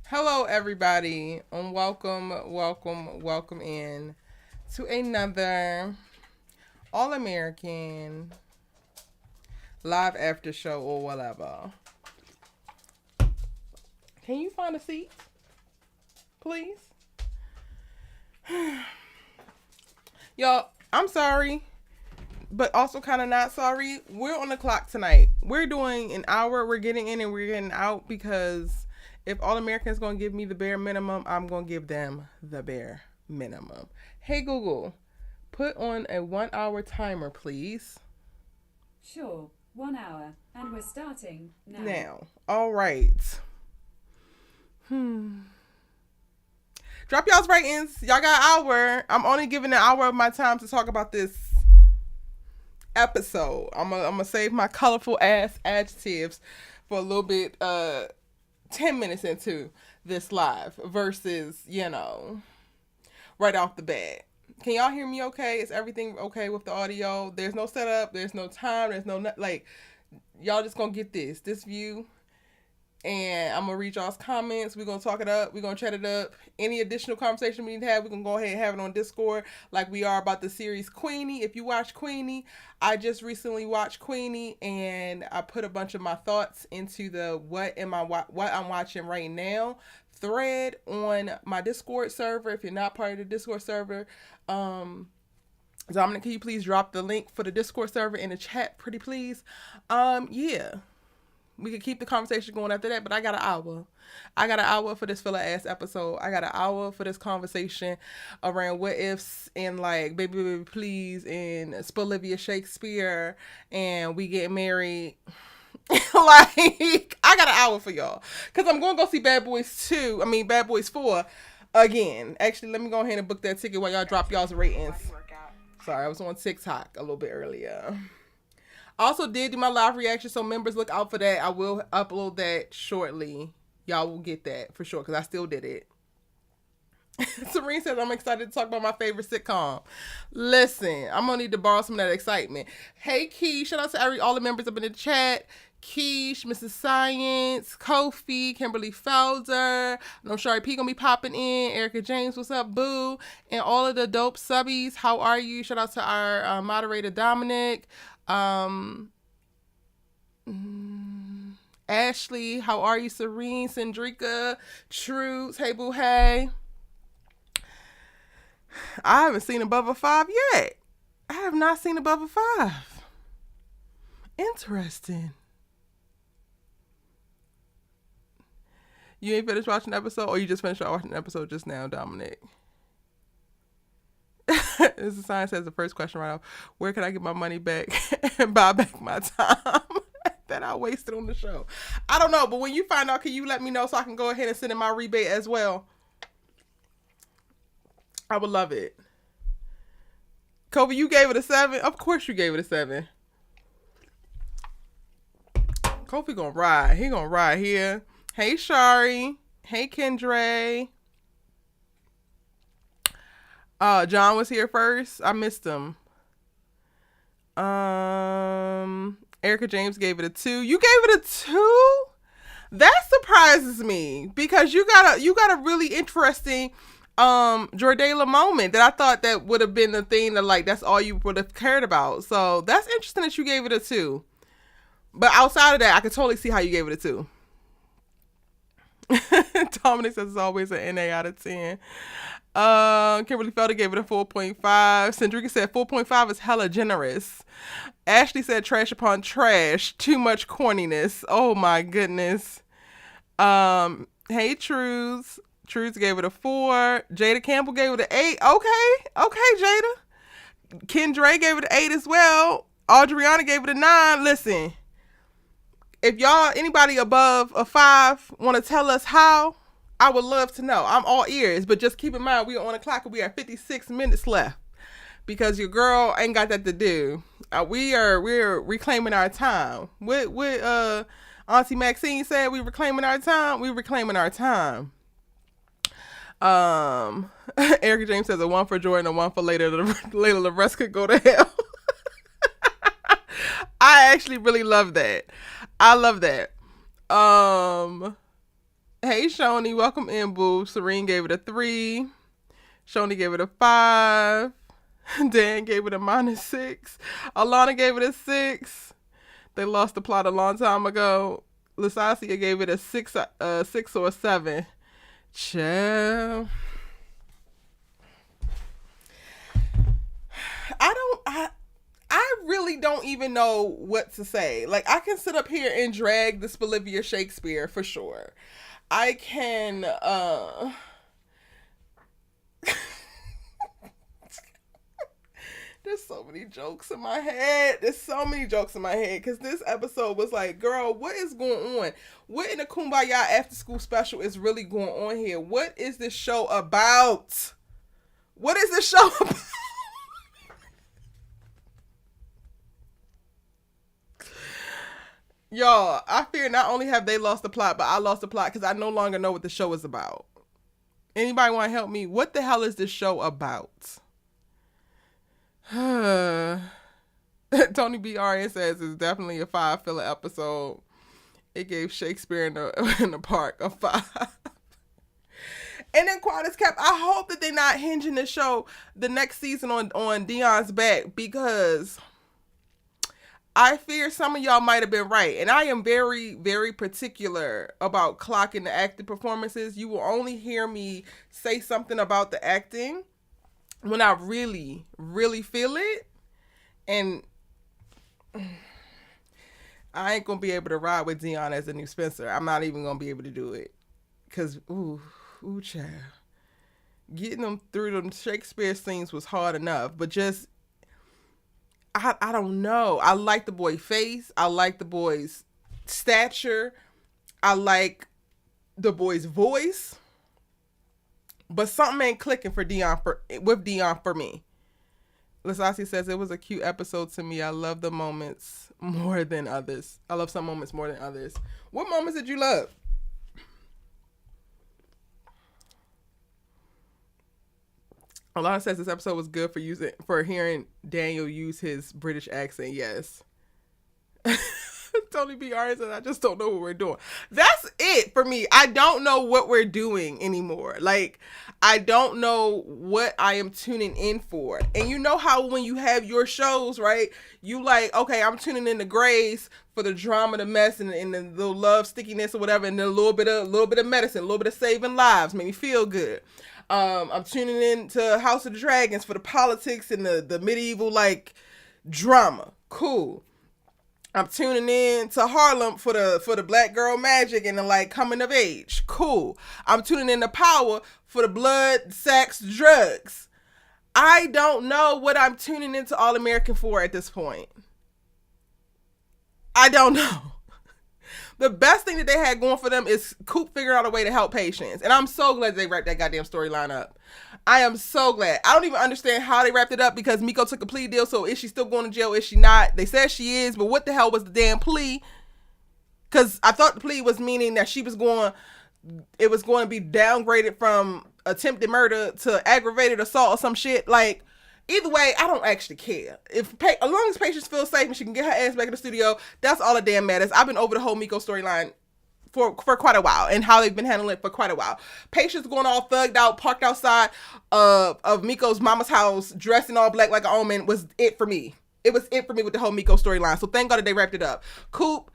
Hello, everybody, and welcome in to another All American live after show or whatever. Can you find a seat, please? Y'all, I'm sorry, but also kind of not sorry. We're on the clock tonight. We're doing an hour. We're getting in and we're getting out because if All Americans gonna give me the bare minimum, I'm gonna give them the bare minimum. Hey Google, put on a 1 hour timer, please. Sure, 1 hour, and we're starting now. Now, all right. Drop y'all's ratings. Y'all got an hour. I'm only giving an hour of my time to talk about this episode. I'm gonna save my colorful ass adjectives for a little bit 10 minutes into this live versus, right off the bat. Can y'all hear me okay? Is everything okay with the audio? There's no setup, there's no time, there's no y'all just gonna get this view, and I'm gonna read y'all's comments. We're gonna talk it up. We're gonna chat it up. Any additional conversation we need to have, we can go ahead and have it on Discord, like we are about the series Queenie. If you watch Queenie, I just recently watched Queenie, and I put a bunch of my thoughts into the what I'm watching right now thread on my Discord server. If you're not part of the Discord server, Dominic, can you please drop the link for the Discord server in the chat, pretty please? Yeah. We could keep the conversation going after that, but I got an hour. I got an hour for this filler ass episode. I got an hour for this conversation around what ifs and like baby, baby, please and Spolivia Shakespeare and we get married. Like, I got an hour for y'all. Because I'm going to go see Bad Boys 4 again. Actually, let me go ahead and book that ticket while y'all drop y'all's ratings. Sorry, I was on TikTok a little bit earlier. Also did do my live reaction, so members look out for that. I will upload that shortly. Y'all will get that for sure, because I still did it. Serene says, I'm excited to talk about my favorite sitcom. Listen, I'm going to need to borrow some of that excitement. Hey, Keish. Shout out to all the members up in the chat. Keish, Mrs. Science, Kofi, Kimberly Felder. I know Shari P going to be popping in. Erica James, what's up, boo? And all of the dope subbies, how are you? Shout out to our moderator, Dominic. Ashley, how are you? Serene, Cendrika, Truth, hey boo, hey. I haven't seen Above a 5 yet. I have not seen Above a 5. Interesting. You ain't finished watching the episode, or you just finished watching the episode just now, Dominic? This is Science says the first question right off. Where can I get my money back and buy back my time that I wasted on the show? I don't know, but when you find out, can you let me know so I can go ahead and send in my rebate as well? I would love it. Kobe, you gave it a 7? Of course you gave it a 7. Kobe gonna ride. He gonna ride here. Hey, Shari. Hey, Kendra. John was here first. I missed him. Erica James gave it a 2. You gave it a 2? That surprises me because you got a really interesting Jordala moment that I thought that would have been the thing that like that's all you would have cared about. So that's interesting that you gave it a 2. But outside of that, I could totally see how you gave it a 2. Dominic says it's always an NA out of 10. Kimberly Felder gave it a 4.5. Cendrika said 4.5 is hella generous. Ashley said trash upon trash. Too much corniness. Oh my goodness. Hey Truths. Truths gave it a 4. Jada Campbell gave it an 8. Okay, Jada. Kendra gave it an 8 as well. Adriana gave it a 9. Listen, if y'all, anybody above a 5, want to tell us how, I would love to know. I'm all ears, but just keep in mind we are on the clock and we have 56 minutes left because your girl ain't got that to do. We're reclaiming our time. What Auntie Maxine said, we reclaiming our time. We reclaiming our time. Erica James says a 1 for Jordan, a 1 for Layla. The rest could go to hell. I actually really love that. I love that. Hey Shoni, welcome in, boo. Serene gave it a 3. Shoni gave it a 5. Dan gave it a -6. Alana gave it a 6. They lost the plot a long time ago. Lisacia gave it a 6 or a 7. Chill. I really don't even know what to say. Like, I can sit up here and drag this Bolivia Shakespeare for sure. I can there's so many jokes in my head. Because this episode was like, girl, what is going on? What in the Kumbaya after school special is really going on here? What is this show about? What is this show about? Y'all, I fear not only have they lost the plot, but I lost the plot because I no longer know what the show is about. Anybody want to help me? What the hell is this show about? Tony BRN says it's definitely a 5 filler episode. It gave Shakespeare in the Park a 5. And then Quiet as Kept. I hope that they're not hinging the show the next season on Dion's back, because I fear some of y'all might have been right. And I am very, very particular about clocking the acting performances. You will only hear me say something about the acting when I really, really feel it. And I ain't going to be able to ride with Dion as a new Spencer. I'm not even going to be able to do it. Because, ooh, child. Getting them through them Shakespeare scenes was hard enough. But just, I don't know. I like the boy's face. I like the boy's stature. I like the boy's voice. But something ain't clicking with Dion for me. Lasasi says it was a cute episode to me. I love the moments more than others. I love some moments more than others. What moments did you love? Alana says this episode was good for hearing Daniel use his British accent. Yes. Tony B. R. says, I just don't know what we're doing. That's it for me. I don't know what we're doing anymore. Like, I don't know what I am tuning in for. And you know how when you have your shows, right? You like, okay, I'm tuning in to Grace for the drama, the mess, and the love stickiness or whatever, and then a little bit of medicine, a little bit of saving lives, make me feel good. I'm tuning in to House of the Dragons for the politics and the medieval like drama. Cool. I'm tuning in to Harlem for the black girl magic and the like coming of age. Cool. I'm tuning in to Power for the blood, sex, drugs. I don't know what I'm tuning into All American for at this point. I don't know. The best thing that they had going for them is Coop figuring out a way to help patients. And I'm so glad they wrapped that goddamn storyline up. I am so glad. I don't even understand how they wrapped it up because Miko took a plea deal. So is she still going to jail? Is she not? They said she is, but what the hell was the damn plea? Because I thought the plea was meaning that it was going to be downgraded from attempted murder to aggravated assault or some shit. Like, either way, I don't actually care. As long as patients feel safe and she can get her ass back in the studio, that's all that damn matters. I've been over the whole Miko storyline for quite a while and how they've been handling it for quite a while. Patients going all thugged out, parked outside of Miko's mama's house, dressed in all black like an omen was it for me. It was it for me with the whole Miko storyline. So thank God that they wrapped it up. Coop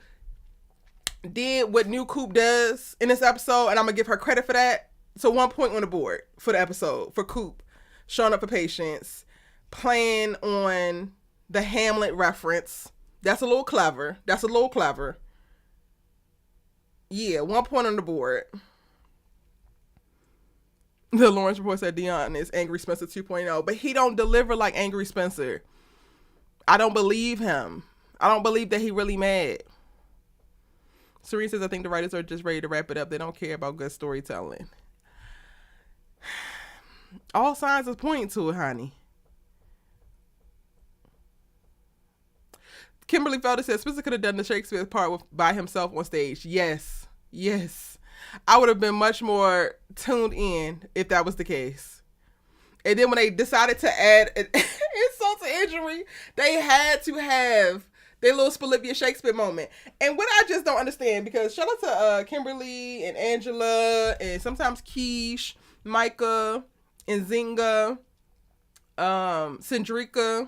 did what new Coop does in this episode, and I'm going to give her credit for that. So 1 point on the board for the episode for Coop showing up for patients, playing on the Hamlet reference. That's a little clever. Yeah, 1 point on the board. The Lawrence report said Dion is Angry Spencer 2.0, but he don't deliver like Angry Spencer. I don't believe him. I don't believe that he really mad. Serene says, I think the writers are just ready to wrap it up. They don't care about good storytelling. All signs is pointing to it, honey. Kimberly Felder says Spencer could have done the Shakespeare part by himself on stage. Yes. I would have been much more tuned in if that was the case. And then when they decided to add insult to injury, they had to have Their little Spolivia Shakespeare moment. And what I just don't understand, because shout out to Kimberly and Angela and sometimes Keish, Micah, and Zinga, Cindrica.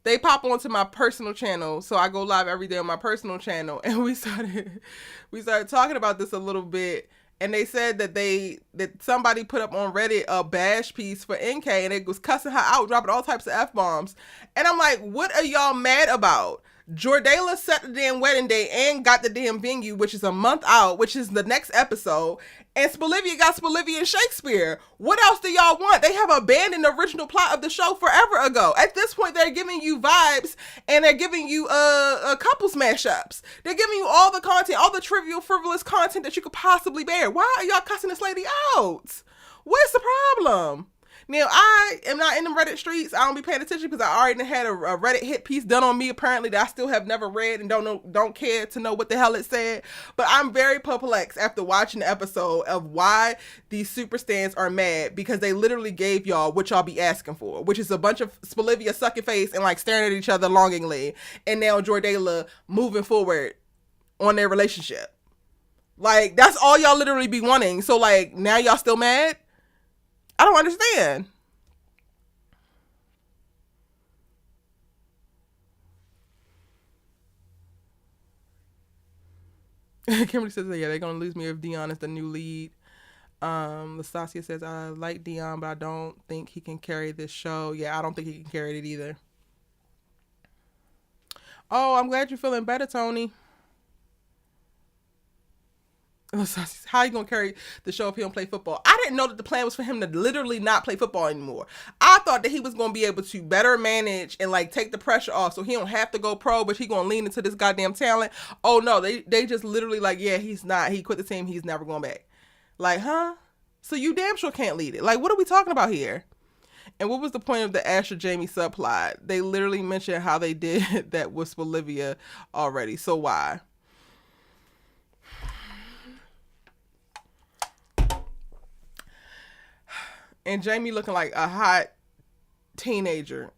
They pop onto my personal channel, so I go live every day on my personal channel, and we started talking about this a little bit. And they said that somebody put up on Reddit a bash piece for NK, and it was cussing her out, dropping all types of F-bombs. And I'm like, what are y'all mad about? Jordala set the damn wedding date and got the damn venue, which is a month out, which is the next episode. And Spolivia got Spolivia and Shakespeare. What else do y'all want? They have abandoned the original plot of the show forever ago. At this point, they're giving you vibes, and they're giving you a couple smash-ups. They're giving you all the content, all the trivial, frivolous content that you could possibly bear. Why are y'all cussing this lady out? What's the problem? Now, I am not in the Reddit streets. I don't be paying attention because I already had a Reddit hit piece done on me, apparently, that I still have never read and don't care to know what the hell it said. But I'm very perplexed after watching the episode of why these super stans are mad, because they literally gave y'all what y'all be asking for, which is a bunch of Spolivia sucking face and like staring at each other longingly, and now Jordala moving forward on their relationship. Like, that's all y'all literally be wanting. So like, now y'all still mad? I don't understand. Kimberly says, yeah, they're going to lose me if Dion is the new lead. Lastasia says, I like Dion, but I don't think he can carry this show. Yeah, I don't think he can carry it either. Oh, I'm glad you're feeling better, Tony. How you gonna carry the show if he don't play football? I didn't know that the plan was for him to literally not play football anymore. I thought that he was gonna be able to better manage and like take the pressure off, so he don't have to go pro, but he gonna lean into this goddamn talent. Oh no, they just literally like, yeah, he's not. He quit the team. He's never going back. Like, huh? So you damn sure can't lead it. Like, what are we talking about here? And what was the point of the Asher Jamie subplot? They literally mentioned how they did that with Bolivia already. So why? And Jamie looking like a hot teenager.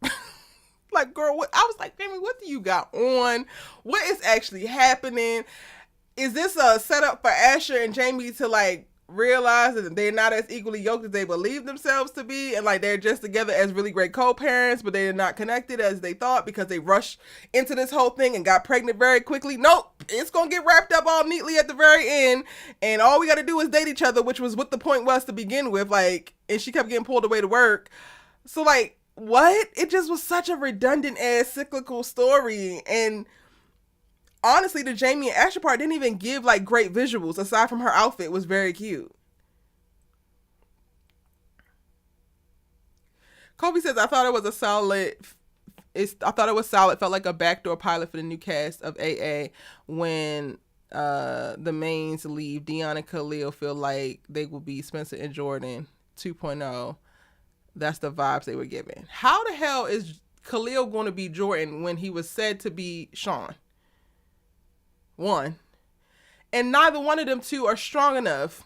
Like, girl, what? I was like, Jamie, what do you got on? What is actually happening? Is this a setup for Asher and Jamie to like realize that they're not as equally yoked as they believe themselves to be, and like they're just together as really great co-parents, but they're not connected as they thought because they rushed into this whole thing and got pregnant very quickly? Nope, it's gonna get wrapped up all neatly at the very end, and all we gotta do is date each other, which was what the point was to begin with. Like, and she kept getting pulled away to work. So like, what? It just was such a redundant ass cyclical story. And honestly, the Jamie and Asher part didn't even give like great visuals aside from her outfit. It was very cute. Kobe says, I thought it was solid. Felt like a backdoor pilot for the new cast of AA when the mains leave. Dion and Khalil feel like they will be Spencer and Jordan 2.0. That's the vibes they were giving. How the hell is Khalil going to be Jordan when he was said to be Sean? One. And neither one of them two are strong enough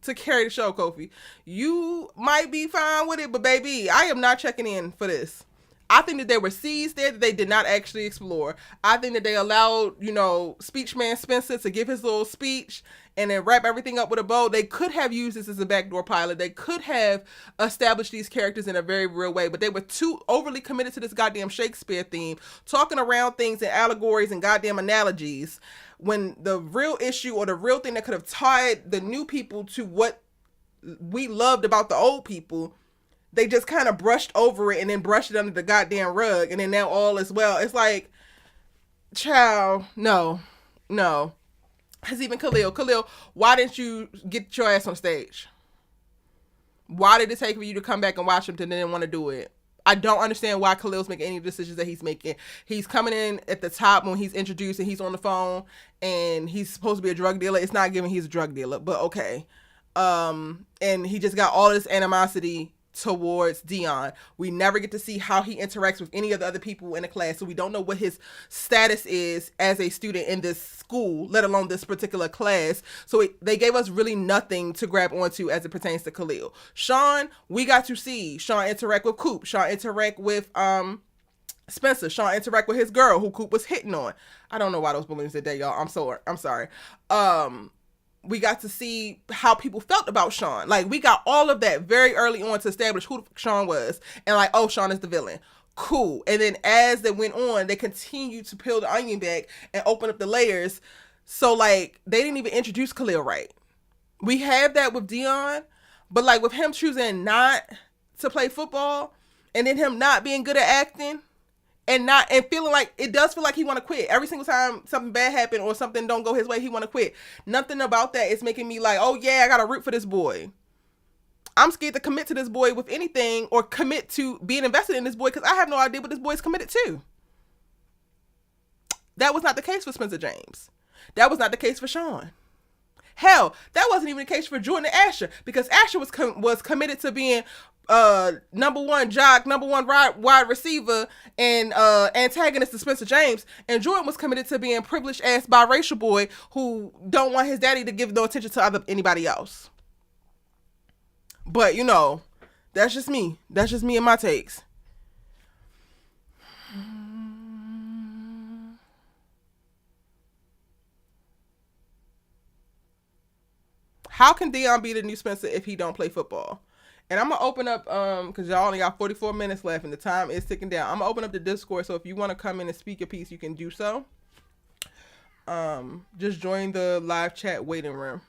to carry the show, Kofi. You might be fine with it, but baby, I am not checking in for this. I think that there were seeds there that they did not actually explore. I think that they allowed, speech man Spencer to give his little speech and then wrap everything up with a bow. They could have used this as a backdoor pilot. They could have established these characters in a very real way, but they were too overly committed to this goddamn Shakespeare theme, talking around things and allegories and goddamn analogies, when the real issue or the real thing that could have tied the new people to what we loved about the old people, they just kind of brushed over it and then brushed it under the goddamn rug, and then now all is well. It's like, child, no. Because even Khalil, why didn't you get your ass on stage? Why did it take for you to come back and watch him and then want to do it? I don't understand why Khalil's making any decisions that he's making. He's coming in at the top when he's introduced and he's on the phone and he's supposed to be a drug dealer. It's not giving he's a drug dealer, but okay. And he just got all this animosity towards Dion. We never get to see how he interacts with any of the other people in the class, so we don't know what his status is as a student in this school, let alone this particular class. So they gave us really nothing to grab onto as it pertains to Khalil. Sean, we got to see Sean interact with Coop, Sean interact with Spencer, Sean interact with his girl who Coop was hitting on. I don't know why those balloons did that, y'all. I'm sorry. We got to see how people felt about Sean. Like, we got all of that very early on to establish who Sean was. And like, oh, Sean is the villain. Cool. And then as they went on, they continued to peel the onion back and open up the layers. So like, they didn't even introduce Khalil right. We have that with Dion, but like with him choosing not to play football and then him not being good at acting and feeling like, it does feel like he want to quit every single time something bad happen or something don't go his way. He want to quit. Nothing about that is making me like, oh yeah, I gotta root for this boy. I'm scared to commit to this boy with anything or commit to being invested in this boy because I have no idea what this boy is committed to. That was not the case for Spencer James. That was not the case for Sean. Hell, that wasn't even the case for Jordan and Asher because Asher was committed to being number one jock, number one wide receiver, and antagonist to Spencer James. And Jordan was committed to being privileged ass biracial boy who don't want his daddy to give no attention to anybody else. But you know, that's just me. That's just me and my takes. How can Dion be the new Spencer if he don't play football? And I'm gonna open up because y'all only got 44 minutes left and the time is ticking down. I'm gonna open up the Discord, so if you want to come in and speak your piece, you can do so. Just join the live chat waiting room.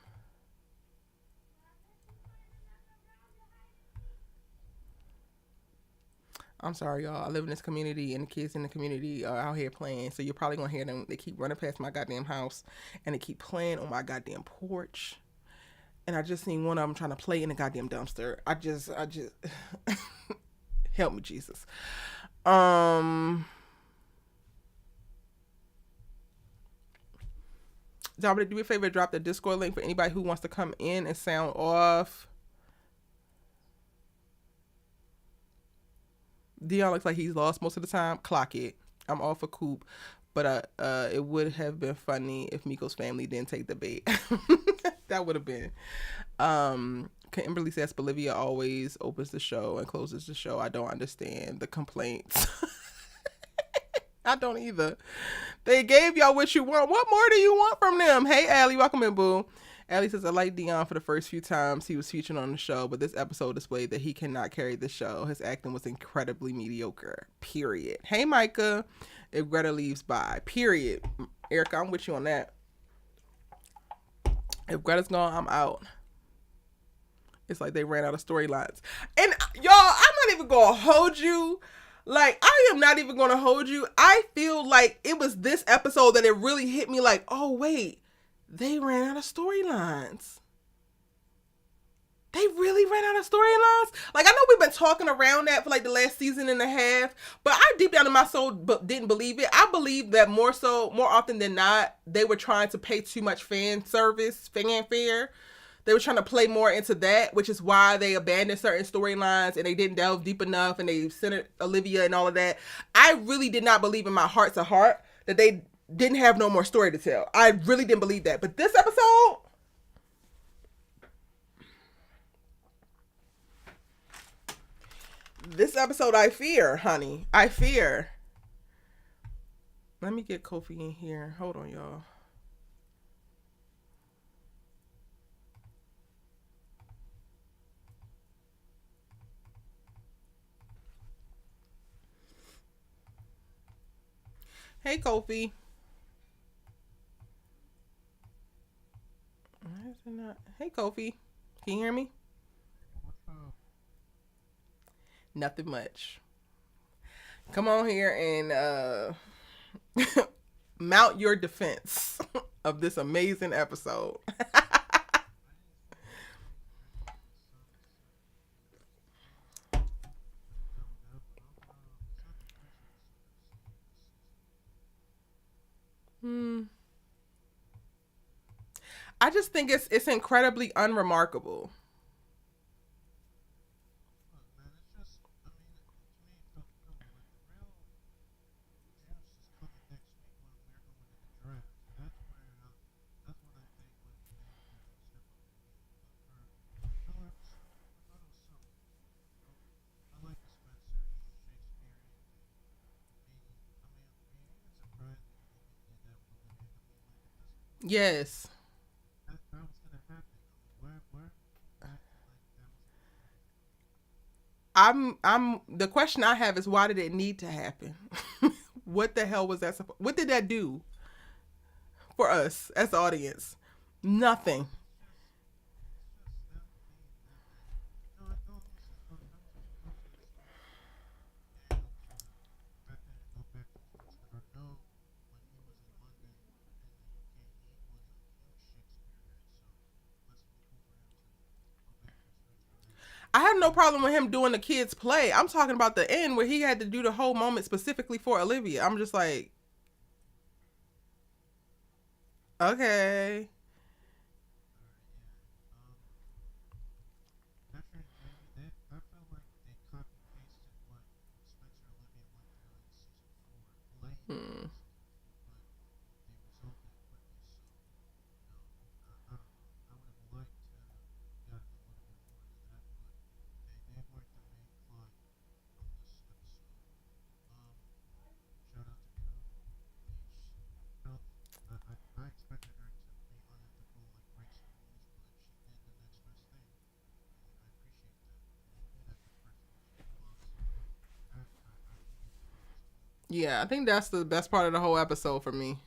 I'm sorry, y'all. I live in this community, and the kids in the community are out here playing. So you're probably gonna hear them. They keep running past my goddamn house, and they keep playing on my goddamn porch. And I just seen one of them trying to play in the goddamn dumpster. I just help me, Jesus. Dominic, do me a favor, drop the Discord link for anybody who wants to come in and sound off. Dion looks like he's lost most of the time. Clock it. I'm all for Coop. But it would have been funny if Miko's family didn't take the bait. That would have been. Kimberly says Bolivia always opens the show and closes the show. I don't understand the complaints. I don't either. They gave y'all what you want. What more do you want from them? Hey, Allie, welcome in, boo. Allie says, I like Dion for the first few times he was featured on the show, but this episode displayed that he cannot carry the show. His acting was incredibly mediocre. Period. Hey, Micah. If Greta leaves, bye. Period. Erica, I'm with you on that. If Greta's gone, I'm out. It's like they ran out of storylines. And y'all, I'm not even going to hold you. Like, I am not even going to hold you. I feel like it was this episode that it really hit me like, oh, wait. They ran out of storylines. They really ran out of storylines? Like, I know we've been talking around that for like the last season and a half, but I deep down in my soul didn't believe it. I believe that more often than not, they were trying to pay too much fanfare. They were trying to play more into that, which is why they abandoned certain storylines and they didn't delve deep enough and they centered Olivia and all of that. I really did not believe in my heart to heart that they didn't have no more story to tell. I really didn't believe that. But this episode, I fear, honey. I fear. Let me get Kofi in here. Hold on, y'all. Hey, Kofi. Why is it not? Hey, Kofi. Can you hear me? Nothing much. Come on here and mount your defense of this amazing episode. I just think it's incredibly unremarkable. Yes. That was gonna happen. Where acting like that was gonna happen. I'm the question I have is why did it need to happen? What the hell was that what did that do for us as the audience? Nothing. It's just them being them, and no, listen, look, I was gonna go to the school and go back to physics because I know when he was in London in the UK, he was a huge Shakespeare head. So let's move over him to go back to his roots for that. I have no Um, problem with him doing the kids play. I'm talking about the end where he had to do the whole moment specifically for Olivia. I'm just like, okay. all right, yeah. Different, maybe they. I felt like they copy pasted what Spencer and Olivia went through in season four, late Hmm. in season four, but they resolved it quickly. So I don't know. I would have liked to have gotten a little bit more into that, but they weren't the main plot from this episode. Um, shout out to Coop. I don't. I expected her to be unethical and like break some rules, but she did the next best thing, and I appreciate that. And they did at the person that she lost, so I forgive her at this point. Yeah, I think that's the best part of the whole episode for me.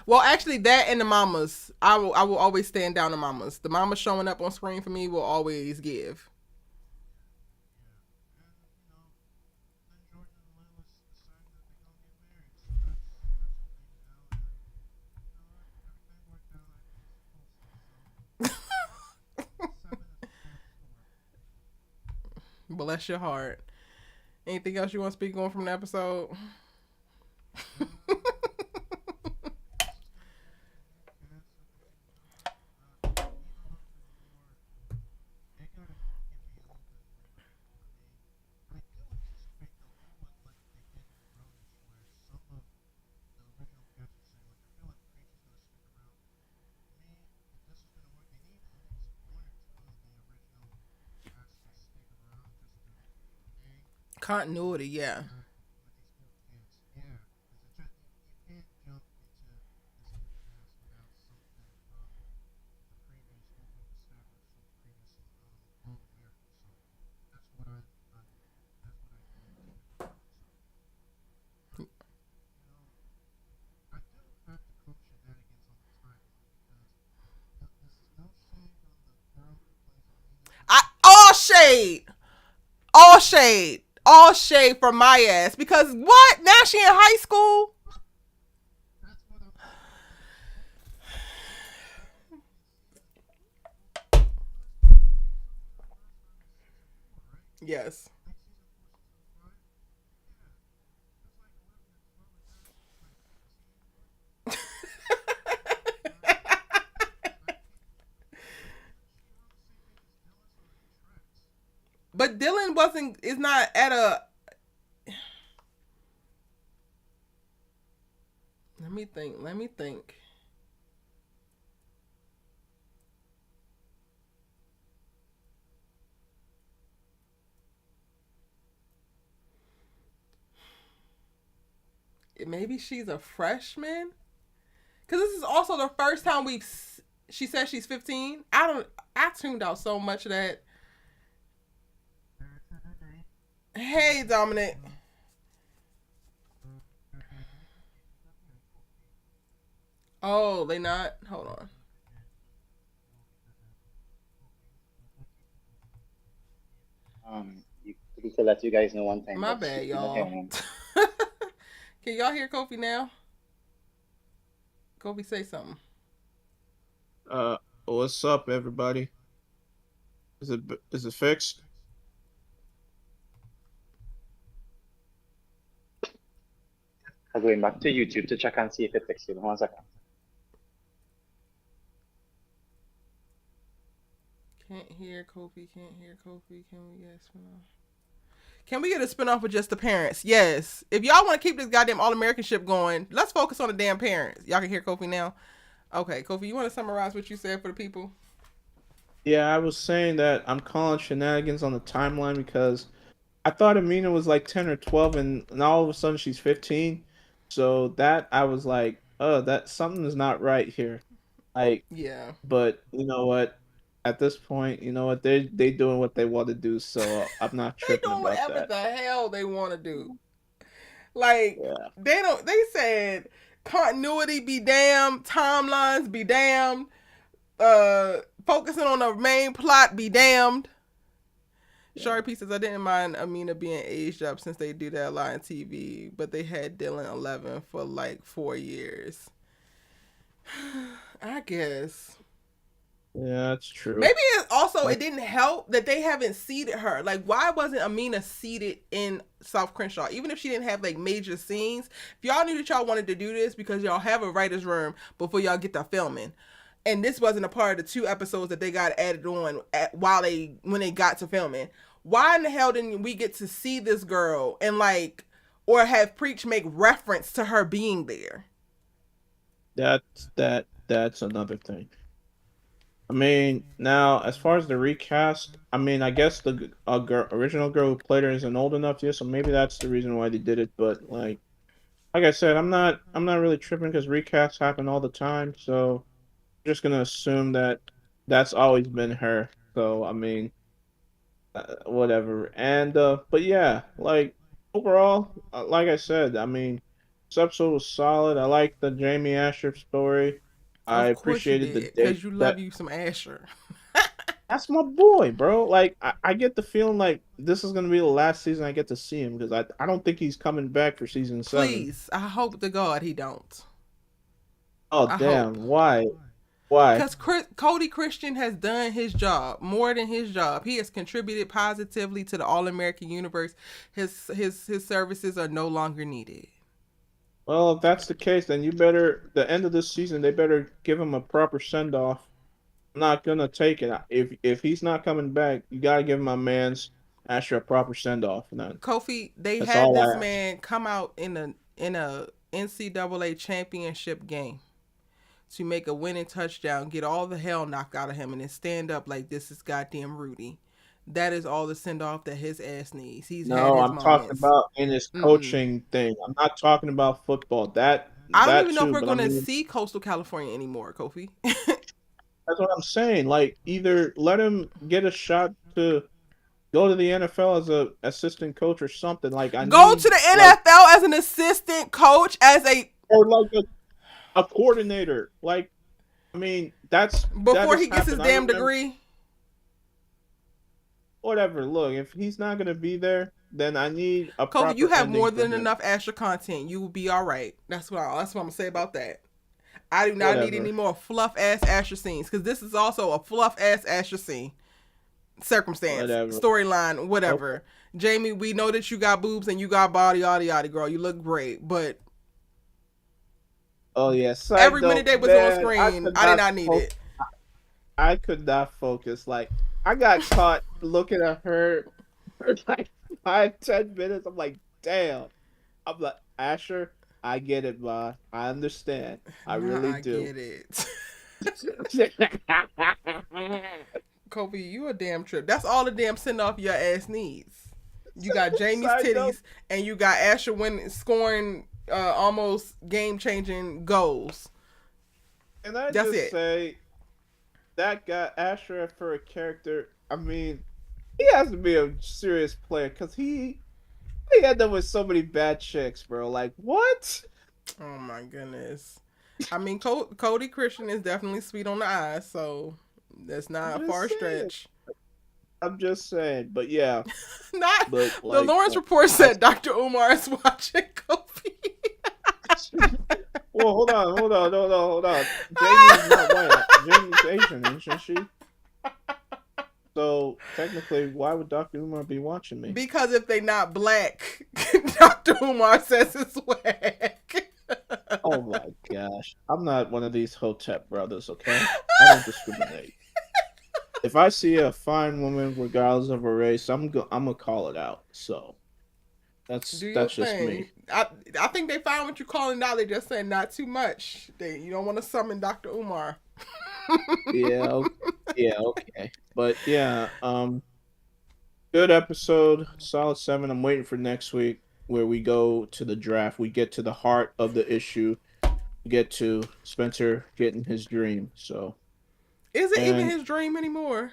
Well, actually, that and the mamas, I will always stand down the mamas. The mamas showing up on screen for me will always give. Yeah, yeah, and then Jordan and Layla decided that they're gonna get married, so that's a thing now, and you know what? Everything worked out like it was supposed to. So 7 is a fair score. Bless your heart. Anything else you want to speak on from the episode? Um, this is gonna be a new cast up until now. I need a little bit more. They gotta give me a little bit more. I mean, I do anticipate they'll do what like they did in Grownish, where some of the original cast are saying like I feel like Preach is gonna stick around. To me, if this is gonna work, they need at least one or two of the original cast to stick around just to hang Continuity, yeah. with these new kids. Yeah, because it just you can't jump into this new cast without something from the previous what we've established from the previous All American. So that's what I that's what I need to do. So, but you know, I do have to call shenanigans on the timeline because this is no shade on the girl who plays Amina I Levy. all shade, all shade, all shade from my ass. Because what? Now she in high school. That's what I'm saying. Like that happened in season. When the last time we saw Summer the last time was season four, right? Yes. Like season four, season five. Yeah, it's like Olivia slowing down. She's like 15, what? Uh, I can't. Isn't she around the same age as Dylan? So it tracks. But Dylan wasn't is not at a. Let me think. Let me think. Maybe she's a freshman. Because this is also the first time we've. She says she's 15. I don't. I tuned out so much of that. Hey, Dominic. Uh, okay, let me go. You got me on Kofi. Oh, they not. Hold on. No, because no, because Kofi, we'll keep it moving. Just to let you guys know one time My that bad, she's not y'all. him. Can y'all hear Kofi now? Kofi, say something. Uh, what's up, everybody? Is it fixed? Fix. I'm going back to YouTube to check and see if it fixed you. 1 second. Can't hear Kofi. Can't hear Kofi. Can we get a spinoff? Can we get a spinoff with just the parents? Yes. If y'all want to keep this goddamn All American ship going, let's focus on the damn parents. Y'all can hear Kofi now. Okay, Kofi, you want to summarize what you said for the people? Yeah, I was saying that I'm calling shenanigans on the timeline because I thought Amina was like 10 or 12, and now all of a sudden she's 15. So that I was like, oh, that something is not right here. Like, Yeah. but you know what? At this point, you know what? They doing what they want to do, so I'm not They tripping doing about whatever that. the hell they want to do. Like Yeah. they don't. They said continuity be damned, timelines be damned, focusing on the main plot be damned. Shari P says, I didn't mind Amina being aged up since they do that a lot on TV, but they had Dylan 11 for like 4 years. I guess. Yeah, that's true. Maybe it didn't help that they haven't seeded her. Like, why wasn't Amina seeded in South Crenshaw? Even if she didn't have like major scenes. If y'all knew that y'all wanted to do this because y'all have a writer's room before y'all get to filming, and this wasn't a part of the 2 episodes that they got added on when they got to filming, why in the hell didn't we get to see this girl and like, or have Preach make reference to her being there? That's another thing. I mean, now as far as the recast, I mean, I guess the original girl who played her isn't old enough yet, so maybe that's the reason why they did it. But like I said, I'm not really tripping because recasts happen all the time. So I'm just gonna assume that that's always been her. So I mean, whatever. And but yeah, like overall, like I said, I mean, this episode was solid. I like the Jamie Asher story. I Of course you appreciated the did, date because you love that you some Asher. that's my boy, bro. Like I get the feeling like this is gonna be the last season I get to see him because I don't think he's coming back for season 7. Please, I hope to God he don't. Oh I hope. damn, why? Why? Because Cody Christian has done his job, more than his job. He has contributed positively to the All American universe. His services are no longer needed. Well, if that's the case, then you better the end of this season they better give him a proper send off. I'm not gonna take it. If he's not coming back, you gotta give my man's Asher a proper send off. Then Kofi, they that's had all this I ask. man come out in a NCAA championship game to make a winning touchdown, get all the hell knocked out of him, and then stand up like this is goddamn Rudy. That is all the send off that his ass needs. He's had No, his I'm talking moments. about in his Mm-mm. coaching thing. I'm not talking about football. That I don't that even know if too, we're but I going to mean see Coastal California anymore, Kofi. that's what I'm saying. Like either let him get a shot to go to the NFL as a assistant coach or something. Like I Go to need the like NFL as an assistant coach, as a or like a coordinator. Like I mean that before has he gets his happened. I damn remember degree. whatever. Look, if he's not gonna be there, then I need a Kofi, you proper have ending more for than him. enough Asher content. You will be all right. That's what I'm gonna say about that. I do not need any Whatever. more fluff ass Asher scenes because this is also a fluff ass Asher scene. Circumstance, Whatever. storyline, Okay. whatever. Jamie, we know that you got boobs and you got body, yada yada, girl. You look great, but Oh yeah. Side every minute note, they was on man, screen, I did not need it. I could not focus. Like I got caught looking at her for like 5, 10 minutes. I'm like, damn. I'm like, Asher, I get it, ma. I understand. I Nah, really I do. get it. Kobe, you a damn trip. That's all the damn send off your ass needs. You got Jamie's Side note, titties and you got Asher winning, scoring almost game changing goals. and I That's just it. say that guy Asher for a character. I mean, he has to be a serious player because he ended up with so many bad chicks, bro. Like what? Oh my goodness. I mean, Cody Christian is definitely sweet on the eyes, so that's I'm not a just far saying. stretch. I'm just saying. But yeah, Not but the like Lawrence report said Dr. Umar is watching Kobe. well, hold on. Jamie's not white. Jamie's Asian, isn't she? So technically, why would Dr. Umar be watching me? Because if they not black, Dr. Umar says it's whack. Oh my gosh, I'm not one of these Hotep brothers. Okay, I don't discriminate. If I see a fine woman, regardless of her race, I'm gonna call it out. So Do your that's just me. thing. I think they found what you calling out. They just saying not too much. You don't want to summon Dr. Umar. Yeah, yeah, okay. But yeah, good episode, solid 7. I'm waiting for next week where we go to the draft. We get to the heart of the issue. get to Spencer getting his dream. So, Is it even and his dream anymore?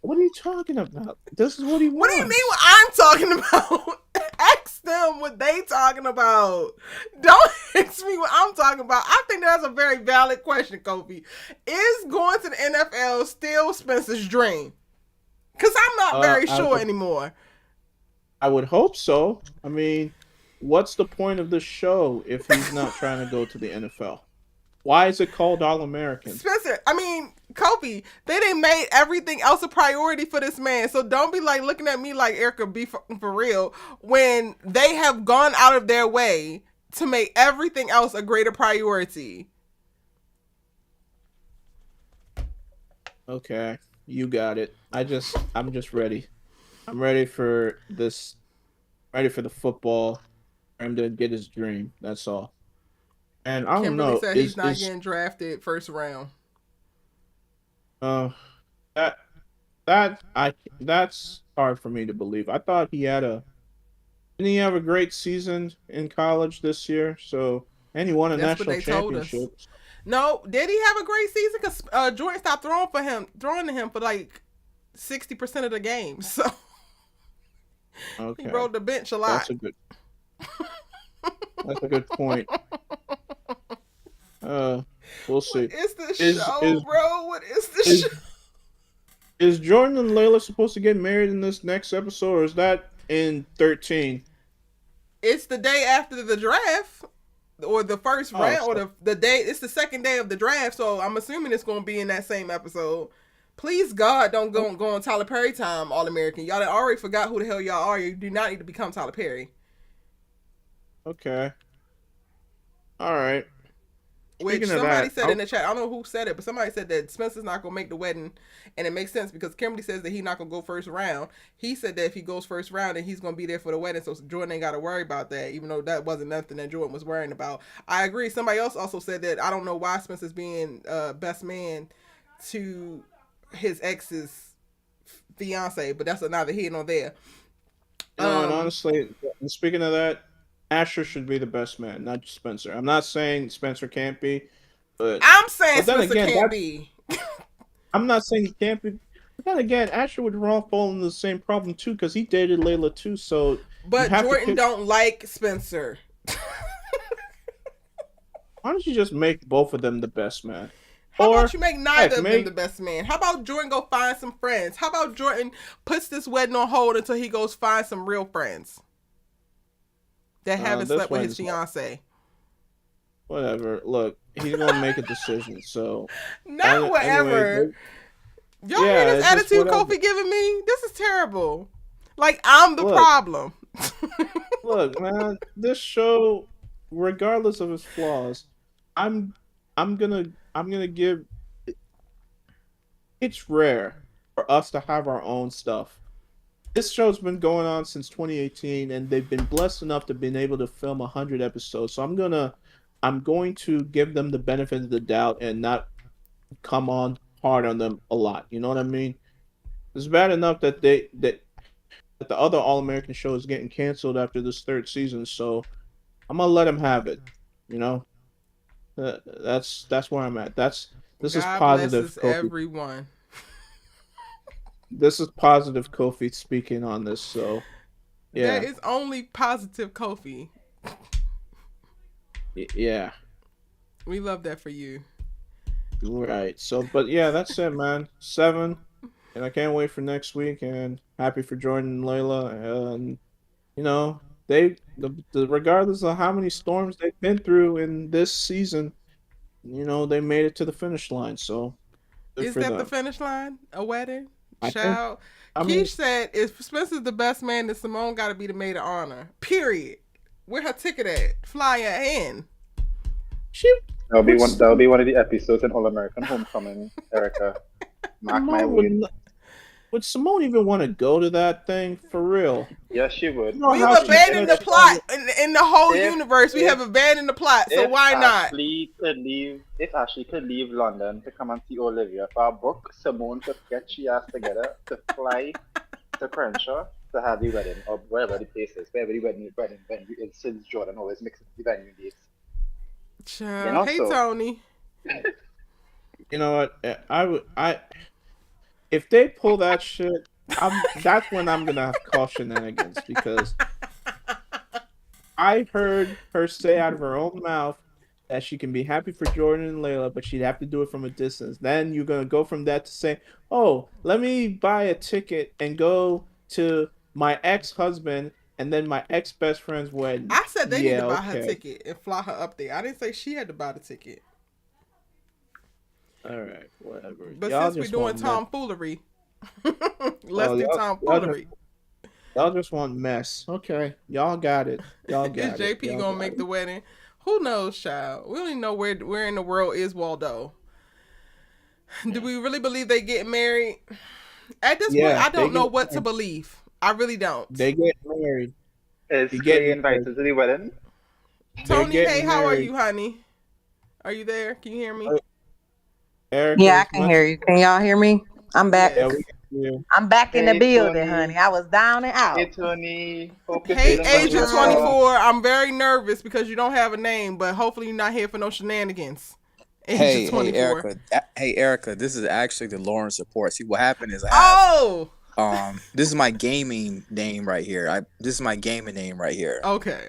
what are you talking about? This is what he What do you mean wants. what I'm talking about? Ask them what they talking about. Don't ask me what I'm talking about. I think that's a very valid question, Kofi. Is going to the NFL still Spencer's dream? Because I'm not very I sure would, anymore. I would hope so. I mean, what's the point of the show if he's not trying to go to the NFL? Why is it called All American? Spencer, I mean, Kofi, they didn't made everything else a priority for this man. So don't be like looking at me like Erica be for real when they have gone out of their way to make everything else a greater priority. Okay, you got it. I'm just ready. I'm ready for this. Ready for the football. For him to get his dream. That's all. And I don't Kimberly know. said he's not getting drafted first round. Uh that that's hard for me to believe. I thought he had a didn't he have a great season in college this year? So and he won a That's what national they told us. championship. No, did he have a great season? Because Jordan stopped throwing to him for like 60% of the game. So Okay, he rode the bench a lot. that's a good point. We'll see. What is the Is show, is bro? What is the is show? is Jordan and Layla supposed to get married in this next episode, or is that in 13? It's the day after the draft, or the first round, or the day. It's the second day of the draft, so I'm assuming it's going to be in that same episode. Please God, don't go on Tyler Perry time, All American. Y'all already forgot who the hell y'all are. You do not need to become Tyler Perry. Okay. All right. Which somebody said in the chat, I don't know who said it, but somebody said that Spencer's not going to make the wedding. And it makes sense because Kimberly says that he's not going to go first round. He said that if he goes first round, then he's going to be there for the wedding. So Jordan ain't got to worry about that, even though that wasn't nothing that Jordan was worrying about. I agree. Somebody else also said that I don't know why Spencer's being best man to his ex's fiance, but that's neither here nor there. And honestly, speaking of that, Asher should be the best man, not Spencer. I'm not saying Spencer can't be, but I'm saying Spencer can't be. I'm not saying he can't be. But then again, Asher would fall into the same problem too because he dated Layla too. So, but Jordan don't like Spencer. Why don't you just make both of them the best man? How about you make neither of them the best man? How about Jordan go find some friends? How about Jordan puts this wedding on hold until he goes find some real friends that haven't slept with his fiance? Whatever. Look, he's gonna make a decision. So not whatever. Anyway, y'all hear this attitude Kofi giving me? This is terrible. Like I'm the problem. Look, man, this show, regardless of its flaws, I'm gonna give. It's rare for us to have our own stuff. This show's been going on since 2018, and they've been blessed enough to been able to film 100 episodes. So I'm going to give them the benefit of the doubt and not come on hard on them a lot. You know what I mean? It's bad enough that that the other All American show is getting canceled after this third season. So I'm gonna let them have it. You know. That's where I'm at. This is positive. Kofi. Everyone. This is positive Kofi speaking on this. So, yeah. There is only positive Kofi. Yeah. We love that for you. Right. So, but yeah, that's it, man. 7, and I can't wait for next week. And happy for Jordan and Layla. And you know, regardless of how many storms they've been through in this season, you know, they made it to the finish line. So, is that the finish line? A wedding? Child. Keish said, if Spencer's the best man, then Simone got to be the maid of honor. Period. Where her ticket at? Fly her in. That'll be one of the episodes in All American Homecoming, Erica. Mark my words. Would Simone even want to go to that thing for real? Yes, she would. We've abandoned the plot in the whole universe. We have abandoned the plot, so why not? If Ashley could leave London to come and see Olivia for a book, Simone could get she ass together to fly to Crenshaw to have the wedding, or wherever the place is, wherever the wedding is, since Jordan always mixes the venue dates. Child. Hey, so. Tony. You know what? If they pull that shit, that's when I'm gonna have call shenanigans because I heard her say out of her own mouth that she can be happy for Jordan and Layla, but she'd have to do it from a distance. Then you're gonna go from that to say, "Oh, let me buy a ticket and go to my ex-husband and then my ex-best friend's wedding." I said they need Yeah, to buy her okay. ticket and fly her up there. I didn't say she had to buy the ticket. All right, whatever. But Y'all since we're just doing want tomfoolery, let's Oh, do y'all tomfoolery. y'all just want mess. Okay, y'all got it. Y'all Is got it. JP Y'all gonna got make it. the wedding? Who knows, child? We don't even know where in the world is Waldo. Do we really believe they get married? At this point, Yeah, I they don't know get what to married. believe. I really don't. They get married. Is You Clay get married. invited to the wedding? They're Tony, hey, getting how are married. you, honey? Are you there? Can you hear me? Erica, Yeah, I as can much hear you. Can y'all hear me? I'm back. yeah, Yes. we can hear you. I'm back in the Hey building, Tony. honey. I was down and out. Hey Tony. Hope you're Hey, feeling Asia better. 24. I'm very nervous because you don't have a name, but hopefully you're not here for no shenanigans. Asia Hey, 24. Erica. Hey, Erica. This is actually the Lawrence report. See, what happened is Oh, this is my gaming name right here. This is my gaming name right here. okay.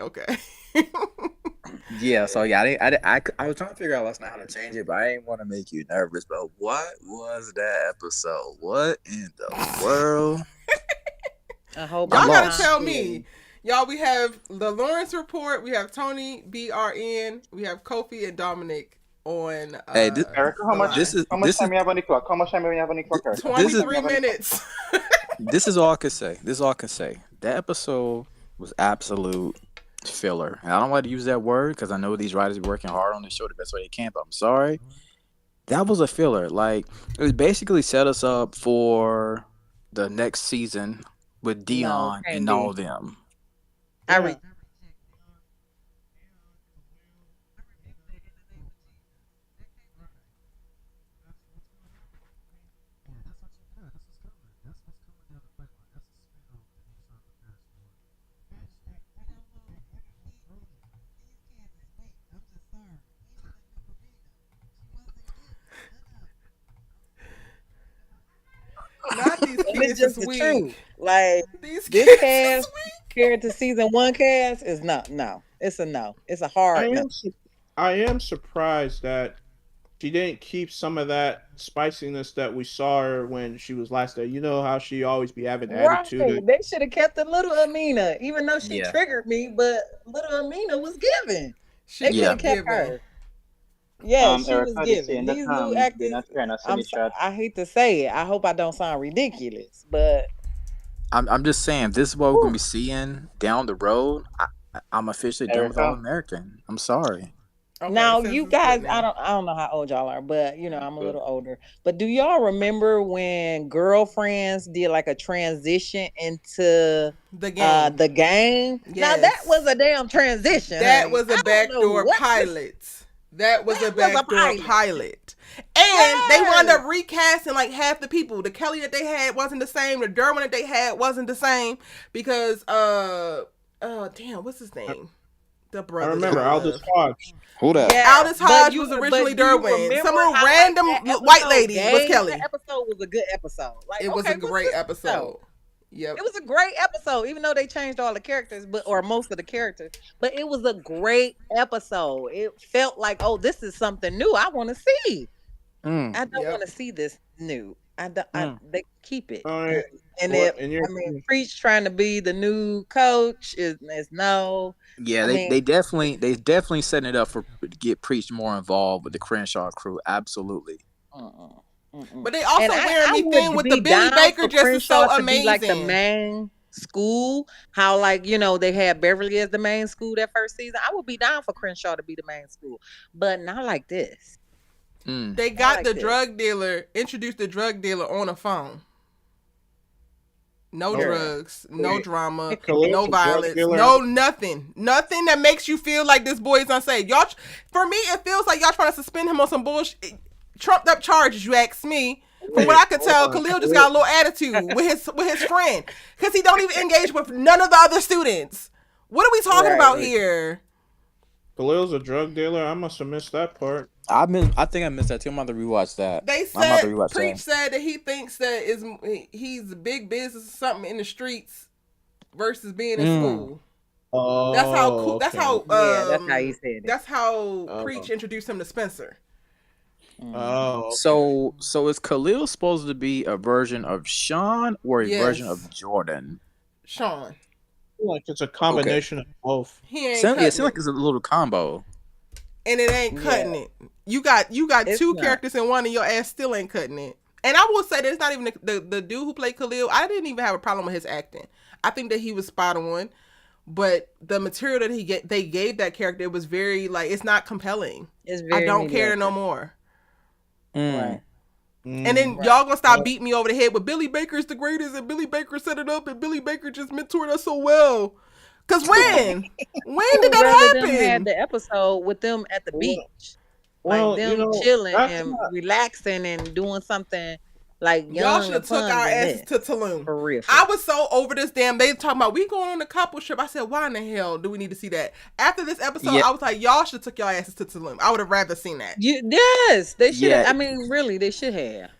Yeah. So yeah, I was trying to figure out last night how to change it, but I didn't want to make you nervous. But what was that episode? What in the world? I hope Y'all I'm gotta lost. tell me. Y'all, we have the Lawrence report. We have Tony, BRN. We have Kofi and Dominic on Hey, Erica, the line. how much time you have on the clock? How much time you have on the clock, Erica? This is 23 minutes. this is all I can say. This is all I can say. That episode was absolute filler. And I don't like to use that word because I know these writers are working hard on the show the best way they can, but I'm sorry. That was a filler. Like, it was basically set us up for the next season with No, Dion can't and be. all them. I Yeah. re- Not these and kids it's just this the week. truth. Like These this kids cast this week. compared to season one cast is no. It's a no. It's a hard no. I am surprised that she didn't keep some of that spiciness that we saw her when she was last there. You know how she always be having Right. attitude. They should have kept the little Amina, even though she Yeah. triggered me, but little Amina was given. She They could Yeah. have kept given. her. Yeah, she was Erica, they're given. saying that These new they're actors, not trying to send the chat. I hate to say it. I hope I don't sound ridiculous, but I'm just saying, this is what we're going whew, to be seeing down the road. I'm officially done with All Erica, American. I'm sorry. Okay, now since you it's good guys, now. I don't know how old y'all are, but you know, I'm a good. little older. But do y'all remember when Girlfriends did like a transition into The game. the game? Now that Yes. was a damn transition, That honey. was I a don't know backdoor what pilot. That was a That was a backdoor pilot. pilot. And they wound Yes. up recasting like half the people. The Kelly that they had wasn't the same. The Derwin that they had wasn't the same because damn, what's his name? The I brother. remember that I Aldous love. Hodge. Who that? Yeah, Aldous but Hodge you was but originally do you Derwin. remember Some little how like random that white episode lady was gave? Kelly. That episode was a good episode. Like, It was okay, a what's great this episode. Yep. It was a great episode, even though they changed all the characters, or most of the characters. But it was a great episode. It felt like, oh, this is something new. I want to see. Mm, I don't Yep. want to see this new. I don't. mm. They keep it. All right. And What if in your I mean, Preach trying to be the new coach is no. Yeah, I mean, they definitely setting it up for to get Preach more involved with the Crenshaw crew. Absolutely. uh-uh, mm-mm. But they also And wearing I me thin would with the be Billy down Baker for just is so Crenshaw to be like the amazing. main school. How like they had Beverly as the main school that first season. I would be down for Crenshaw to be the main school, but not like this. Mm. They Not got like the this. drug dealer, introduced the drug dealer on a phone. No Girl. drugs, no drama, Khalil's no a drug violence, dealer? no nothing. Nothing that makes you feel like this boy is unsafe. Y'all, for me, it feels like y'all trying to suspend him on some bullshit, trumped up charges, you ask me. From what I could tell, Khalil just got a little attitude with his friend. Because he don't even engage with none of the other students. What are we talking about Right. here? Khalil's a drug dealer. I must have missed that part. I think I missed that too. I'm about to rewatch that. They I'm about to said rewatch Preach that. said that he thinks that he's a big business or something in the streets versus being in school. Oh, That's how cool. That's okay. how. Yeah, that's how he said it. That's how Oh. Preach introduced him to Spencer. Oh, okay. So is Khalil supposed to be a version of Sean or a version Yes. of Jordan? Sean. I feel like it's a combination of both. He ain't It cutting seems like it's a little combo. and it ain't cutting it. You got It's two not. characters in one, and your ass still ain't cutting it. And I will say that it's not even the dude who played Khalil. I didn't even have a problem with his acting. I think that he was spot on, but the material that they gave that character, it was very like it's not compelling. It's I very don't care mediocre. no more. Right. And then y'all gonna stop beating me over the head with Billy Baker's the greatest, and Billy Baker set it up, and Billy Baker just mentored us so well. Cause when did that Rather them happen? had the episode with them at the beach, Well, like them you know, chilling that's and not- relaxing and doing something like Y'all young should and have took fun our than asses this. to Tulum. For real. I was so over this damn. They talking about we going on a couple trip. I said, why in the hell do we need to see that? After this episode, Yeah. I was like, y'all should have took your asses to Tulum. I would have rather seen that. Yes, they should. Yeah. I mean, really, they should have.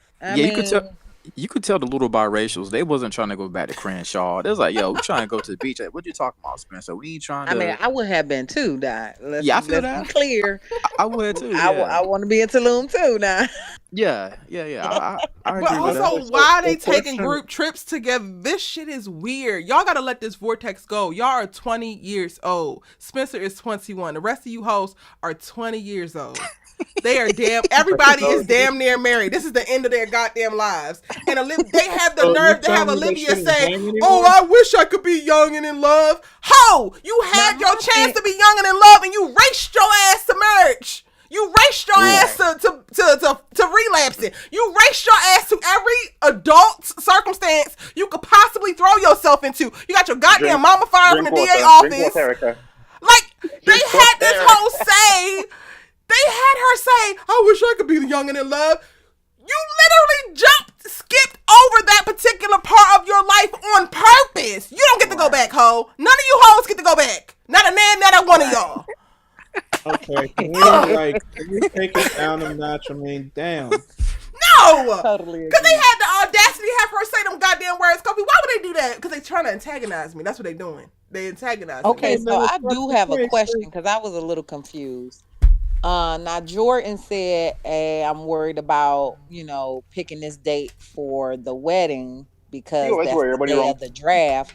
You could tell the little biracials, they wasn't trying to go back to Crenshaw. They was like, yo, we trying to go to the beach. What you talking about, Spencer? We ain't trying to. I mean, I would have been too. Now, let's Yeah, I feel be that. clear. I would too. I Yeah, want to be in Tulum too. Now, yeah. I But agree with also, that. why are they So taking question- group trips together? This shit is weird. Y'all gotta let this vortex go. Y'all are 20 years old. Spencer is 21. The rest of you hosts are 20 years old. They are everybody is damn near married. This is the end of their goddamn lives. And they have the So nerve you to have telling me they Olivia shouldn't say, hang anymore? oh, I wish I could be young and in love. Ho! You had Now, your my chance thing- to be young and in love, and you raced your ass to marriage. You raced your ass to relapsing. You raced your ass to every adult circumstance you could possibly throw yourself into. You got your goddamn mama fired from the DA office. Drink water, Erica. Like, they had this whole say. They had her say, I wish I could be young and in love. You literally skipped over that particular part of your life on purpose. You don't get to go back, ho. None of you hoes get to go back. Not a man, not a one of y'all. Okay, can you take it down a notch? I mean, damn. No! totally. Because they had the audacity to have her say them goddamn words. Kobe, why would they do that? Because they trying to antagonize me. That's what they doing. They antagonize me. Okay, Okay, so then I what's do the have a case? question because I was a little confused. Now Jordan said, "Hey, I'm worried about picking this date for the wedding because You always that's worry the about day your own. of the draft."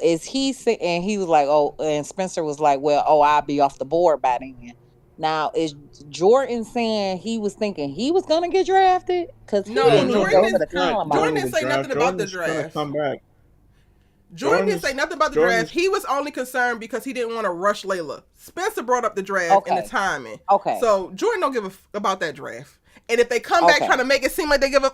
Is he and he was like, "Oh," and Spencer was like, "Well, I'll be off the board by then." Now is Jordan saying he was thinking he was gonna get drafted because he No, didn't even Jordan go is to the not- Columbine. Jordan didn't say nothing about the Jordan's gonna draft. come back. Jordan didn't say nothing about the Jordan's- draft. He was only concerned because he didn't want to rush Layla. Spencer brought up the draft and the Okay. timing. Okay. So Jordan don't give a about that draft. And if they come back Okay. trying to make it seem like they give a,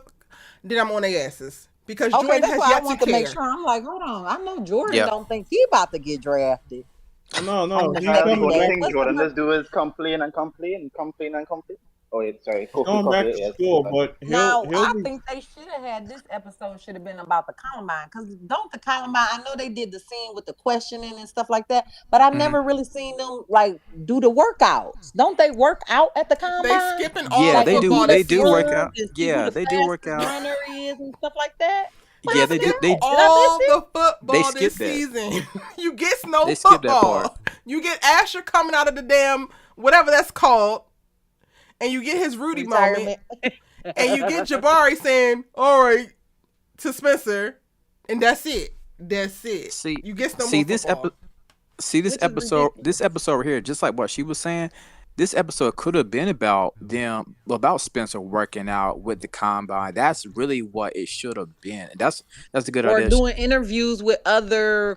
then I'm on their asses. Because Okay, Jordan that's has why I yet want to to make care. sure. I'm like, hold on. I know Jordan Yeah. don't think he about to get drafted. No, On the he's second coming day. back. Thing Jordan does do is complain and complain and complain and complain. Oh wait, sorry. Going back to yes, school, but but Now, he'll I be think they should have had this episode should have been about the Columbine because don't the Columbine? I know they did the scene with the questioning and stuff like that, but I've never really seen them like do the workouts. Don't they work out at the They Combine? skipping all Yeah, the they do. football They this do season. work out. And see who Yeah, the they do work fastest out. runner is and stuff like that. Yeah, they do. They All Did I miss the football They this skipped that. season. You get no They skipped that football. part. You get Asher coming out of the damn whatever that's called, and you get his Rudy moment, retirement. and you get Jabari saying, "All right," to Spencer, and that's it. That's it. See, you get no see more this football. See this Which is episode. ridiculous. This episode right here, just like what she was saying. This episode could have been about about Spencer working out with the combine. That's really what it should have been. That's a good Or idea. doing interviews with other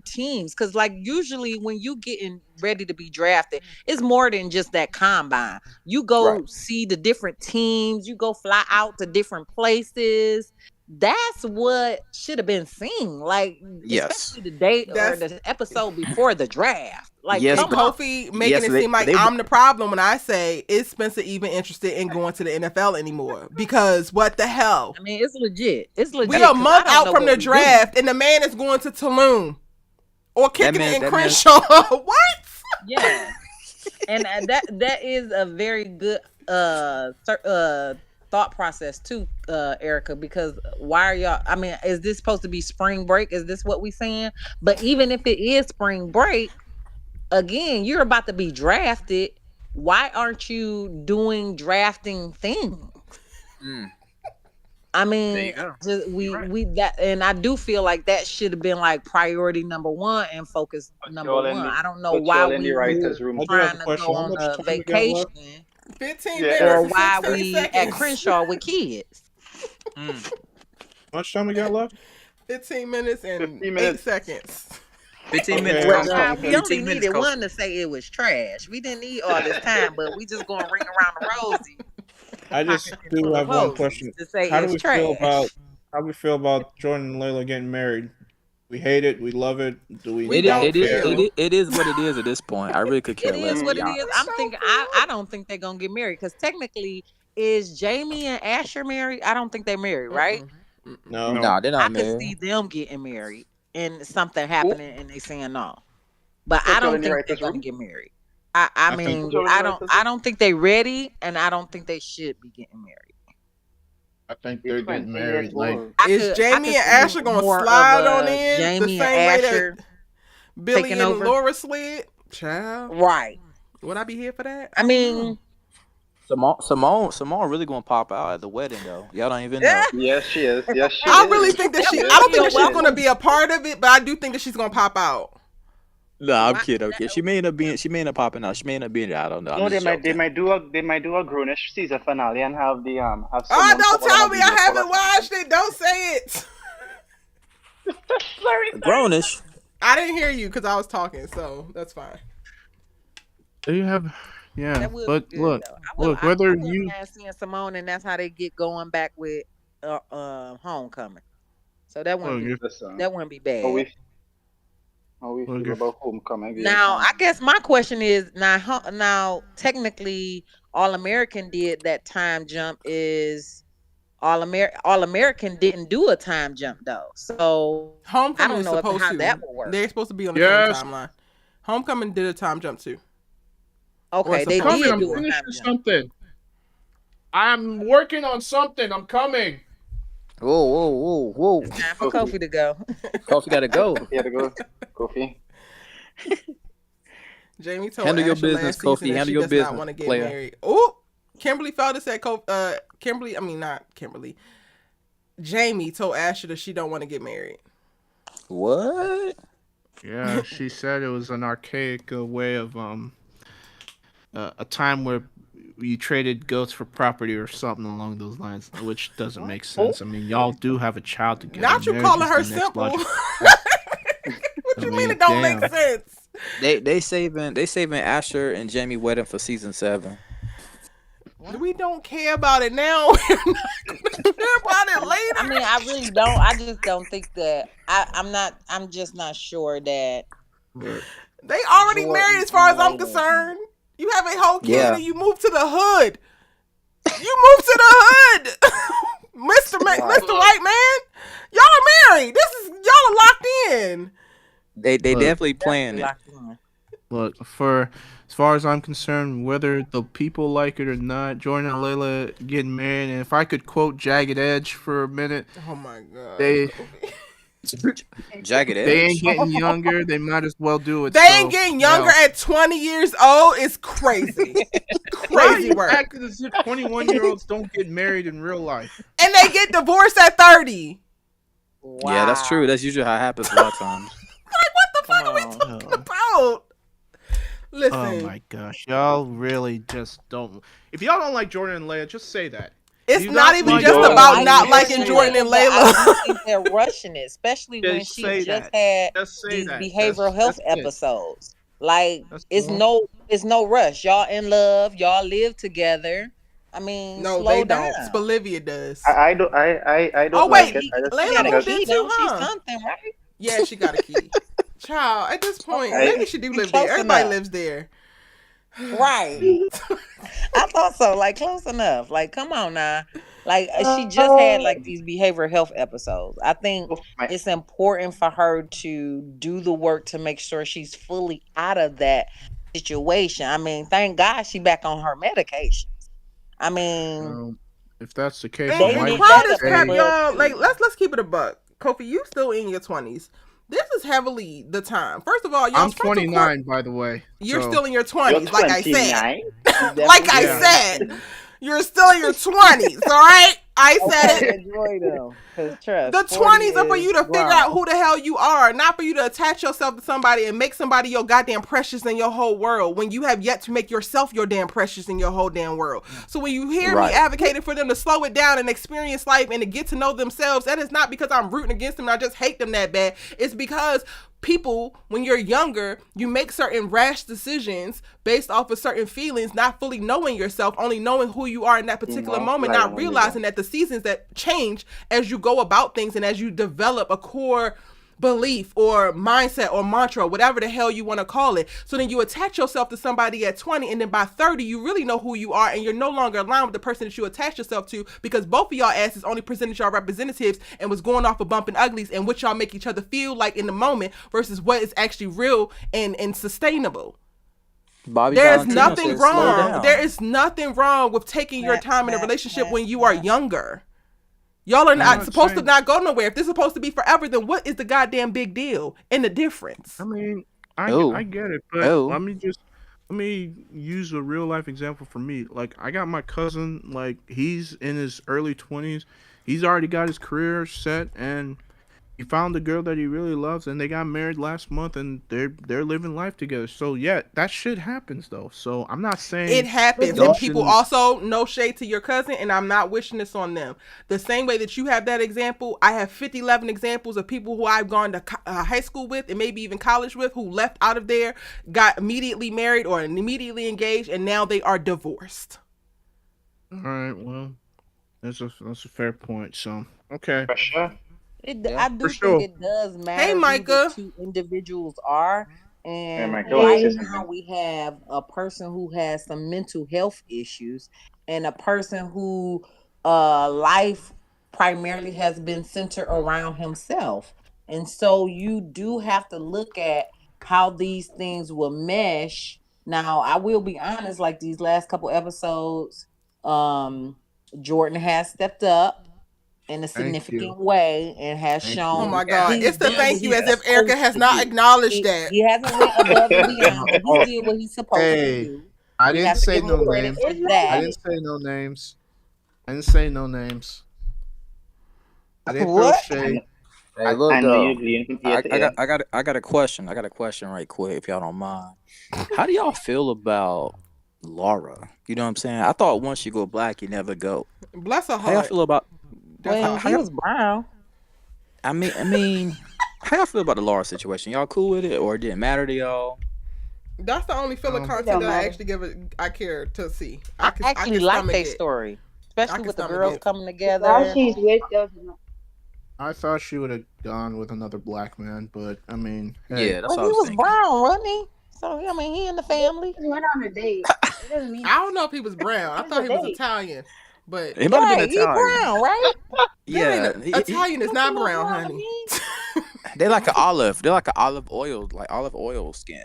teams because like usually when you getting ready to be drafted it's more than just that combine. You go Right. see the different teams, you go fly out to different places. That's what should have been seen, like Yes. especially the date or That's- the episode before the draft. Like Yes, And come on. Kofi making yes, it they- seem like they- I'm the problem when I say, is Spencer even interested in going to the NFL anymore? Because what the hell? I mean it's legit. It's legit. We a 'cause I month don't out know from what the we doing. draft, and the man is going to Tulum or kicking man- it in that man- Crenshaw. What? Yeah. And that is a very good thought process too, Erica, because why are y'all, I mean, is this supposed to be spring break? Is this what we saying? But even if it is spring break, again, you're about to be drafted. Why aren't you doing drafting things? Mm, I there you mean, go. just You're right. we that, and I do feel like that should have been like priority number one and focus Put number y'all in one. the I don't know put why y'all in the we writer's here room. I do have a trying to question. go How on much a time we got left? vacation 15 Yeah, minutes or and why 16 we at seconds. Crenshaw with kids. Mm. How much time we got left? 15 minutes and 15 8 minutes. seconds. 15 minutes, Okay, I Well, Coach. got. child, we 15 only minutes, needed Coach. one to say it was trash. We didn't need all this time, but we just gonna ring around the rosy, I just pockets do full of have one posies question. to say How do it's we feel about trash. Jordan and Layla getting married? We hate it. We love it. Do we We It is, don't don't it is, care? it feel. is, it is what it is at this point. I really could care It less, is to what be it We is. honest. I'm don't thinking I feel. don't think they're gonna get married because technically is Jamie and Asher married? I don't think they're married, right? Mm-mm. Mm-mm. No. Nah, they're I not could married. see them getting married and something Who happening and they saying no. But I put y'all don't in the think they're writer's gonna room? get married. I I think Put mean y'all in the I don't writer's I room? don't think they ready and I don't think they should be getting married. They're they're getting 20 years married. Like old. Is I Jamie could and see Asher gonna more of slide on a in the Jamie and same way that Asher Billy taking and over. Laura slid? Child, Right. would I be here for that? I I don't know. mean, Simone really gonna pop out at the wedding though. Y'all don't even know. Yes, she is. Yes, she I really is. think that that she. would I Yes, don't be think a that she she's is. gonna welcome. be a part of it, but I do think that she's gonna pop out. No, I'm Why, kidding. Okay, she may end up popping out. She may end up being there. I don't know. I'm No, just they joking. might do a grownish season finale and have the have Oh, someone don't fall on tell a me video I call or haven't something. watched it. Don't say it. Sorry, sorry. Grownish. I didn't hear you because I was talking, so that's fine. do you have? Yeah, that would be but good though. look. I Whether wouldn't you mind seeing Simone and that's how they get going back with Homecoming. So look, if, Listen, that wouldn't be how bad. we look feel if about homecoming being Now, I canceled. guess my question is now technically All American did that time jump is All American didn't do a time jump though. So I don't Homecoming know is if how supposed that to. will work. They're supposed to be on the same yes, timeline. Homecoming did a time jump too, or Okay, it's they I'm supposed coming. to did I'm do a do. time finishing jump. something. I'm working on something. I'm coming. Whoa, whoa, whoa, whoa. It's time for Kofi, Kofi to go. Kofi gotta go. Kofi had to go. Kofi. Jamie told Handle your Asher business, last season Kofi. that Handle she your does not business, want to get player. married. Oh, Kimberly Felder said, Kimberly, I mean not Kimberly. Jamie told Asher that she don't want to get married. What? Yeah, she said it was an archaic way of a time where you traded goats for property or something along those lines, which doesn't make sense. I mean, y'all do have a child together. Not you Marriage calling is her the next simple. logical What step. I you mean mean, it don't make damn. sense? They saving Asher and Jamie wedding for season 7. We don't care about it now. We're not gonna care about it I mean, later. I really don't. I just don't think that. I'm not. I'm just not sure that Look, They already married Jordan as and far as I'm Layla. concerned. You have a whole kid Yeah. and you move to the hood. You move to the hood. Mr. White Man. Y'all are married. Y'all are locked in. They Look. definitely playing it. Locked in. Look, for as far as I'm concerned, whether the people like it or not, Jordan and Layla getting married, and if I could quote Jagged Edge for a minute, Oh my god. they Jagged they Edge. ain't getting younger. They might as well do it. They so, ain't getting younger hell. at 20 years old. It's crazy. Why are Crazy you work. acting as if 21-year-olds don't get married in real life? And they get divorced at 30. Wow. Yeah, that's true. That's usually how it happens a lot of times. Like, what the fuck Come are we on. talking about? Listen. Oh my gosh, y'all really just don't. If y'all don't like Jordan and Leia, just say that. It's You not don't even like just Jordan about and not Layla, liking just say Jordan that. and But I Layla. do think they're rushing it, especially when Just she say just that. had Just say these that. behavioral health That's it. episodes. Like That's it's all. no rush. Y'all in love. Y'all live together. I mean, No, slow they down. don't. Spolivia does. I don't I Oh, don't like wait. it. I just She Layla got think a moved that in key, too, don't she? huh? Something, right? Yeah, she got a key. Child, at this point, Okay. maybe she do She live there. close Everybody enough. lives there. Right. I thought so. Like close enough. Like come on now. Like she just had like these behavioral health episodes. I think my it's important for her to do the work to make sure she's fully out of that situation. I mean, thank God she back on her medications. I mean, If that's the case, they then And why and did lit you crowd that is up as crap, say? well y'all. Like, too. let's keep it a buck. Kofi, you still in your 20s. This is heavily the time. First of all, I'm y'all's frontal cord. 29, by the way. You're So still in your You're 20s, like I said. 29. You Like definitely I still yeah, in your said, 20s. you're still in your 20s, all right? I said Okay, it. enjoy them. Cause trust, The 40 20s are for is you to figure grown. out who the hell you are, not for you to attach yourself to somebody and make somebody your goddamn precious in your whole world when you have yet to make yourself your damn precious in your whole damn world. So when you hear me Right. advocating for them to slow it down and experience life and to get to know themselves, that is not because I'm rooting against them and I just hate them that bad. It's because people, when you're younger, you make certain rash decisions based off of certain feelings, not fully knowing yourself, only knowing who you are in that particular moment, not realizing that the seasons that change as you go about things and as you develop a core belief or mindset or mantra, whatever the hell you want to call it. So then you attach yourself to somebody at 20, and then by 30, you really know who you are, and you're no longer aligned with the person that you attach yourself to because both of y'all asses only presented y'all representatives and was going off of bumping uglies and what y'all make each other feel like in the moment versus what is actually real and sustainable. Bobby There is Valentino nothing said, "Slow wrong. There down." is nothing wrong with taking your time in a relationship when you are younger. Y'all are I'm not not supposed to saying. not go nowhere. If this is supposed to be forever, then what is the goddamn big deal and the difference? I mean, I Oh, get it, but oh, let me use a real life example for me. Like, I got my cousin. Like, he's in his early 20s. He's already got his career set, and he found the girl that he really loves, and they got married last month, and they're living life together. So yeah, that shit happens though. So I'm not It saying happens. y'all And people shouldn't. also, no shade to your cousin, and I'm not wishing this on them. The same way that you have that example, I have 50, 11 examples of people who I've gone to high school with and maybe even college with who left out of there, got immediately married or immediately engaged, and now they are divorced. All right, well, that's a fair point. So okay, For sure. yeah. I for do think sure. it does Hey, matter who the Micah. two individuals are. Hey, And Michael, want to right say Hey, now something? we have a person who has some mental health issues and a person who life primarily has been centered around himself. And so you do have to look at how these things will mesh. Now, I will be honest, like these last couple episodes, um, Jordan has stepped up in a Thank you. significant way and has Thank Oh shown you. my that God. he's It's the done what thank you he's as if Erica supposed has to not do. acknowledged that. He hasn't went above and beyond, but he Oh, did what he's supposed to hey, do. I We didn't have to say give him no credit names. for it's not I that. even. didn't say no names. I didn't say no names. I didn't throw What? shade. Hey, look I know you're though. gleaning from ear to ear. I got a question. I got a question right quick, if y'all don't mind. How do y'all feel about Laura? You know what I'm saying? I thought once you go black, you never go. Bless her How y'all heart. feel about? That's Well, how I How he y'all? was feel. brown. I mean, how y'all feel about the Laura situation? Y'all cool with it, or it didn't matter to y'all? That's the only filler Um, It content don't that I matter. actually I care to see. I I actually can like stomach their it. story, I especially can with the stomach girls it. coming The guy together. she's with doesn't. I thought she would have gone with another black man, but I mean, hey, Yeah, that's Well, what I he was was thinking. brown, wasn't he? So I mean, he in the They family. just went on a date. It doesn't mean I don't know if he was brown. I it's thought a he was date. Italian, but It might have been Right, he Italian. brown, right? that ain't Yeah, Italian is Looks a not little brown, brown to honey. me. they like an olive. They're like an olive oil, skin.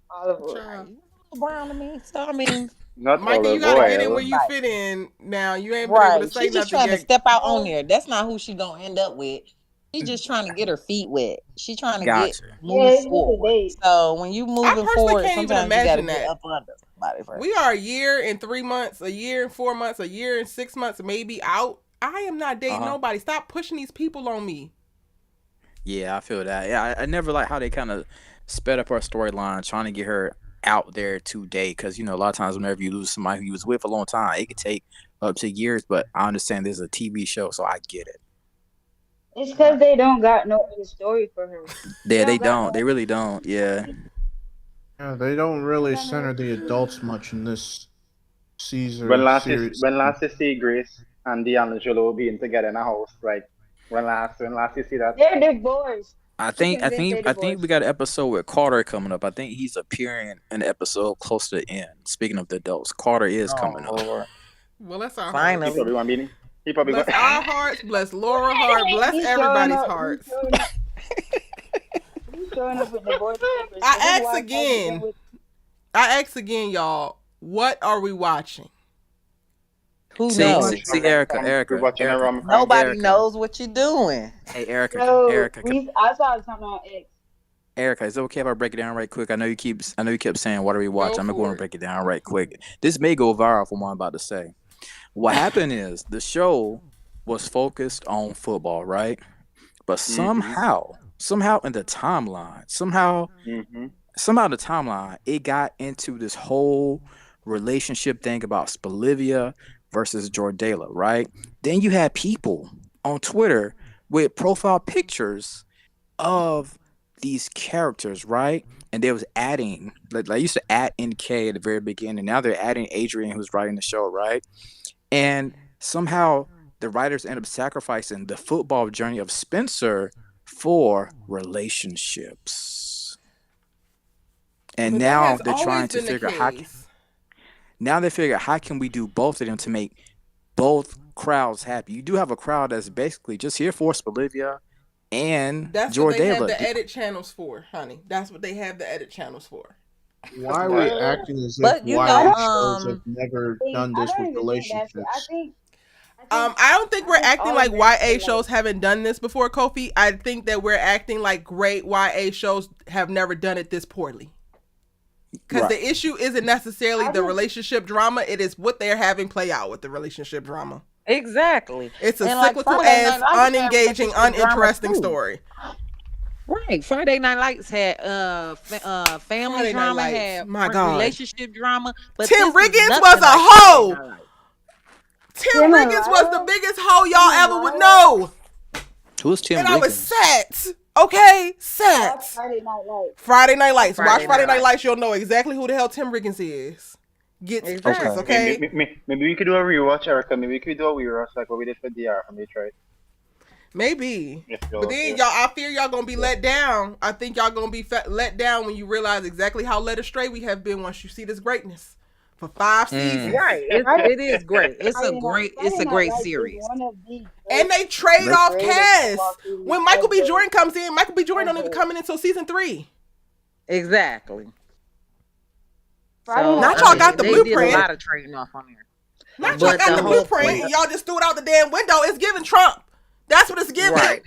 Olive oil. Child. He look a little brown to me. So I mean, Not Micah, you olive gotta get in where oil. you right, fit in. Now you ain't been able to right. say She just nothing trying to yet. step out on there. That's not who she gonna end up with. She just trying to get her feet wet. She trying to get Gotcha. Yeah, move it's just a forward. date. So when you I moving personally forward, can't even sometimes you got to imagine get that. up under somebody We first. are a year and 3 months, a year and 4 months, a year and 6 months, maybe out. I am not Uh dating huh. nobody. Stop pushing these people on me. Yeah, I feel that. Yeah, I never like how they kind of sped up our storyline, trying to get her out there today. Because a lot of times, whenever you lose somebody who you was with a long time, it could take up to years. But I understand this is a TV show, so I get it. It's because Right. they don't got no other story for her. They Yeah, they don't got no don't. They other really don't. Yeah. story. yeah, they don't They don't really got no center other the story. adults much in this When Caesar last you series. when last you see Grace and D'Angelo being together in a house, like when last you see that? They're divorced. I I'm think I convinced think they're I think we divorced. got an episode with Carter coming up. I think he's appearing in an episode close to the end. Speaking of the adults, Carter is Oh coming up. Lord. Well, bless our He hearts. Finally. probably want beanie. He probably Bless going. our hearts. Bless Laura heart. Bless He's showing everybody's up. He's hearts. showing up. He's showing up with divorce papers because his I ask wife hasn't been again. with. I ask again, y'all. What are we watching? Who See, knows? see, Erica, We're watching a rom-com. Nobody Erica. knows what you're doing. Hey, Erica, So I saw something on X. Erica, is it okay if I break it down right quick? I know you keep saying what are we watching. I'm for going to it. break it down right quick. This may go viral from what I'm about to say. What happened is the show was focused on football, right? But somehow in the timeline, somehow in the timeline, it got into this whole relationship thing about Bolivia versus Jordala, right? Then you had people on Twitter with profile pictures of these characters, right? And they was adding, like I used to add NK at the very beginning. Now they're adding Adrian, who's writing the show, right? And somehow the writers end up sacrificing the football journey of Spencer for relationships. And But that now has they're always trying to been the figure how case. now they figure how can we do both of them to make both crowds happy. You do have a crowd that's basically just here for Bolivia and That's what they have Jordala. the edit channels for, honey. That's what they have the edit channels for. Why are we acting as if But you YA know, shows have never done I this don't with even think that's it. relationships? I don't think we're acting all like American, YA shows haven't done this before, Kofi. I think that we're acting like great YA shows have never done it this poorly. Because Right. the issue isn't necessarily the relationship drama; it is what they're having play out with the relationship drama. exactly. It's a And like cyclical Friday ass, Night Lights had unengaging, relationship drama uninteresting too. story. Right. Friday Night Lights had family Friday Night drama, Lights. had My God. relationship drama. But Tim this is Riggins nothing was a like Friday hoe. Night Lights. Tim Tim and Riggins was the Layla? biggest hoe y'all Tim and ever would Layla? know. Who's Tim And I was Riggins? set. Okay? Set. That's Friday Night Lights. Friday Night Lights. Watch Friday Friday Night Night Lights. You'll know exactly who the hell Tim Riggins is. Get Exactly. pictures, okay? Maybe we could do a rewatch, Erica. Maybe we could do a rewatch like what we did for DR from Detroit. Maybe. If But then y'all, I fear y'all gonna be let down. I think y'all gonna be let down when you realize exactly how led astray we have been once you see this greatness for 5 seasons. Right. It is great. It's a Friday Night great Lights is series. one of the And they trade off greatest cast. football series When Michael B. ever. Jordan comes in, Michael B. Jordan don't even Ever. come in until season 3. Exactly. Friday So, Night Not y'all Lights got the they blueprint. did a lot of trading off on there. Not But y'all got the the whole blueprint point- and y'all just threw it out the damn window. It's giving Trump. That's what it's giving. Right.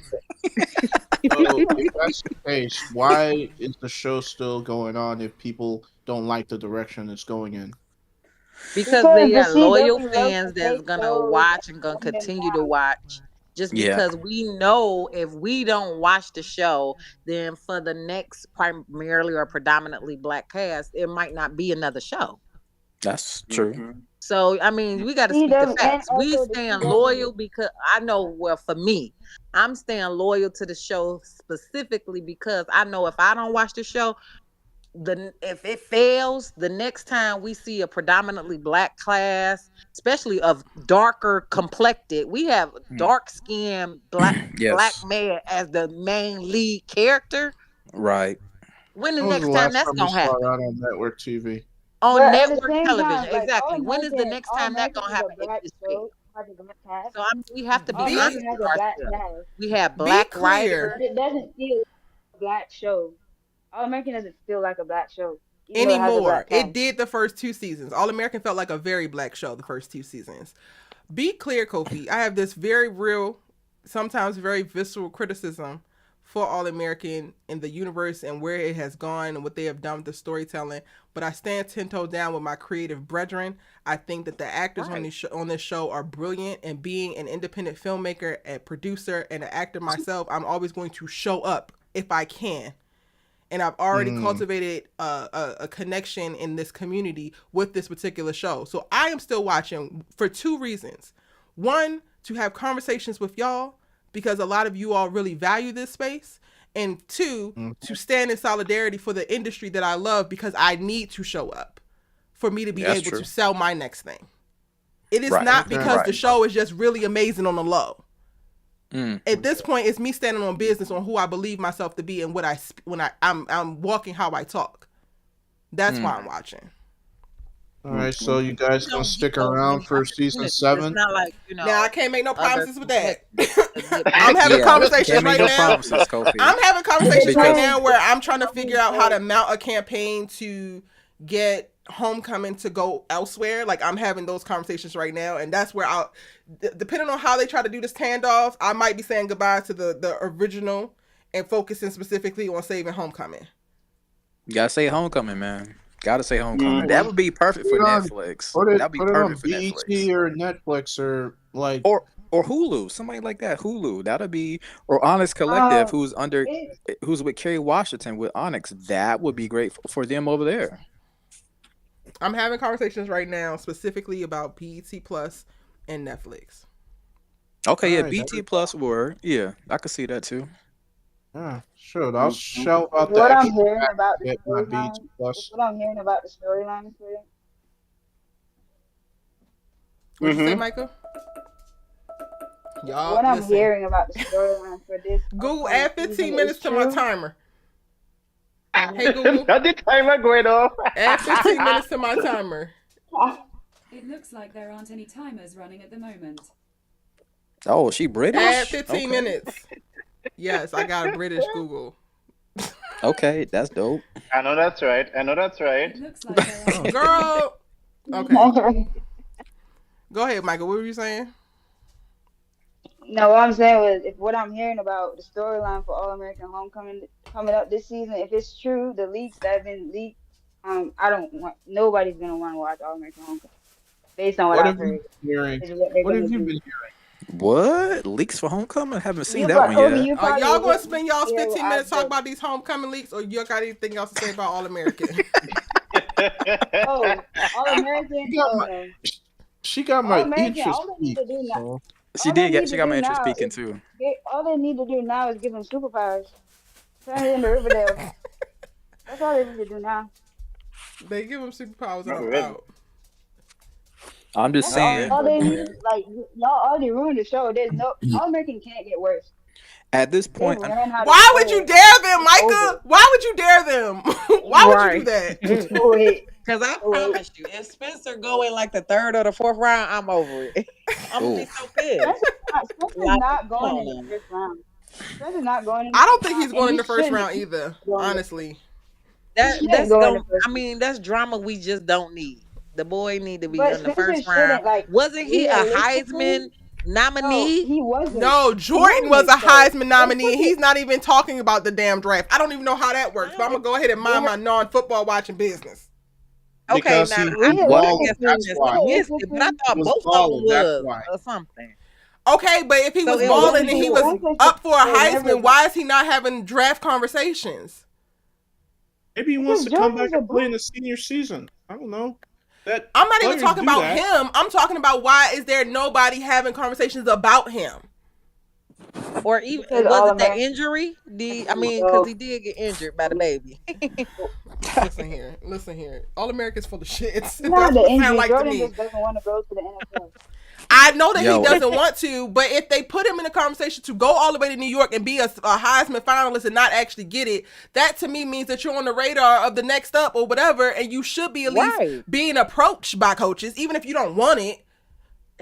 So, if that's the case, why is the show still going on if people don't like the direction it's going in? Because Because they the got loyal CW fans loves to that's take gonna shows watch and gonna and put them continue to down. watch. Just Yeah. because we know if we don't watch the show, then for the next primarily or predominantly black cast, it might not be another show. That's true. So I mean, we got to speak the CW facts. and We also the staying CW. loyal because I know. Well, for me, I'm staying loyal to the show specifically because I know if I don't watch the show, if it fails, the next time we see a predominantly black class, especially of darker complected, we have dark skinned black Yes. man as the main lead character. Right. When the When was next the time last that's time we gonna saw happen? that on network TV? On But at the network same television, time, like, exactly. When is the next All time that American gonna is a happen? black It's show, has a black cast. So I mean, we have to be All honest American has with a black ourselves. cast, We have Be black clear. writers. but it doesn't feel like a black show. All American doesn't feel like a black show, even though it has a Anymore. black cast. It did the first 2 seasons. All American felt like a very black show the first 2 seasons. Be clear, Kofi. I have this very real, sometimes very visceral criticism for All American in the universe and where it has gone and what they have done with the storytelling. But I stand 10 toes down with my creative brethren. I think that the actors on this show are brilliant. And being an independent filmmaker, a producer, and an actor myself, I'm always going to show up if I can. And I've already cultivated a connection in this community with this particular show. So I am still watching for 2 reasons. One, to have conversations with y'all, because a lot of you all really value this space. And 2, to stand in solidarity for the industry that I love, because I need to show up for me to be That's able true. to sell my next thing. It is Right. not because Right. the show is just really amazing on the low. Mm. At this point, it's me standing on business on who I believe myself to be and what I'm walking how I talk. That's why I'm watching. All right, so you guys gonna stick around for season It's 7? not like Now I can't make no promises with that. I'm I'm having Yeah, conversations can't make right no now. promises, Kofi. I'm having conversations right Because- now where I'm trying to figure out how to mount a campaign to get Homecoming to go elsewhere. Like I'm having those conversations right now, and that's where I'll, depending on how they try to do this handoff, I might be saying goodbye to the original and focusing specifically on saving Homecoming. You gotta say Homecoming, man. Gotta say Homecoming. Mhm. That would be perfect for Put it on- Netflix. Put it, That'd be put it on perfect for BET Netflix. or Netflix or like. Or Hulu, somebody like that. Hulu, that'll be, or Onyx Collective, It's who's with Kerry Washington with Onyx. That would be great for them over there. I'm having conversations right now specifically about BET Plus and Netflix. Okay, yeah, Alright, BT Plus word. Yeah, I could see that too. Yeah, sure. I'll Mhm. shell If out the what I'm extra hearing back about to the get my BET storyline, if Plus. what I'm hearing about the storyline for it, What'd you say, Mhm. Michael? Y'all what I'm listen. hearing about the storyline for this Google, upcoming add 15 season minutes is to my true. timer. Hey Google, Not the timer going off. add 15 minutes to my timer. It looks like there aren't any timers running at the moment. Oh, she British? Add 15 Okay. minutes. Yes, I got a British Google. Okay, that's dope. I know that's right. I know that's right. It looks like there aren't. Girl. Okay. Go ahead, Michael. What were you saying? No, what I'm saying was, if what I'm hearing about the storyline for All American Homecoming coming up this season, if it's true, the leaks that have been leaked, I don't want nobody's gonna want to watch All American Homecoming based on what What I've have you heard. been hearing? Is what they're What gonna have you do. been hearing? What? Leaks for Homecoming? I haven't seen You that probably, one Kobe, yet. you Are probably y'all going to hit spend y'all's yeah, 15 I minutes talking did. about these Homecoming leaks, or you got anything else to say about All American? Oh, All American. She got Oh my, no, she got All my American. interest All they need peaked. to do now. So She All they did get. need She to got do my interest now speaking is too. all they need to do now is give them superpowers. Turn it into Riverdale. That's all they need to do now. They give them superpowers and Not I'm really. out. I'm just That's saying. all they need. Yeah. Like y'all already ruined the show. There's no All American can't get worse. At this They've point, learned how to Why would show you it. dare them, It's Micah? over. Why would you dare them? Why would you do that? Go ahead. Because I Go ahead. promise you, if Spencer go in like the third or the fourth round, I'm over it. I'm gonna be so pissed. Spencer's Like, not come going on in the now. first round. Spencer's not going in the I don't first think round, he's and going in he the first shouldn't round either, go in the honestly. He shouldn't go in the first I mean, that's drama we just don't need. The boy need to be But in the Spencer first round. shouldn't, like, Wasn't he a Heisman realistically. No, nominee? he wasn't. No, He Jordan was wasn't, a though. Heisman They nominee, took and it. he's not even talking about the damn draft. I don't even know how that works, but I'm gonna go ahead and mind my non-football watching business. Okay, because now he I was guess balling, I that's just why. missed it, but I He thought was both of them balling, that's was why. or something. Okay, but if he So was it balling wasn't and he his was fault. up for a They never Heisman, why is he not having draft conversations? Maybe he wants Because to come Jordan's back a and play in bum. the senior season. I don't know. That I'm not even players talking do about that. him. I'm talking about why is there nobody having conversations about him? Or even Because was All it the American. injury? Because he did get injured by the baby. Listen here. All Americans full of shit. That's Not what the it sound injury. like to Jordan me. just doesn't want to go to the NFL. I know that he Yo. doesn't want to, but if they put him in a conversation to go all the way to New York and be a Heisman finalist and not actually get it, that to me means that you're on the radar of the next up or whatever, and you should be at Right. least being approached by coaches, even if you don't want it.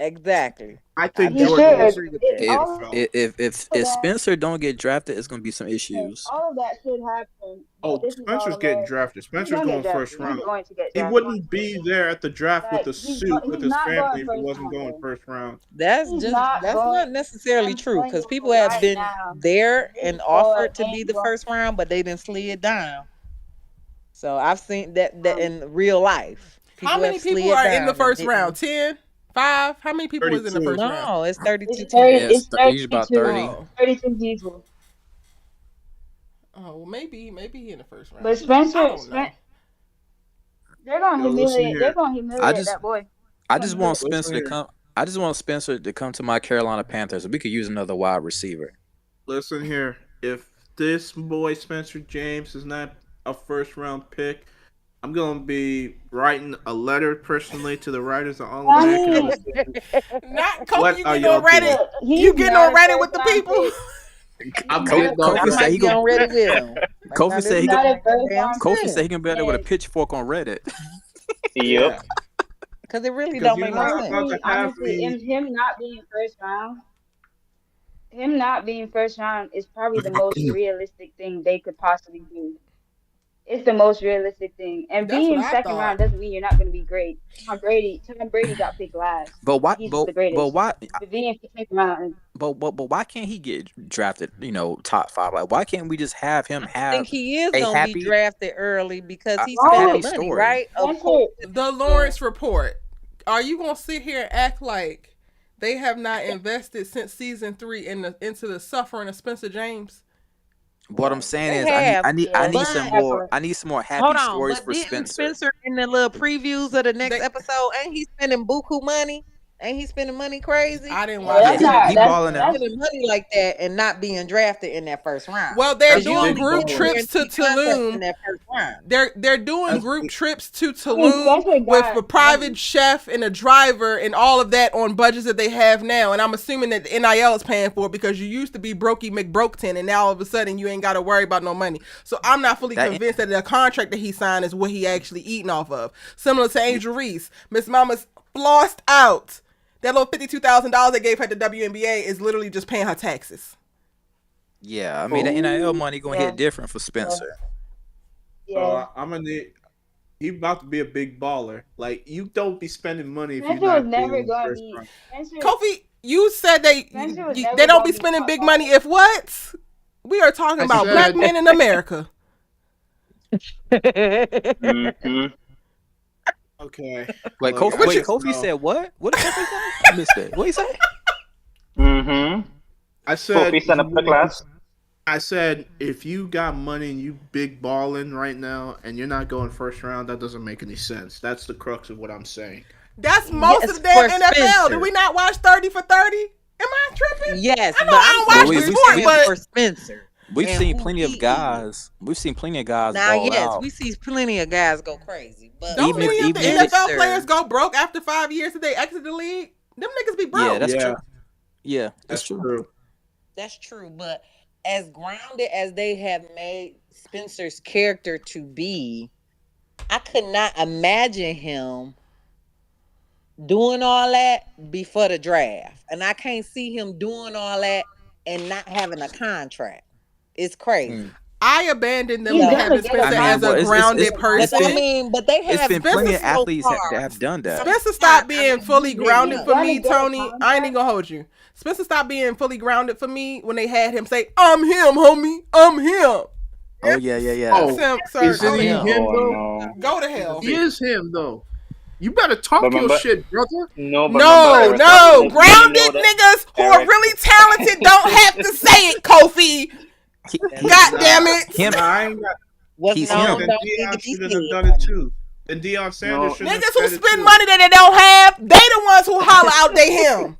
Exactly. I I think He Jordan definitely should. was agree with It, that. all of If that, Spencer don't get drafted, it's gonna be some issues. all of that should happen. But Oh, this is All Spencer's getting American. drafted. He's Spencer's gonna going get first drafted. He's round. going to get He drafted. wouldn't be there at the draft with Like a suit with he's his not family going if he first wasn't round, going bro. first round. That's He's not not going. necessarily I'm true telling because you people have right been now, there this and boy offered to be ain't the going. first round, but they didn't slid down. So I've seen that in real life. How People have many people slid are in the down and first round? didn't. 10? 5? How many people is in the 32. first round? No, it's 32 It's teams. 30. Yes, It's he's about 32. 30. Oh. 32 people. Oh, well, maybe he in the first round. But I Spencer, don't know. they're gonna Yo, listen humiliate. They're here. gonna I humiliate just that boy. I They're just gonna want humiliate. Spencer to come. I just want Spencer to come to my Carolina Panthers. We could use another wide receiver. Listen here. If this boy Spencer James is not a first round pick, I'm gonna be writing a letter personally to the writers of All American. I'm gonna say, Not Kobe, what you are getting y'all on Reddit? doing? He's You getting not on a Reddit first with the round people? pick. I'm He's not getting a on first I Kofi said might he be gonna. on Reddit with him. Kofi said He's he not gonna. a first Damn round Kofi pick. said he gonna be able to with a And pitchfork on Reddit. Yep. Yeah, Because it really because don't you're make no not sense. about to have honestly, me. him not being first round is probably the most realistic thing they could possibly do. It's the most realistic thing. And That's what being I second thought. round doesn't mean you're not going to be great. Tom Brady got picked last, But why? and he's the greatest. Why? But being second round, But why can't he get drafted? Top 5. Like, why can't we just have him I think have he is a gonna be happy, drafted early because a, he a spending happy right? money, story? right? Of Spencer, course. The Lawrence Report. Are you gonna sit here and act like they have not invested since season 3 into the suffering of Spencer James? What I'm yes, saying They is, I need, have, I need, I yes, need but some more. definitely. I need some more hold happy on. stories But for didn't Spencer. Spencer in the little previews of the next They, episode, ain't he spending buku money? Ain't he spending money crazy? I didn't Yeah, watch Yeah, that's the he not he preview. balling out. that's Spending money like that and not being drafted in that first round. Well, they're Because That's you doing big only group get balling. trips to guaranteed contracts in Tulum. that first round. They're doing That's group big. trips to I mean, Tulum Spencer with a got private money. chef and a driver and all of that on budgets that they have now. And I'm assuming that the NIL is paying for it because you used to be Brokey McBroketon and now all of a sudden you ain't got to worry about no money. So I'm not fully That convinced that the contract that he signed is what he actually eating off of. Similar to Angel Reese. Miss Mama's flossed out. That little $52,000 they gave her at the WNBA is literally just paying her taxes. Yeah, I mean the NIL money gonna Yeah, hit different for yeah, Spencer. So yeah. I'm gonna need. He about to be a big baller. Like you don't be spending money if you're Spencer was not being never in the gonna first be round. Spencer. Kofi, you said Spencer was they never don't gonna be be spending top big five. money if what? We are talking I about black said men in America. Mm-hmm. okay. Wait, Look, Kofi. I Wait, just Kofi know. said what? What did Kofi say? I missed it. What he say? Mm-hmm. I said Kofi sent you up the wouldn't be. class. I said if you got money and you big balling right now and you're not going first round, that doesn't make any sense. That's the crux of what I'm saying. That's most of Yes, the damn for NFL. Did Spencer. we not watch 30 for 30? Am I tripping? Yes, I know but I I'm don't But watch saying we the we're we sport, saying we for but Spencer we've and seen who plenty of he is. guys. We've seen plenty of guys Now, ball yes, out. we see plenty of guys go crazy, but don't Even if many for of the even if they NFL players Spencer, go broke after 5 years that they exit the league? Them niggas be yeah, broke. that's Yeah, true. Yeah, that's that's true. true. that's true. But as grounded as they have made Spencer's character to be, I could not imagine him doing all that before the draft. And I can't see him doing all that and not having a contract. It's crazy. Mm. I abandoned them He's for So, gonna having get a I Spencer mean, as well, a contract. grounded but it's person. I been mean, but they it's have been Spencer plenty of Spencer, so athletes far. that have done that. Spencer Not, stopped I being mean, fully he's been grounded He's for gonna me, get a Tony. I ain't even contract. gonna hold you. Spencer stopped being fully grounded for me when they had him say, "I'm him, homie. I'm him." Oh yeah. Oh, Sim, sir, isn't go to he hell. him Oh though? no. Go to hell. He is him though. You better talk But your remember, shit, brother. no, but remember, No, Eric, no. you know Grounded that niggas who are Eric. really talented don't have to say it, Kofi. He, God Nah, damn it. him, nah, I ain't got. what's he's known him. Then don't need to Deion be shouldn't have said, done it honey. too. Then Deion Sanders No, shouldn't have Niggas who said it spend too. money that they don't have, they the ones who holler out they him.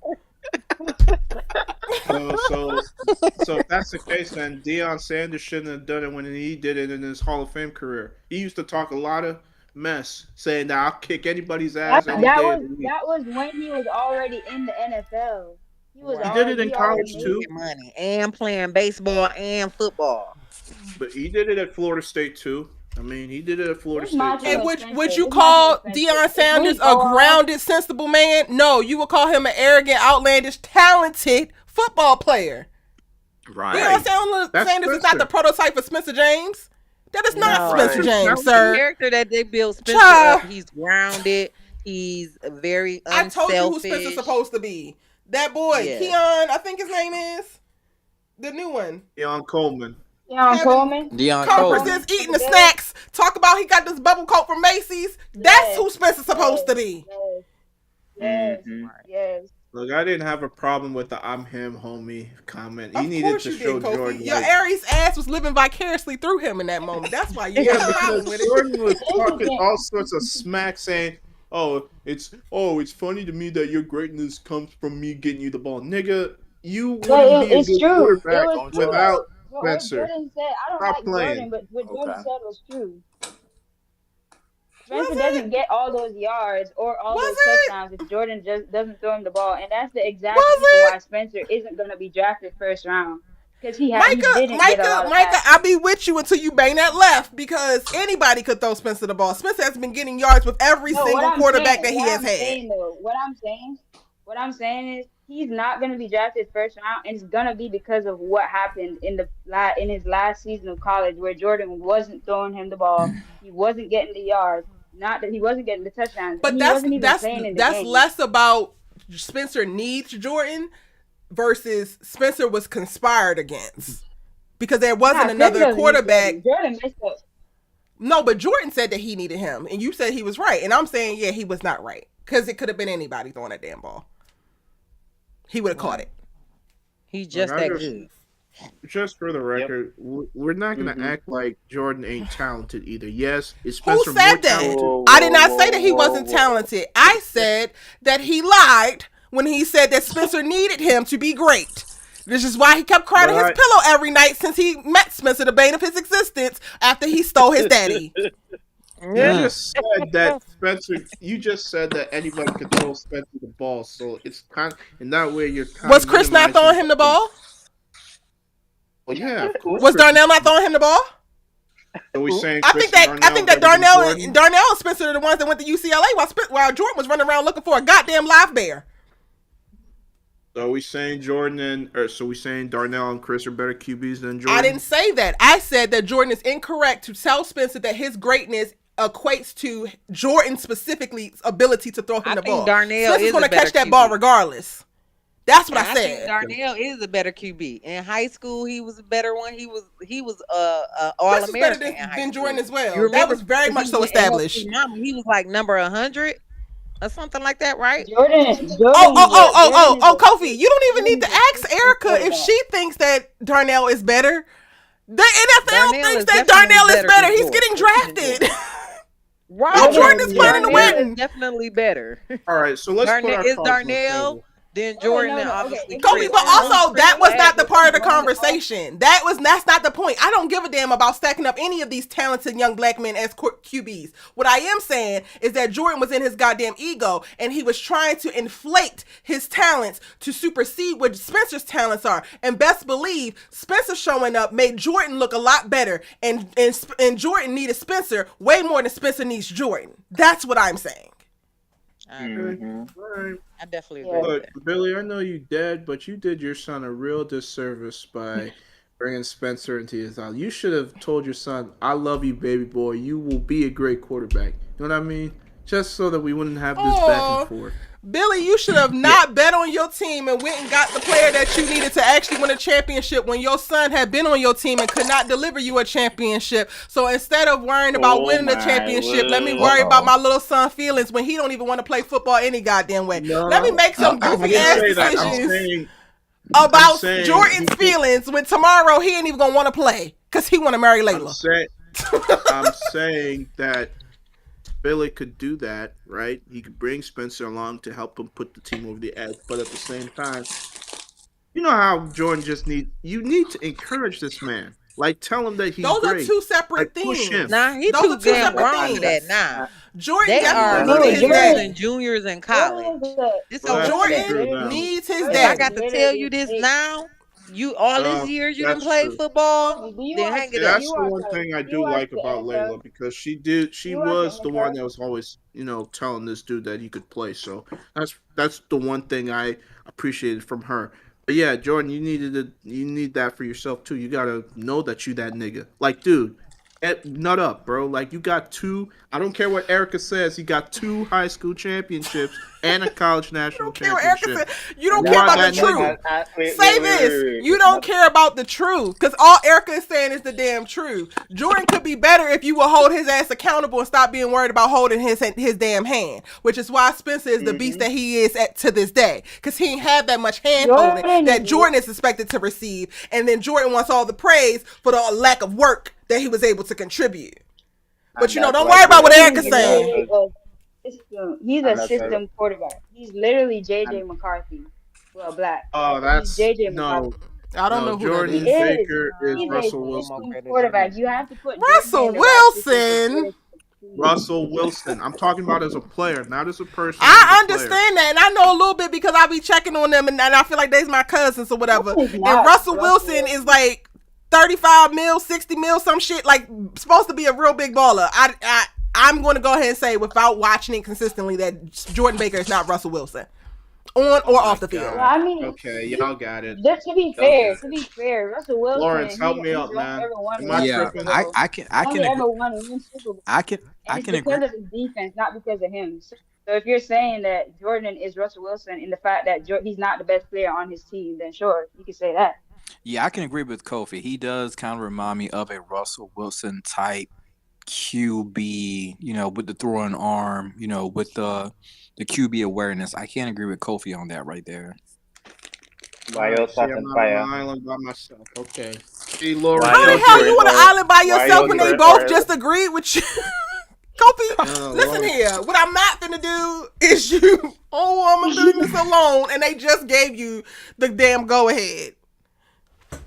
So if that's the case, then Deion Sanders shouldn't have done it when he did it in his Hall of Fame career. He used to talk a lot of mess, saying that I'll kick anybody's ass That any that day of was the week. that was when he was already in the NFL. He was Right. He did it already in he already college made too, it. Making money and playing baseball and football. but he did it at Florida State too. I mean, he did it at Florida This State matching And too. with would Spencer. you This matching call with Spencer. Deion If Sanders we a go off, grounded, sensible man? No, you would call him an arrogant, outlandish, talented football player. right. Deion Sanders That's is not the Spencer. prototype for Spencer James. That is not No, Spencer Right. James, the sir. character that they built Spencer Child, up, he's grounded. He's very I told you who Spencer's unselfish. supposed to be. That boy, Yes. Keon, I think his name is. The new one. Deion Coleman. Deion Having Coleman. Deion conferences, Coleman. eating the snacks, talk about he got this bubble coat from Macy's. That's Yes, who Spencer's supposed to yes, be. yes, Mm-hmm. yes. Look, I didn't have a problem with the "I'm him, homie" comment. He Of needed course to you show did, Kofi. Jordan. Your Like, Aries ass was living vicariously through him in that moment. That's why you yeah, had a problem because with it. Jordan was Here's the talking thing. all sorts of smack, saying, it's funny to me that your greatness comes from me getting you the ball, nigga. You But wouldn't be a it's good true. It quarterback was true. without What Spencer. Jordan said, I don't Stop like playing. Jordan, but what Jordan Okay. said was true. Was Spencer it? doesn't get all those yards or all Was those it? touchdowns if Jordan just doesn't throw him the ball, and that's the exact Was reason it? why Spencer isn't going to be drafted first round because he didn't get a lot of Micah, passes. I'll be with you until you bang that left because anybody could throw Spencer the ball. Spencer has been getting yards with every No, what single I'm quarterback saying, that he has had. what I'm saying is he's not gonna be drafted first round, and it's gonna be because of what happened in his last season of college, where Jordan wasn't throwing him the ball, he wasn't getting the yards, not that he wasn't getting the touchdowns, and But he wasn't even playing in the that's game. less about Spencer needs Jordan versus Spencer was conspired against because there wasn't Nah, another Spencer quarterback. needs Jordan missed up. No, but Jordan said that he needed him, and you said he was right, and I'm saying yeah, he was not right because it could have been anybody throwing that damn ball. He would have caught it. He's just Like, that good. Just for the record, we're not gonna Mhm. act like Jordan ain't talented either. Yes, is Who Spencer more said that? talented? Whoa, I did not say whoa, that he whoa, wasn't whoa. talented. I said that he lied when he said that Spencer needed him to be great. This is why he kept crying on his pillow every night since he met Spencer, the bane of his existence, after he stole his daddy. You just said that Spencer. You just said that anybody could throw Spencer the ball, so it's kind in that way you're kind Was of Chris not throwing him the ball? Well, yeah, of course. Was Darnell not throwing him the ball? Are we saying I Chris think that and I think that better than Darnell Jordan? and Spencer are the ones that went to UCLA while Jordan was running around looking for a goddamn live bear. So are we saying so we saying Darnell and Chris are better QBs than Jordan? I didn't say that. I said that Jordan is incorrect to tell Spencer that his greatness equates to Jordan specifically ability to throw him I the think ball. Darnell Spencer's is going a to catch better that ball QB. regardless. That's what I I think said. Darnell is a better QB. In high school, he was a better one. He was Chris is all better American than, in high than school. Jordan as well. You That remember was very he much was so with established. LSU Mama. He was like number 100 or something like that, right? Jordan Oh, Kofi, you don't even need to ask Erica if quarterback. she thinks that Darnell is better. The NFL Darnell thinks is that definitely Darnell is better better. than He's Jordan. getting drafted. Right. All Jordan is planning to Darnell win. is definitely better. All right, so let's put our Is cards on the Darnell, table. then Jordan, and okay. obviously It's Kobe, Chris. but also that was not the part of the Chris Brown. conversation. That's not the point. I don't give a damn about stacking up any of these talented young black men as QBs. What I am saying is that Jordan was in his goddamn ego and he was trying to inflate his talents to supersede what Spencer's talents are. And best believe Spencer showing up made Jordan look a lot better, and Jordan needed Spencer way more than Spencer needs Jordan. That's what I'm saying. Mhm. All right. I definitely agree with Look, that. Billy, I know you dead, but you did your son a real disservice by bringing Spencer into his house. You should have told your son, "I love you, baby boy. You will be a great quarterback." You know what I mean? Just so that we wouldn't have this back Aw. and forth. Billy, you should have not bet on your team and went and got the player that you needed to actually win a championship when your son had been on your team and could not deliver you a championship. So instead of worrying about Oh winning the my championship, let me word. worry about my little son's feelings when he don't even want to play football any goddamn way. Let me make some I goofy didn't ass say that. decisions I'm about saying Jordan's feelings when tomorrow he ain't even gonna want to play because he want to marry I'm Layla. I'm saying that Billy could do that, right? He could bring Spencer along to help him put the team over the edge, but at the same time, you know how Jordan you need to encourage this man. Like, tell him that he's Those great. are two separate Like, push things. him. Nah, he Those too are two damn separate grown for things. that now. Jordan They are definitely needs his seniors daddy. and juniors in college. It's Well, that's over. true Jordan now. needs his If I daddy. got to tell you this now, you all these years you done That's played true. football, Do you then watch- hang it Yeah, up. that's the one thing I do like about Layla, because she was the one that was always, telling this dude that he could play. So that's the one thing I appreciated from her. But yeah, Jordan, you need that for yourself too. You gotta know that you that nigga. Like, dude, nut up, bro. Like, you got two. I don't care what Erica says. You got 2 high school championships and a college national You don't care what Erica championship. said. You don't You care are about the that truth. nigga. Say this. You don't care about the truth. Because all Erica is saying is the damn truth. Jordan could be better if you will hold his ass accountable and stop being worried about holding his damn hand. Which is why Spencer is the beast that he is to this day. Because he ain't have that much hand holding that Jordan is expected to receive. And then Jordan wants all the praise for the lack of work that he was able to contribute. But don't worry about what Erica's saying. He's a system quarterback. He's literally JJ McCarthy. Well, black. Oh, that's He's JJ no. McCarthy. I don't know who Jordan that is. Baker is He's Russell a Wilson. system quarterback. You have to put Russell JJ in the right system Wilson. Russell Wilson. I'm talking about as a player, not as a person. I understand that, and I know a little bit because I be checking on them, and I feel like they's my cousins or whatever. No, he's And not. Russell Russell Wilson is like 35 mil, 60 mil, some shit, like supposed to be a real big baller. I'm going to go ahead and say, without watching it consistently, that Jordan Baker is not Russell Wilson. on Oh or my off the field. Well, God. I mean, Okay, y'all got it. just Y'all got to it. be fair, Russell Lawrence, Wilson, help me he's out, only man. ever won Am I one Yeah, Super tripping? Bowl. I He's can only agree. ever won one Super Bowl, I can and I it's can agree. because of his defense, not because of him. So if you're saying that Jordan is Russell Wilson in the fact that he's not the best player on his team, then sure, you can say that. Yeah, I can agree with Kofi. He does kind of remind me of a Russell Wilson type QB, with the throwing arm, with the QB awareness. I can't agree with Kofi on that right there. All Why you right, see, sat I'm on not on fire? an island by myself. Okay. See, Why Lawrence, How you the y'all hell get you cheering it. on an for? island by Why yourself you when they cheering both for him? just agreed with you? Kofi, No, listen Lawrence. here. What I'm not finna do is you. Oh, I'm doing this alone, and they just gave you the damn go ahead.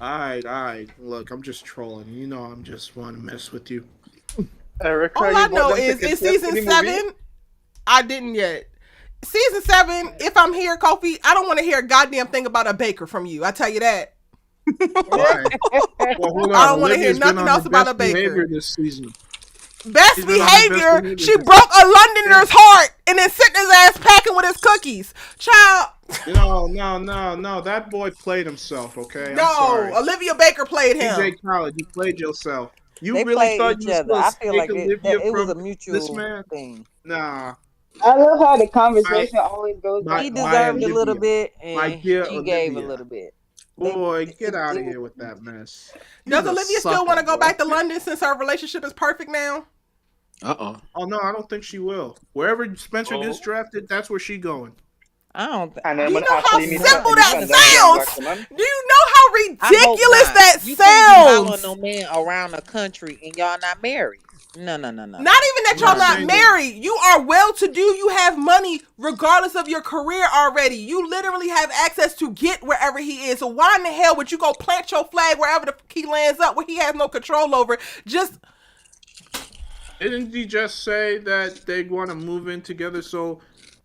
All right. Look, I'm just trolling. You know, I'm just want to mess with you. Erica, All you I bought know them is in tickets yet for season the movie? 7, I didn't yet. Season 7, if I'm here, Kofi, I don't want to hear a goddamn thing about a baker from you. I tell you that. Why? Well, hold I on. don't want to hear Olivia's been nothing on her else about best a behavior baker. this season. Best She's been on her best behavior. behavior She this broke a season. Londoner's heart and then sent his ass packing with his cookies. Child. No. That boy played himself, okay? I'm No, sorry. Olivia Baker played him. DJ Khaled, you played yourself. You They really played thought each you was other. going I to feel take like Olivia it was from a this mutual man? thing. Nah. I love how the My, conversation always goes back my, He to my deserved a Olivia. little Olivia. bit, My and dear she gave a Olivia. little bit. They, Boy, get out of it here with that mess. Does He's a Olivia still sucker, want to go boy. back to London since her relationship is perfect now? Uh-oh. Oh, no, I don't think she will. Wherever Spencer gets Oh. drafted, that's where she going. I don't. And Do then you when know how Ashley meets Not simple Anthony that Sanders, he going back sounds? to London. Do you know how I hope ridiculous not. that You can't be following no sounds? man around the country and y'all not married. No. Not even that I'm y'all not not saying that. married. You are well to do. You have money regardless of your career already. You literally have access to get wherever he is. So why in the hell would you go plant your flag wherever the he lands up where he has no control over? Just Didn't he just say that they want to move in together? So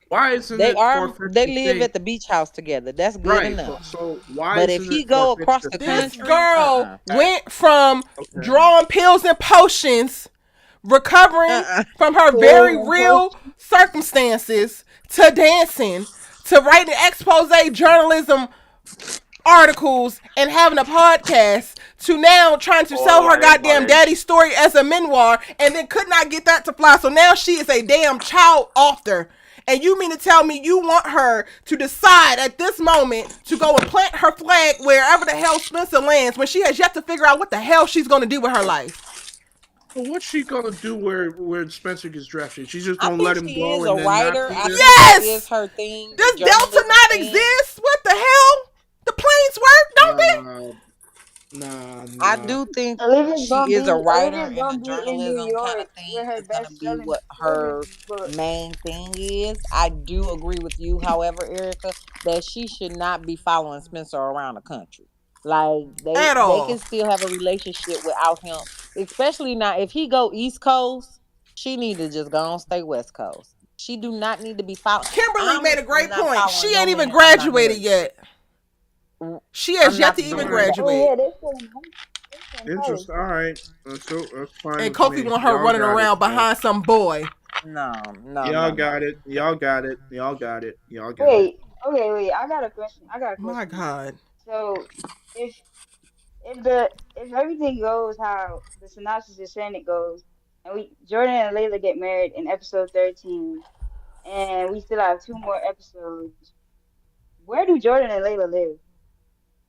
why isn't they it are. far-fetched They to live think? at the beach house together. That's good Right. enough. So why But if isn't he it go far-fetched across to the think this country, girl that? went from Okay. drawing pills and potions, recovering uh-uh. from her Pills very and real potions. circumstances, to dancing, to writing expose journalism articles and having a podcast, to now trying to All sell her while in goddamn college. daddy's story as a memoir and then could not get that to fly. So now she is a damn child author. And you mean to tell me you want her to decide at this moment to go and plant her flag wherever the hell Spencer lands when she has yet to figure out what the hell she's going to do with her life? But what's she gonna do where Spencer gets drafted? She's just I gonna let think him she go is and a then not writer. be I there? think that is Yes! her thing, the Does Delta journalism not thing. exist? What the hell? The planes work, don't they? Uh, I nah. do think she is a writer, Olivia's and the gonna be in New journalism kind of York thing with her is gonna best be selling what children's her book. main thing is. I do agree with you, however, Erica, that she should not be following Spencer around the country. Like At they can all. still have a relationship without him, especially now if he go East Coast. She need to just go on stay West Coast. She do not need to be following. Kimberly I'm made a great not point. following She no ain't even man I'm not graduated married to. yet. She has I'm yet not to All even doing right. that. Oh graduate. yeah, they're still in college. Interesting. All right. That's fine And with Kofi me. want her Y'all running got it. around behind some boy. No. Y'all got it. Y'all got it. Y'all got it. Y'all got it. Wait, okay, wait. I got a question. My God. So, if if everything goes how the synopsis is saying it goes, and we Jordan and Layla get married in episode 13, and we still have 2 more episodes, where do Jordan and Layla live?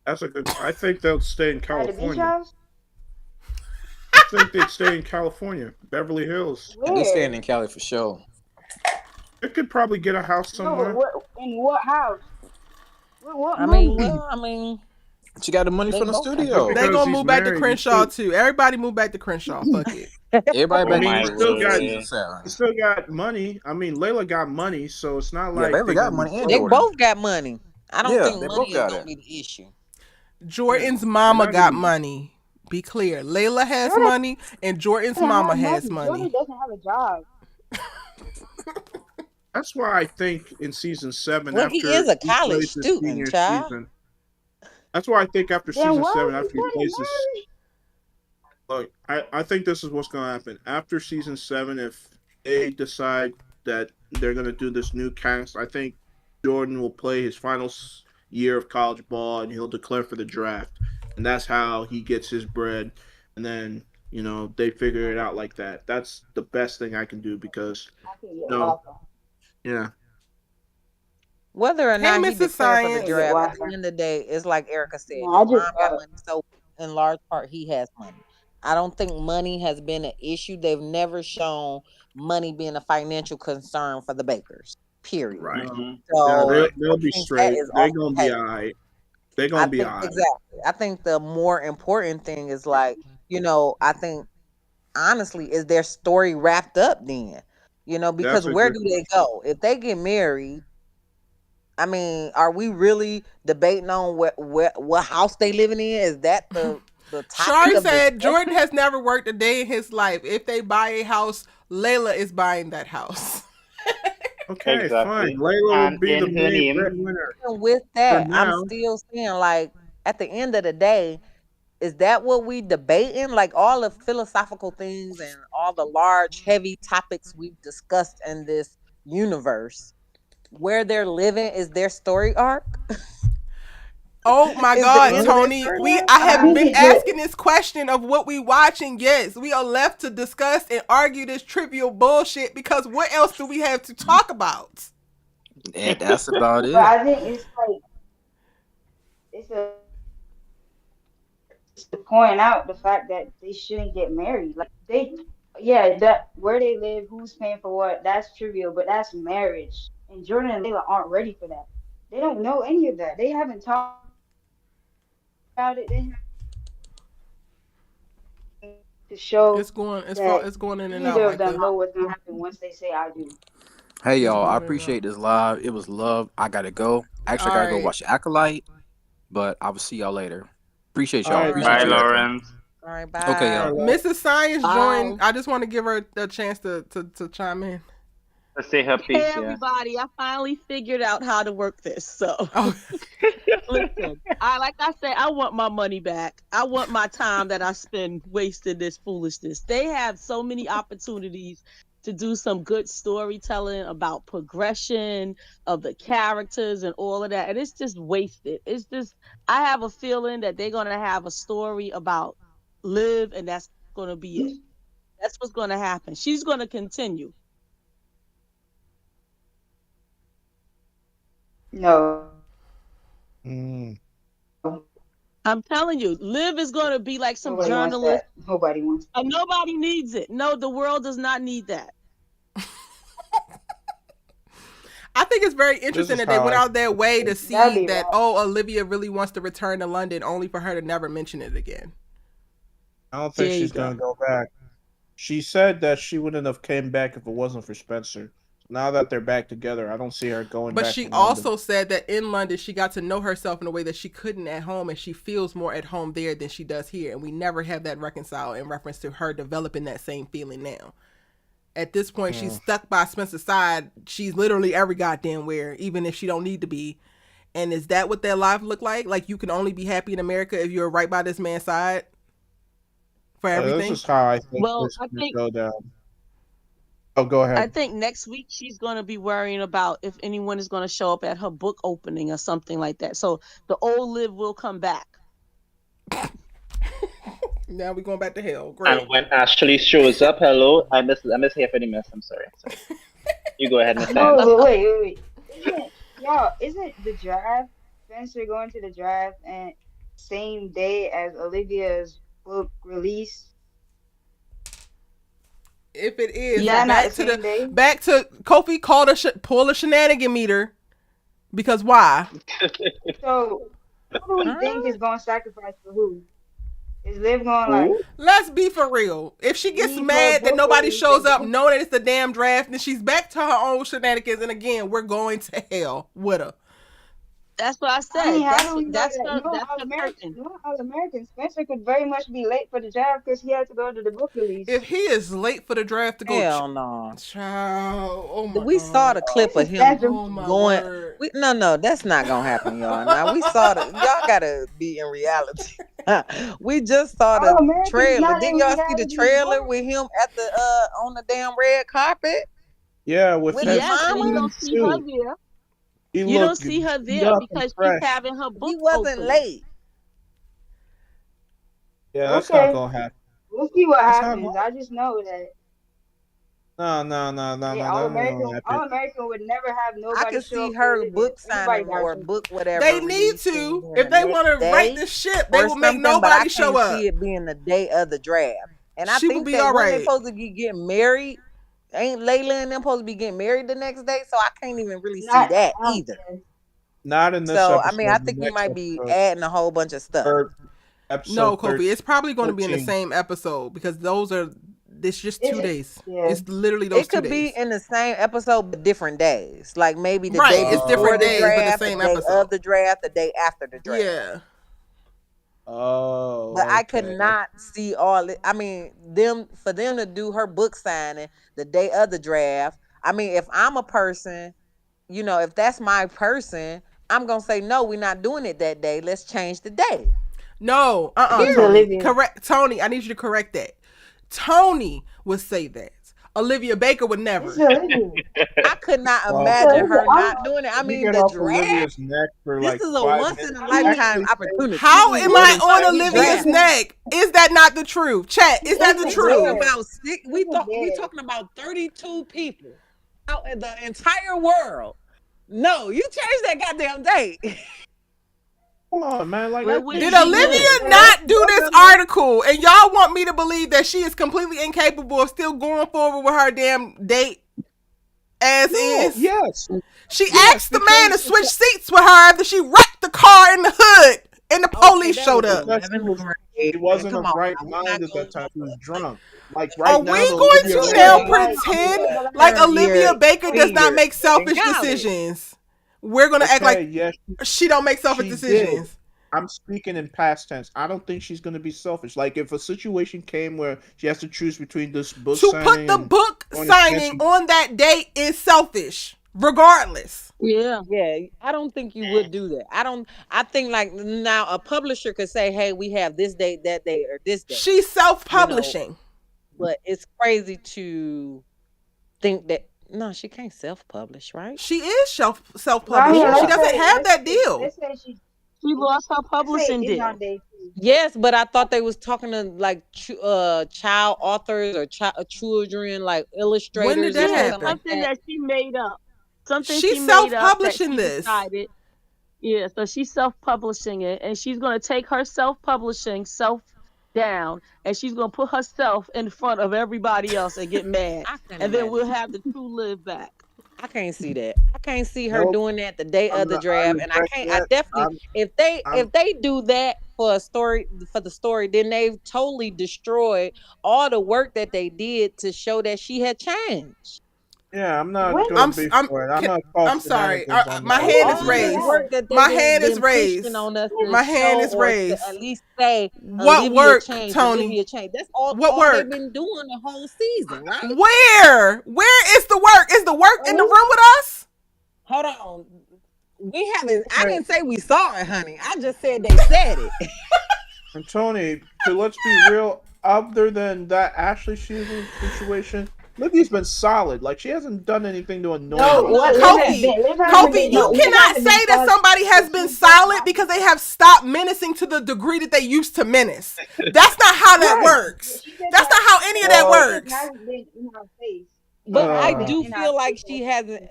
That's a good. I think they'll stay in At the beach California. house? I think they'd stay in California, Beverly Hills. Yeah, they staying Where? in Cali for sure. They could probably get a house No, but somewhere. what in what house? With what I mean, money? She got the money they from the both got Just money. They studio. because gonna he's move back to married, Crenshaw too. Everybody move back to Crenshaw. Fuck it. Everybody Oh I back mean, to my he Crenshaw still for got season word. he 7. still got money. I mean, Layla got money, so it's not Yeah, like Layla they're got gonna be money and They broke. Jordan. both got money. I don't Yeah, think they money both is got gonna it. be the issue. Yeah, Jordan's they're mama not got gonna. money. Be clear. Layla has Jordan money and Jordan's doesn't mama have has money. money. Jordan doesn't have a job. That's why I think in season 7, Well, he is after a he college plays his student, senior child. season, that's why I think after Then season why 7, is after he he getting plays his married? look, I think this is what's gonna happen after season 7. If they decide that they're gonna do this new cast, I think Jordan will play his final year of college ball and he'll declare for the draft, and that's how he gets his bread. And then they figure it out like that. That's the best thing I can do because I think you you're know, awesome. yeah, Whether or Hey, not he Mrs. declared for the I think Science. you're draft, at the awesome. end of the day, it's like Erica said, No, his I mom just got money, so in large part he has money. I don't think money has been an issue. They've never shown money being a financial concern for the Bakers. Period. right. Mm-hmm. Yeah, So they'll Right. they'll I be think that straight. is They're off gonna the be table. alright. They're I gonna be think alright. exactly. I think the more important thing is like, I think honestly, is their story wrapped up then? Because That's a where good do they question. go? If they get married, I mean, are we really debating on what house they living in? Is that the topic Shari of said Jordan discussion? has never worked a day in his life. If they buy a house, Layla is buying that house. Okay, fine. Exactly. Layla will And be the in her main name, breadwinner And with for that, I'm now. still saying like at the end of the day, is that what we debating? Like all the philosophical things and all the large, heavy topics we've discussed in this universe, where they're living is their story arc? Oh my Is the God, end of their Tony. story We arc? I I have think been it's just asking this question of what we watching. Yes, we are left to discuss and argue this trivial bullshit because what else do we have to talk about? And that's about but it. I think it's like it's a it's to point out the fact that they shouldn't get married. Like they yeah, that where they live, who's paying for what, that's trivial, but that's marriage. And Jordan and Layla aren't ready for that. They don't know any of that. They haven't talked about it. They haven't to show that It's going in and out, either of them Micah. know what's gonna happen once they say I do. Hey It's y'all, I going in and out. appreciate this live. It was love. I gotta go. Actually, I All gotta go right. watch Acolyte, but I will see y'all later. Appreciate All y'all. right, All Appreciate bye, you, right. Erica. Lawrence. All right, Okay, all bye. y'all. right. Mrs. Science Bye. joined. I just want to give her a chance to chime in. Let's say her Hey piece, yeah. everybody, I finally figured out how to work this. So Oh, listen, like I said, I want my money back. I want my time that I spend wasting this foolishness. They have so many opportunities to do some good storytelling about progression of the characters and all of that. And it's just wasted. It's just I have a feeling that they're gonna have a story about Liv and that's gonna be it. That's what's gonna happen. She's gonna continue. No. Mm. I'm telling you, Liv is going to be like some Nobody wants journalist. that. Nobody wants that. Nobody needs it. No, the world does not need that. I think it's very This interesting is that they how went I out their way to That'd see be that, wrong. oh, Olivia really wants to return to London, only for her to never mention it again. I don't think There you she's go. gonna go back. She said that she wouldn't have came back if it wasn't for Spencer. Now that they're back together, I don't see her going But back she to London. also said that in London, she got to know herself in a way that she couldn't at home, and she feels more at home there than she does here. And we never have that reconciled in reference to her developing that same feeling now. At this point, she's stuck by Spencer's side. She's literally every goddamn where, even if she don't need to be. And is that what their life look like? Like you can only be happy in America if you're right by this man's side for This everything? is how I think Well, this could go down. Oh, go I ahead. think next week she's going to be worrying about if anyone is going to show up at her book opening or something like that. So the old Liv will come back. Now we're going back to hell. Great. And when Ashley shows up, hello, I miss here for the miss. I'm sorry. You go ahead, Miss No, Science. but wait. Isn't the draft, Spencer going to the draft and same day as Olivia's book release? If it is, Is that not the back to same day? back to Kofi called pull a shenanigan meter. Because why? So who do we think is going to sacrifice for who? Is Liv going Who? Let's be for real. If she gets leave her mad that book nobody release shows and up go? knowing it's the damn draft, then she's back to her own shenanigans. And again, we're going to hell with her. That's what I I said. mean, how That's do we know that's that? her. That's her curtain. All American. Spencer could very much be late for the draft because he had to go to the book release. If he is late for the draft to go, Hell no. child, oh my We saw the God. clip This of is him Spencer. Oh my going. word. No, that's not gonna happen, y'all. Now we saw the. Y'all gotta be in reality. We just saw All the American's trailer. not Didn't in y'all see the reality. trailer What? with him at the on the damn red carpet Yeah, with with him his Yes, and still you mama? in don't the see her suit. there. He You don't looked see her beat there up and because she's fresh. having her He book wasn't open. late. Yeah, that's not Okay, gonna happen. we'll see what That's not happens. gonna. I just know that No, no, no, no, yeah, no, that ain't gonna happen. All American would never have I nobody could show see up for her Olivia. book Everybody signing got or show. book whatever They need releasing to. being If the they next want to right day this ship, they or will make something, but I nobody show can't up. see it being the day of the draft. And I She will think be that all when they right. supposed to be getting married, ain't Layla and them supposed to be getting married the next day, so I can't even really see Not that um, either. Not in this So I mean, I episode. The think you next might be episode, adding a whole bunch of stuff. or No, episode Kofi, it's probably going to be in the 13. same episode because those are. It's just 2 days. yeah. It's literally those It 2 could be days. in the same episode but different days. Like maybe the Right, day it's before different the days, but the draft, the same day episode. of the draft, the day after the draft. Yeah. Oh, But I could okay. not see all it. I mean, for them to do her book signing the day of the draft. I mean, if I'm a person, if that's my person, I'm gonna say no. We're not doing it that day. Let's change the day. No, It's Tony. Olivia. Correct, Tony. I need you to correct that. Tony would say that. Olivia Baker would never. It's Olivia. I could not Well, imagine her Olivia, not doing it. I let me mean, get the off draft. Olivia's neck for This like is a 5 once minutes. in a Actually, lifetime say opportunity. How am what I is on that? Olivia's Draft. neck? Is that not the truth? Chat, is that the It's We talking truth? about we dead. talking about 32 people out in the entire world. No, you changed that goddamn date. Come on, man. Like, Where I would think Did she she live? Olivia not do this article? And y'all want me to believe that she is completely incapable of still going forward with her damn date as is? Yes. She Yes, asked the man to because- switch seats with her after she wrecked the car in the hood and the police that showed was up. Because 11th grade. She wasn't Come of on, right now, we're mind not at that going time. She was like drunk. Like Are right we now, the going Olivia to right now now- pretend like Olivia Baker does not make selfish in college. decisions? We're gonna act Okay, like yes, she don't make selfish she decisions. did. I'm speaking in past tense. I don't think she's gonna be selfish. Like if a situation came where she has to choose between this book To signing put the and book going to signing fancy- on that date is selfish, regardless. Yeah. Yeah, I don't think you would do that. I think like now a publisher could say, hey, we have this date, that date, or this date. She's self-publishing. But it's crazy to think that no, she can't self-publish, right? She is self-publishing. Ryan, She let's doesn't say- have that let's say- deal. Let's say she She lost her let's say publishing it's deal. on day 2. Yes, but I thought they was talking to like child authors or children, like illustrators. When did that or Yeah, happen? something that she made up. Something She's she made up that self-publishing she this. decided. Yeah, so she's self-publishing it, and she's gonna take her self-publishing self down, and she's gonna put herself in front of everybody else and get mad, I can't and then imagine. we'll have the true Live back. I can't see that. I can't see her Nope. doing that the day I'm of the not- draft, I'm and I can't. I not- definitely, if they I'm- do that for a story for the story, then they've totally destroyed all the work that they did to show that she had changed. Yeah, I'm not When- gonna I'm- be I'm- for it. I'm can- not calling I'm sorry. shenanigans on My that. hand is All raised. the work that My they've hand been is raised. pushing on us to My hand show is or to raised. at least say What Olivia work, changed, Tony? Olivia changed. That's all. What all work? they've been doing the whole season, right? Where is the work? Is the work in the room with us? Hold on. We haven't. I didn't say we saw it, honey. I just said they said it. And Tony, let's be real. Other than that Ashley Sheehan situation, Livy's been solid. Like she hasn't done anything to annoy No, me. what Kofi, you cannot say that somebody has been solid because they have stopped menacing to the degree that they used to menace. That's not how that works. That's not how any of that works. But I Uh, do feel like she hasn't.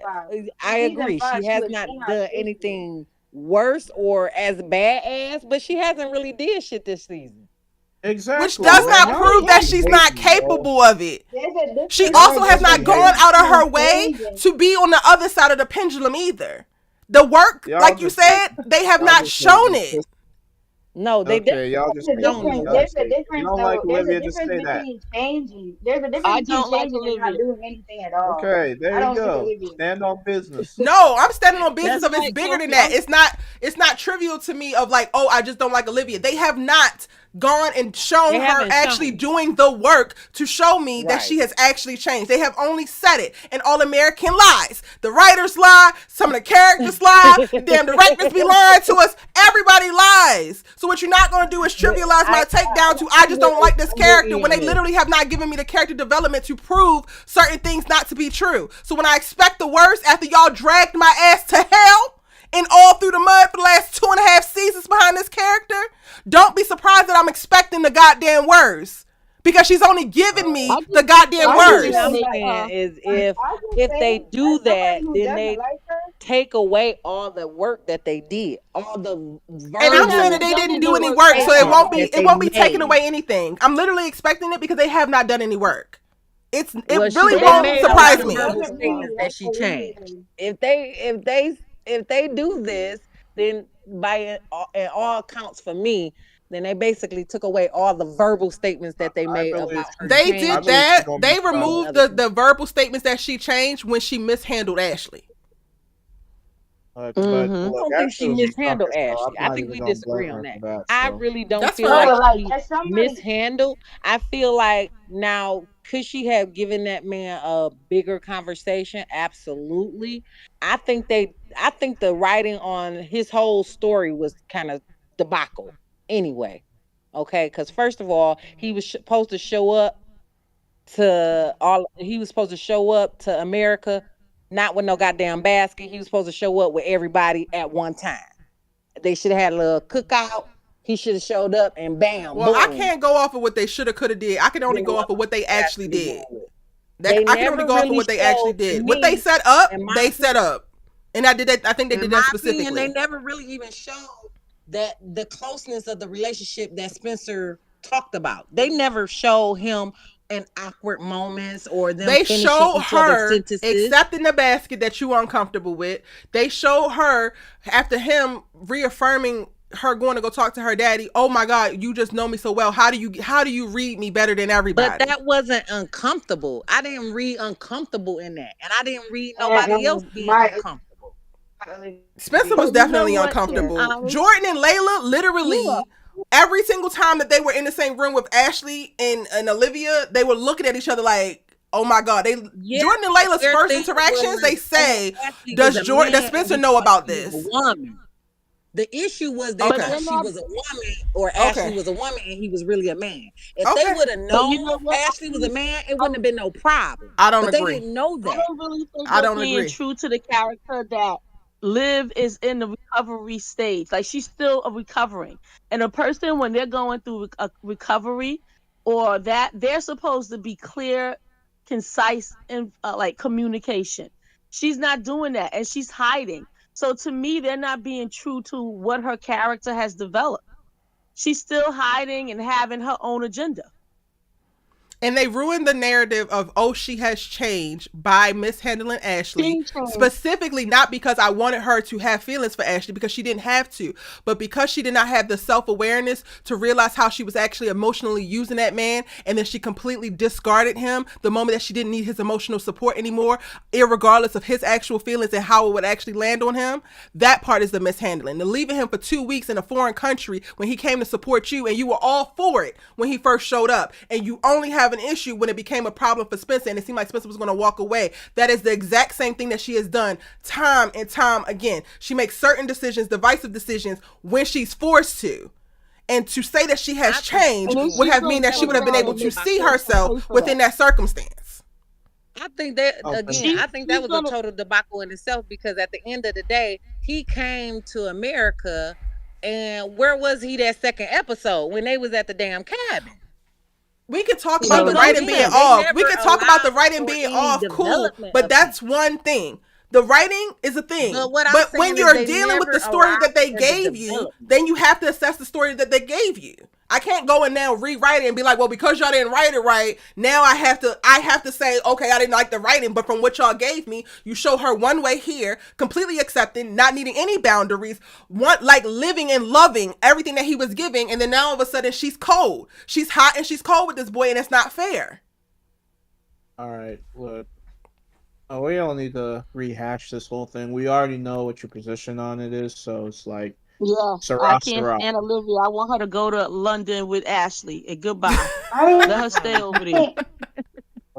I agree. She has not done anything worse or as bad as, but she hasn't really did shit this season. Exactly. Which does man. not Y'all prove that just she's hating, not bro. capable of it. She She also has not gone out of her way to be on the other side of the pendulum either. The work, Y'all like you just- said, they have y'all not just shown hating. it. No, they Okay, y'all just There's a hating. difference. Y'all There's just a hating. difference. You don't like Though. There's Olivia, a just difference say that. between changing. There's a I difference between don't like changing and not Olivia. doing anything at all. Okay, I there don't you see go. Olivia. Stand on business. No, I'm standing on business That's of it's right, bigger than Kofi. that. It's not trivial to me of like, oh, I just don't like Olivia. They have not gone and shown They her haven't actually shown. doing the work to show me that Right. she has actually changed. They have only said it in All American Lies. The writers lie, some of the characters lie, the damn directors be lying to us. Everybody lies. So So what you're not going to do is trivialize my takedown to I just don't like this character when they literally have not given me the character development to prove certain things not to be true. So when I expect the worst after y'all dragged my ass to hell and all through the mud for the last 2.5 seasons behind this character, don't be surprised that I'm expecting the goddamn worst. Because she's only giving me the goddamn words. What I'm saying is if they do that, then they take away all the work that they did, all the verbal. And I'm saying that they didn't do any work, so it won't be taking away anything. I'm literally expecting it because they have not done any work. It really won't surprise me. That she changed. If they do this, then by all accounts for me, then they basically took away all the verbal statements that they made about her. They did that. They removed the verbal statements that she changed when she mishandled Ashley. I don't think she mishandled Ashley. I think we disagree on that. I really don't feel like she mishandled. I feel like now, could she have given that man a bigger conversation? Absolutely. I think the writing on his whole story was kind of debacle anyway. Okay, because first of all, he was supposed to show up to America, not with no goddamn basket. He was supposed to show up with everybody at one time. They should have had a little cookout. He should have showed up and bam. Well, boom. I can't go off of what they shoulda, coulda did. I can only go off of what they actually did. I can only go off of what they actually did. What they set up, they set up. And I think they did that specifically. And they never really even showed that the closeness of the relationship that Spencer talked about. They never showed him in awkward moments or them they showed her sentences. accepting the basket that you were uncomfortable with. They showed her after him reaffirming her going to go talk to her daddy. Oh my God, you just know me so well. How do you read me better than everybody? But that wasn't uncomfortable. I didn't read uncomfortable in that, and I didn't read nobody else being uncomfortable. Spencer was definitely uncomfortable. Jordan and Layla literally every single time that they were in the same room with Ashley and Olivia, they were looking at each other like, oh my God. Jordan and Layla's first interactions, they say, does Spencer know about this? Woman. The issue was they thought she was a woman or Ashley was a woman and he was really a man. If they would have known Ashley was a man, it wouldn't have been no problem. I don't agree. They didn't know that. I don't really think they're being true to the character that Liv is in the recovery stage. Like, she's still recovering. And a person, when they're going through a recovery or that, they're supposed to be clear, concise, and like communication. She's not doing that, and she's hiding. So to me, they're not being true to what her character has developed. She's still hiding and having her own agenda. And they ruined the narrative of, oh, she has changed by mishandling Ashley. Specifically, not because I wanted her to have feelings for Ashley, because she didn't have to, but because she did not have the self-awareness to realize how she was actually emotionally using that man. And then she completely discarded him the moment that she didn't need his emotional support anymore, irregardless of his actual feelings and how it would actually land on him. That part is the mishandling. The leaving him for 2 weeks in a foreign country when he came to support you and you were all for it when he first showed up, and you only have an issue when it became a problem for Spencer and it seemed like Spencer was going to walk away. That is the exact same thing that she has done time and time again. She makes certain decisions, divisive decisions, when she's forced to. And to say that she has changed would have mean that she would have been able to see herself within that circumstance. I think that, again, I think that was a total debacle in itself, because at the end of the day, he came to America, and where was he that second episode when they was at the damn cabin? We could talk about the writing being off. We could talk about the writing being off, cool. But that's one thing. The writing is a thing. But when you're dealing with the story that they gave you, then you have to assess the story that they gave you. I can't go and now rewrite it and be like, well, because y'all didn't write it right, now I have to say, okay, I didn't like the writing, but from what y'all gave me, you show her one way here, completely accepting, not needing any boundaries, like living and loving everything that he was giving, and then now all of a sudden she's cold. She's hot and she's cold with this boy, and it's not fair. All right, look. We don't need to rehash this whole thing. We already know what your position on it is, so it's like, I can't stand Olivia. I want her to go to London with Ashley, and goodbye. Let her stay over there.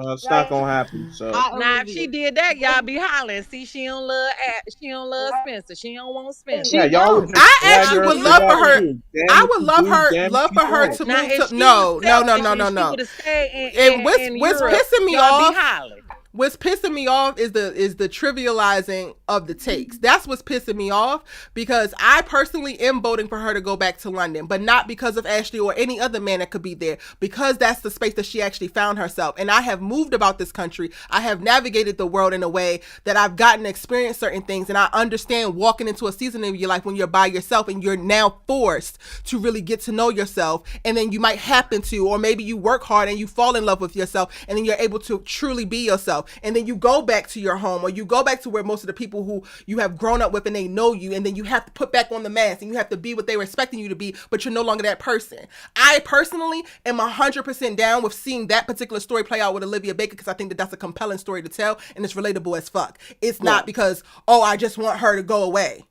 It's not gonna happen. So Olivia. if she did that, y'all be hollering. See, she don't love Spencer. She don't want Spencer. yeah, She y'all would don't. just I drag actually her would to love for that her. too. Damn I if would you love do, her, damn if love you for her don't. to Now, move if to. she No, would no, no, stay, no, no, if she no. would have stayed And in what's Europe, pissing me y'all off? be hollering. What's pissing me off is the trivializing of the takes. That's what's pissing me off, because I personally am voting for her to go back to London, but not because of Ashley or any other man that could be there, because that's the space that she actually found herself. And I have moved about this country. I have navigated the world in a way that I've gotten to experience certain things, and I understand walking into a season of your life when you're by yourself and you're now forced to really get to know yourself, and then you might happen to, or maybe you work hard and you fall in love with yourself, and then you're able to truly be yourself, and then you go back to your home, or you go back to where most of the people who you have grown up with and they know you, and then you have to put back on the mask and you have to be what they were expecting you to be, but you're no longer that person. I personally am 100% down with seeing that particular story play out with Olivia Baker, because I think that that's a compelling story to tell, and it's relatable as fuck. It's not because, oh, I just want her to go away.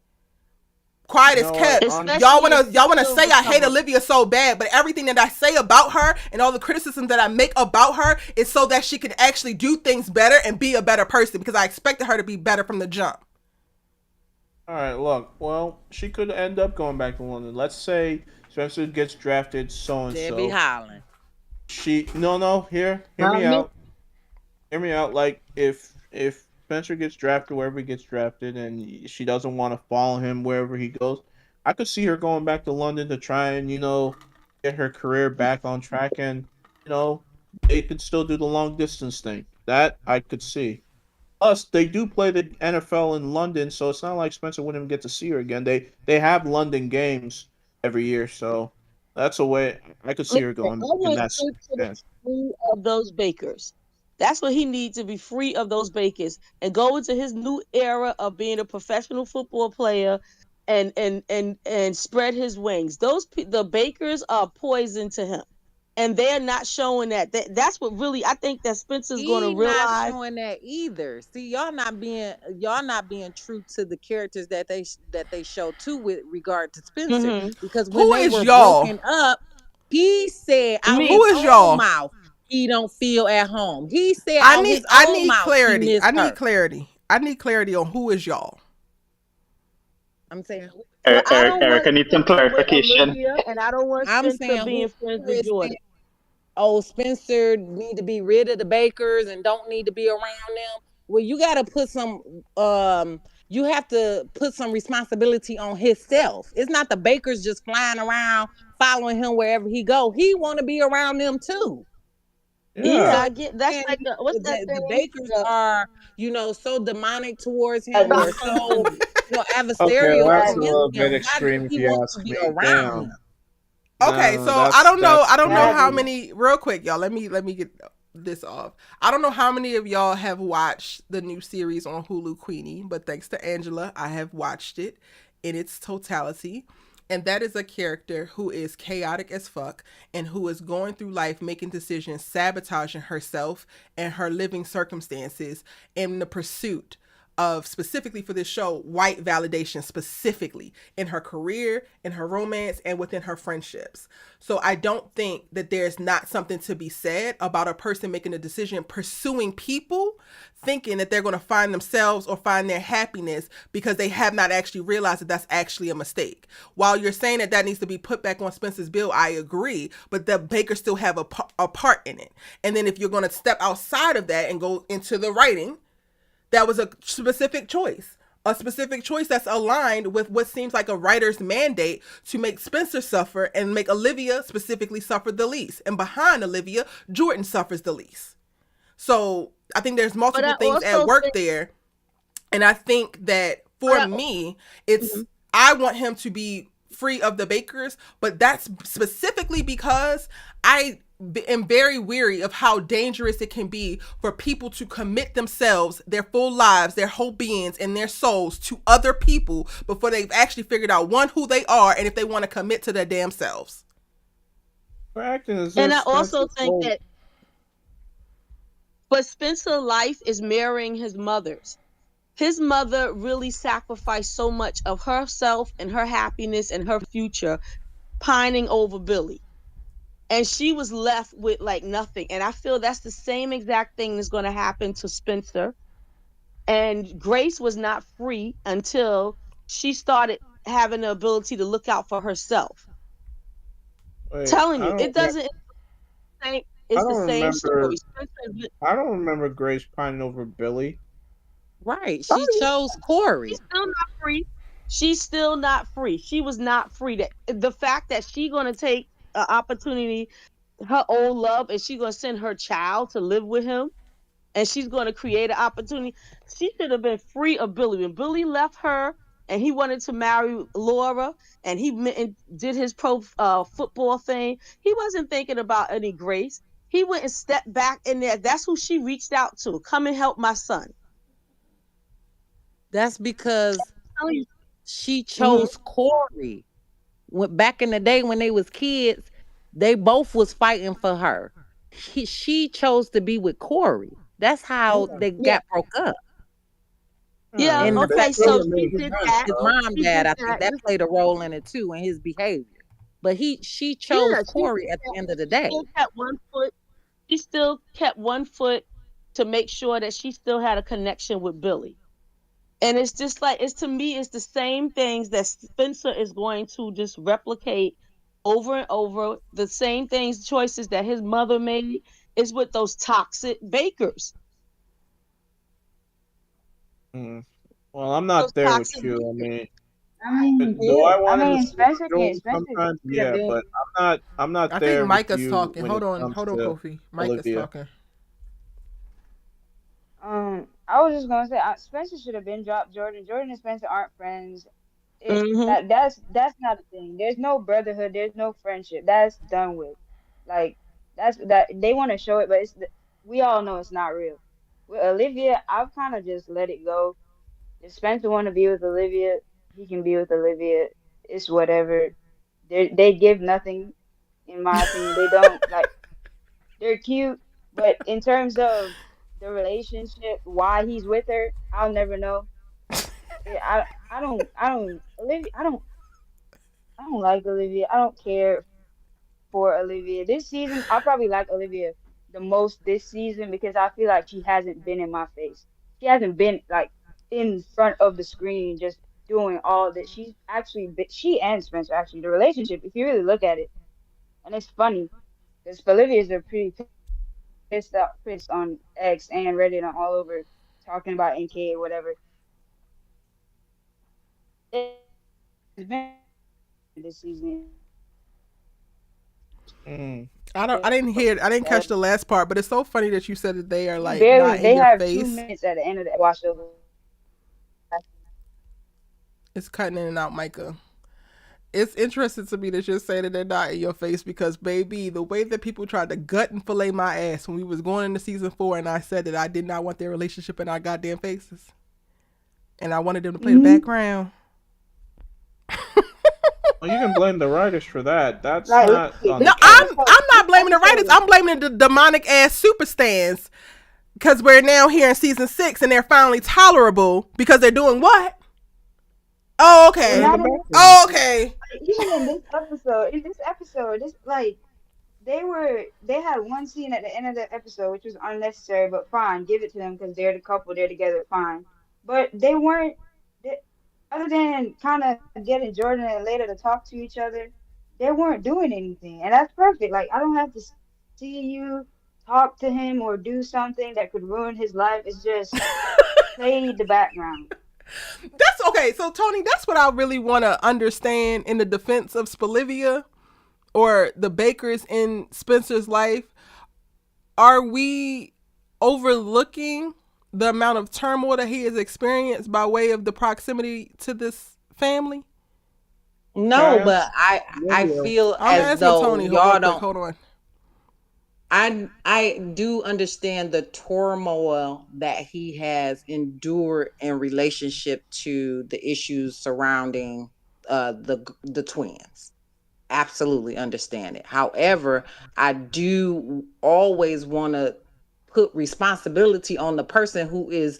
Quiet You as know what? kept. Especially Y'all if wanna Spencer say I hate recover. Olivia so bad, but everything that I say about her and all the criticism that I make about her is so that she can actually do things better and be a better person, because I expected her to be better from the jump. All right, look. Well, she could end up going back to London. Let's say Spencer gets drafted so and They be so. hollering. Hear me out. Hear me out. Like if Spencer gets drafted wherever he gets drafted, and she doesn't want to follow him wherever he goes, I could see her going back to London to try and get her career back on track, and you know they could still do the long distance thing. That I could see. Plus, they do play the NFL in London, so it's not like Spencer wouldn't even get to see her again. They have London games every year, so that's a way I could see Listen, her I going back in want that Spencer to be sense. free of those bakers. That's what he needs, to be free of those bakers and go into his new era of being a professional football player and spread his wings. The bakers are poison to him, and they're not showing that. That's what really I think that Spencer's going to He not realize. showing that either. See, y'all not being true to the characters that they show too with regard to Spencer, Mm-hmm. because when Who they is were y'all? broken up, he said out Me, his Who is own y'all? mouth he don't feel at home. He said I out need his I own need mouth he clarity. missed I need her. clarity. I need clarity on who is y'all. I'm saying well, I don't Eric, want I need some Spencer with clarification. Olivia, and I don't want I'm Spencer saying being friends who with is Jordan. saying, oh, Spencer need to be rid of the bakers and don't need to be around them. Well, you got to put some you have to put some responsibility on himself. It's not the bakers just flying around following him wherever he go. He want to be around them too. Yeah, Yeah. So I get that's and like what's that the saying? bakers are, so demonic towards him, or so, The Okay, adversarial that's a against little him. bit Why do extreme if he you want ask to be me. around Damn. them? Okay, No, so I don't know. I don't know that's how heavy. many. Real quick, y'all. Let me get this off. I don't know how many of y'all have watched the new series on Hulu, Queenie, but thanks to Angela, I have watched it in its totality. And that is a character who is chaotic as fuck and who is going through life making decisions, sabotaging herself and her living circumstances in the pursuit of, specifically for this show, white validation, specifically in her career, in her romance, and within her friendships. So I don't think that there's not something to be said about a person making a decision, pursuing people, thinking that they're going to find themselves or find their happiness because they have not actually realized that that's actually a mistake. While you're saying that that needs to be put back on Spencer's bill, I agree, but the bakers still have a part in it. And then if you're going to step outside of that and go into the writing, that was a specific choice. A specific choice that's aligned with what seems like a writer's mandate to make Spencer suffer and make Olivia specifically suffer the least. And behind Olivia, Jordan suffers the least. So I think there's but multiple I things at also work think there. And I think that but for I, me, it's, mhm. I want him to be free of the bakers, but that's specifically because I am very weary of how dangerous it can be for people to commit themselves, their full lives, their whole beings, and their souls to other people before they've actually figured out, one, who they are, and if they want to commit to their damn selves. We're acting as And if I also Spencer's think whole that but Spencer's life is mirroring his mother's. His mother really sacrificed so much of herself and her happiness and her future pining over Billy. and she was left with like nothing. And I feel that's the same exact thing that's going to happen to Spencer. And Grace was not free until she started having the ability to look out for herself. Wait, Telling you, it doesn't. I It's the don't same remember. story. Spencer, I don't remember Grace pining over Billy. Right. She chose she's Corey. still not free. She's still not free. She was not free. That the fact that she gonna take an opportunity, her old love, and she gonna send her child to live with him, and she's gonna create an opportunity. She should have been free of Billy. When Billy left her and he wanted to marry Laura, and he and did his pro football thing, he wasn't thinking about any Grace. He went and stepped back in there. That's who she reached out to. Come and help my son. That's because she Mhm. chose Corey. Back in the day when they was kids, they both was fighting for her. She chose to be with Corey. That's how they Yeah, got broke up. yeah. And the That Okay, fact that still so his, she remains his, did sense, that. his though. mom She died, did I think that. that played a role in it too, in his behavior. But she chose Yeah, she Corey did at the that. end of the She day. still kept one foot. She still kept one foot to make sure that she still had a connection with Billy. And it's just like it's to me, it's the same things that Spencer is going to just replicate over and over. The same things, choices that his mother made is with those toxic bakers. Mm. Well, I'm Those not there with toxic you. I bakers. mean, I mean, do yeah. I I want him to mean, switch Spencer can. roles Spencer sometimes? should have Yeah, been. but I'm not I think there with Micah's you talking. when it comes Hold on, to Kofi. Mike is Olivia. talking. I was just gonna say Spencer should have been dropped. Jordan. Jordan and Spencer aren't friends. Mm-hmm. That's not a thing. There's no brotherhood. There's no friendship. That's done with. Like that they want to show it, but we all know it's not real. With Olivia, I've kind of just let it go. If Spencer want to be with Olivia, he can be with Olivia. It's whatever. They give nothing, in my opinion. They don't like. They're cute, but in terms of the relationship, why he's with her, I'll never know. Olivia. I don't like Olivia. I don't care for Olivia. This season, I probably like Olivia the most this season because I feel like she hasn't been in my face. She hasn't been like in front of the screen just doing all that. She's actually she and Spencer actually the relationship. If you really look at it, and it's funny because Olivia's a pretty pissed on X and Reddit and all over talking about NK or whatever. It's been this season. Mm. I didn't catch the last part, but it's so funny that you said that they are like Barely. not in They your have 2 minutes face. at the end of that watch over. It's cutting in and out, Micah. It's interesting to me that you're saying that they're not in your face because, baby, the way that people tried to gut and fillet my ass when we was going into season 4, and I said that I did not want their relationship in our goddamn faces, and I wanted them to play the Hmm. background. Well, you can blame the writers for that. That's Like, not look, on No, the this cast. I'm not blaming the writers. episode. I'm blaming the demonic ass super stands because we're now here in season 6 and they're finally tolerable because they're doing what? Oh, They're They're okay. in the not in this. background. Oh, okay. Even in this episode, this like they had one scene at the end of the episode which was unnecessary, but fine, give it to them because they're the couple, they're together, fine. But they weren't. They, other than kind of getting Jordan and Layla to talk to each other, they weren't doing anything, and that's perfect. Like I don't have to see you talk to him or do something that could ruin his life. It's just play the background. That's okay. So, Tony, that's what I really want to understand in the defense of Spolivia or the Bakers in Spencer's life. Are we overlooking the amount of turmoil that he has experienced by way of the proximity to this family? No, Kaya, but I Olivia. feel I'm as asking though Tony real y'all quick. don't. Hold on. I do understand the turmoil that he has endured in relationship to the issues surrounding the twins. Absolutely understand it. However, I do always want to put responsibility on the person who is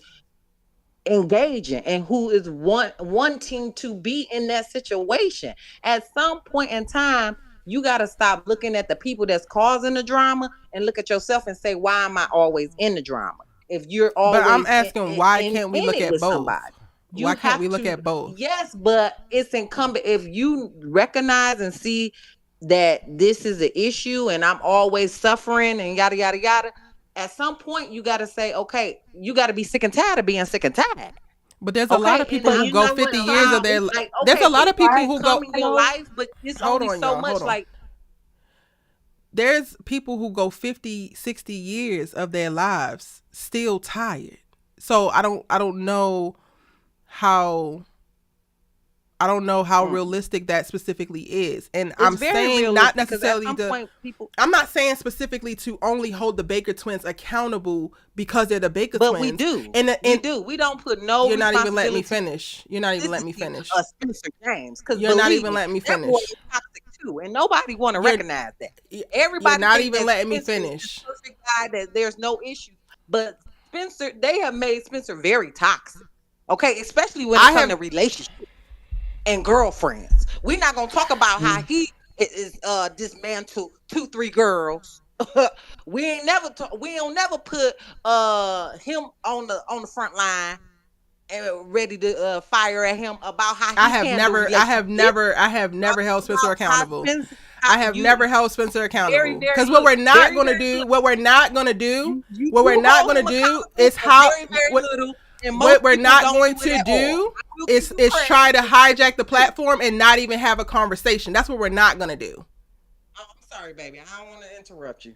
engaging and who is wanting to be in that situation. At some point in time, You got to stop looking at the people that's causing the drama and look at yourself and say, why am I always in the drama? If you're But I'm always asking, why in can't we look it at with both? somebody, you Why can't have we look to. at both? Yes, but it's incumbent if you recognize and see that this is an issue and I'm always suffering and yada yada yada. At some point, you got to say, okay, you got to be sick and tired of being sick and tired. But there's a lot of people who go 50 years of their life. There's a lot of people who go in your life, but it's only so much. Like, there's people who go 50, 60 years of their lives still tired. So I don't know how realistic that specifically is. And I'm saying not necessarily I'm not saying specifically to only hold the Baker twins accountable because they're the Baker twins. But we do. We don't put no. You're not even letting me finish. Spencer James, because you're not even letting me finish. That boy is toxic too, and nobody want to recognize that. Everybody you're not even letting me finish. Perfect guy that there's no issue, but Spencer, they have made Spencer very toxic. Okay, especially when it comes to relationships and girlfriends. We're not gonna talk about how he is dismantled 2-3 girls. we don't never put him on the front line and ready to fire at him about how he I have never held Spencer accountable. I have never held Spencer accountable. Because what we're not gonna do is how what we're not going to do is try to hijack the platform and not even have a conversation. That's what we're not going to do. Oh, I'm sorry, baby. I don't want to interrupt you.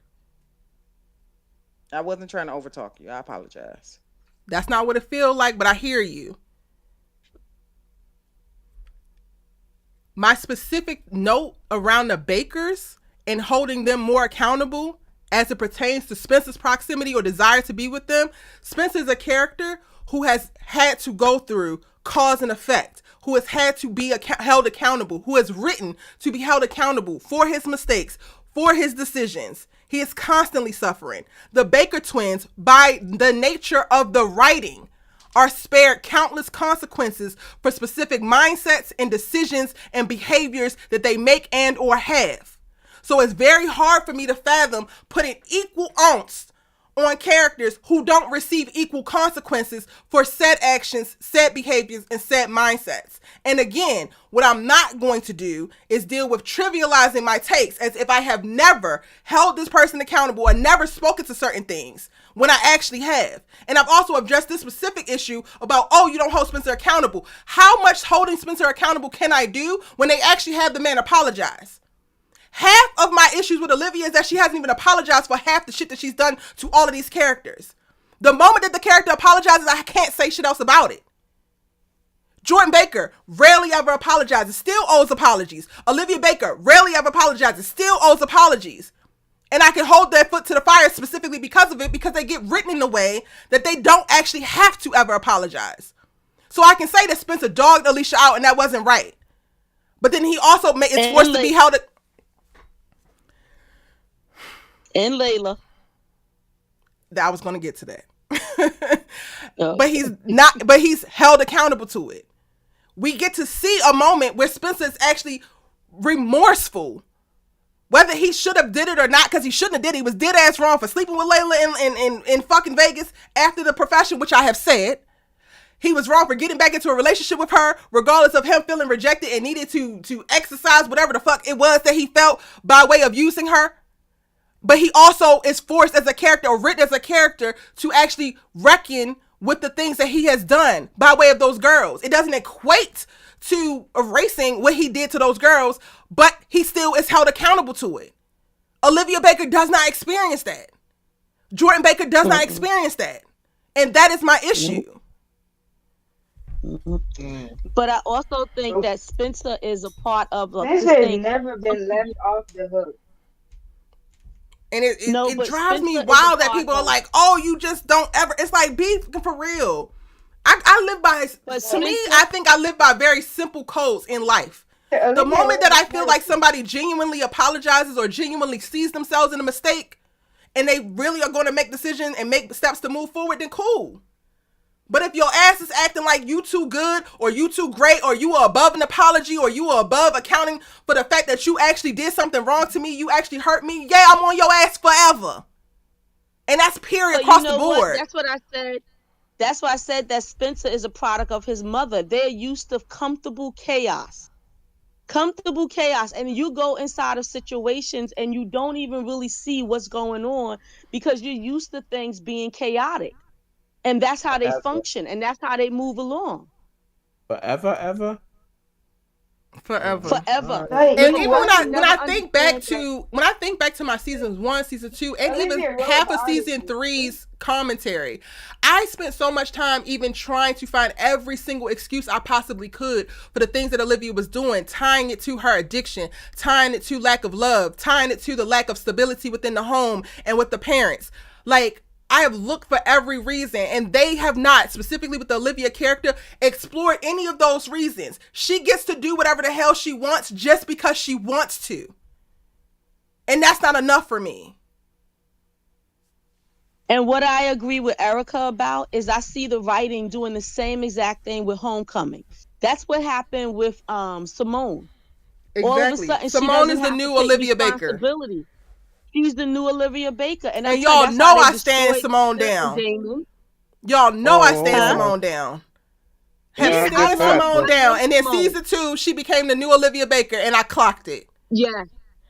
I wasn't trying to overtalk you. I apologize. That's not what it feels like, but I hear you. My specific note around the Bakers and holding them more accountable as it pertains to Spencer's proximity or desire to be with them. Spencer's a character who has had to go through cause and effect, who has had to be held accountable, who has written to be held accountable for his mistakes, for his decisions. He is constantly suffering. The Baker twins, by the nature of the writing, are spared countless consequences for specific mindsets and decisions and behaviors that they make and or have. So it's very hard for me to fathom putting equal ounce on characters who don't receive equal consequences for said actions, said behaviors, and said mindsets. And again, what I'm not going to do is deal with trivializing my takes as if I have never held this person accountable or never spoken to certain things when I actually have. And I've also addressed this specific issue about, oh, you don't hold Spencer accountable. How much holding Spencer accountable can I do when they actually have the man apologize? Half of my issues with Olivia is that she hasn't even apologized for half the shit that she's done to all of these characters. The moment that the character apologizes, I can't say shit else about it. Jordan Baker rarely ever apologizes, still owes apologies. Olivia Baker rarely ever apologizes, still owes apologies. And I can hold their foot to the fire specifically because of it, because they get written in a way that they don't actually have to ever apologize. So I can say that Spencer dogged Alicia out and that wasn't right. But then he also it's forced to be held... And Layla. I was going to get to that. But he's held accountable to it. We get to see a moment where Spencer is actually remorseful. Whether he should have did it or not, because he shouldn't have did it. He was dead ass wrong for sleeping with Layla in fucking Vegas after the profession, which I have said. He was wrong for getting back into a relationship with her, regardless of him feeling rejected and needed to exercise whatever the fuck it was that he felt by way of using her. But he also is forced as a character, or written as a character, to actually reckon with the things that he has done by way of those girls. It doesn't equate to erasing what he did to those girls, but he still is held accountable to it. Olivia Baker does not experience that. Jordan Baker does not experience that. And that is my issue. But I also think that Spencer is a part of... Spencer has never been left off the hook. And it drives me wild that people are like, oh, you just don't ever. It's like, be for real. I live by, to me, I think I live by very simple codes in life. The moment that I feel like somebody genuinely apologizes or genuinely sees themselves in a mistake and they really are going to make decisions and make steps to move forward, then cool. But if your ass is acting like you too good or you too great or you are above an apology or you are above accounting for the fact that you actually did something wrong to me, you actually hurt me, yeah, I'm on your ass forever. And that's period But you across the know what? board. That's what I said. That's why I said that Spencer is a product of his mother. They're used to comfortable chaos. Comfortable chaos. And you go inside of situations and you don't even really see what's going on because you're used to things being chaotic. And that's how they Forever. function and that's how they move along. Forever, ever. Forever. Forever. Like And you even Because they watch when never I think back understand that. to my seasons 1, season 2, and even Olivia wrote half the of season article. 3's commentary, I spent so much time even trying to find every single excuse I possibly could for the things that Olivia was doing, tying it to her addiction, tying it to lack of love, tying it to the lack of stability within the home and with the parents. Like, I have looked for every reason, and they have not, specifically with the Olivia character, explored any of those reasons. She gets to do whatever the hell she wants just because she wants to. And that's not enough for me. And what I agree with Erica about is I see the writing doing the same exact thing with Homecoming. That's what happened with Simone. All of a Exactly. sudden, she Simone doesn't is the have to new take Olivia Baker. responsibility. She's the new Olivia Baker. And I'm And telling you, y'all that's how know they I stand destroyed Simone Issa and down. Damon. Y'all know I Oh, stand Huh? Simone down. Have Yeah, I Yeah, I get stand love that, Simone but I down. love And then Simone. season 2, she became the new Olivia Baker, and I clocked it. Yeah,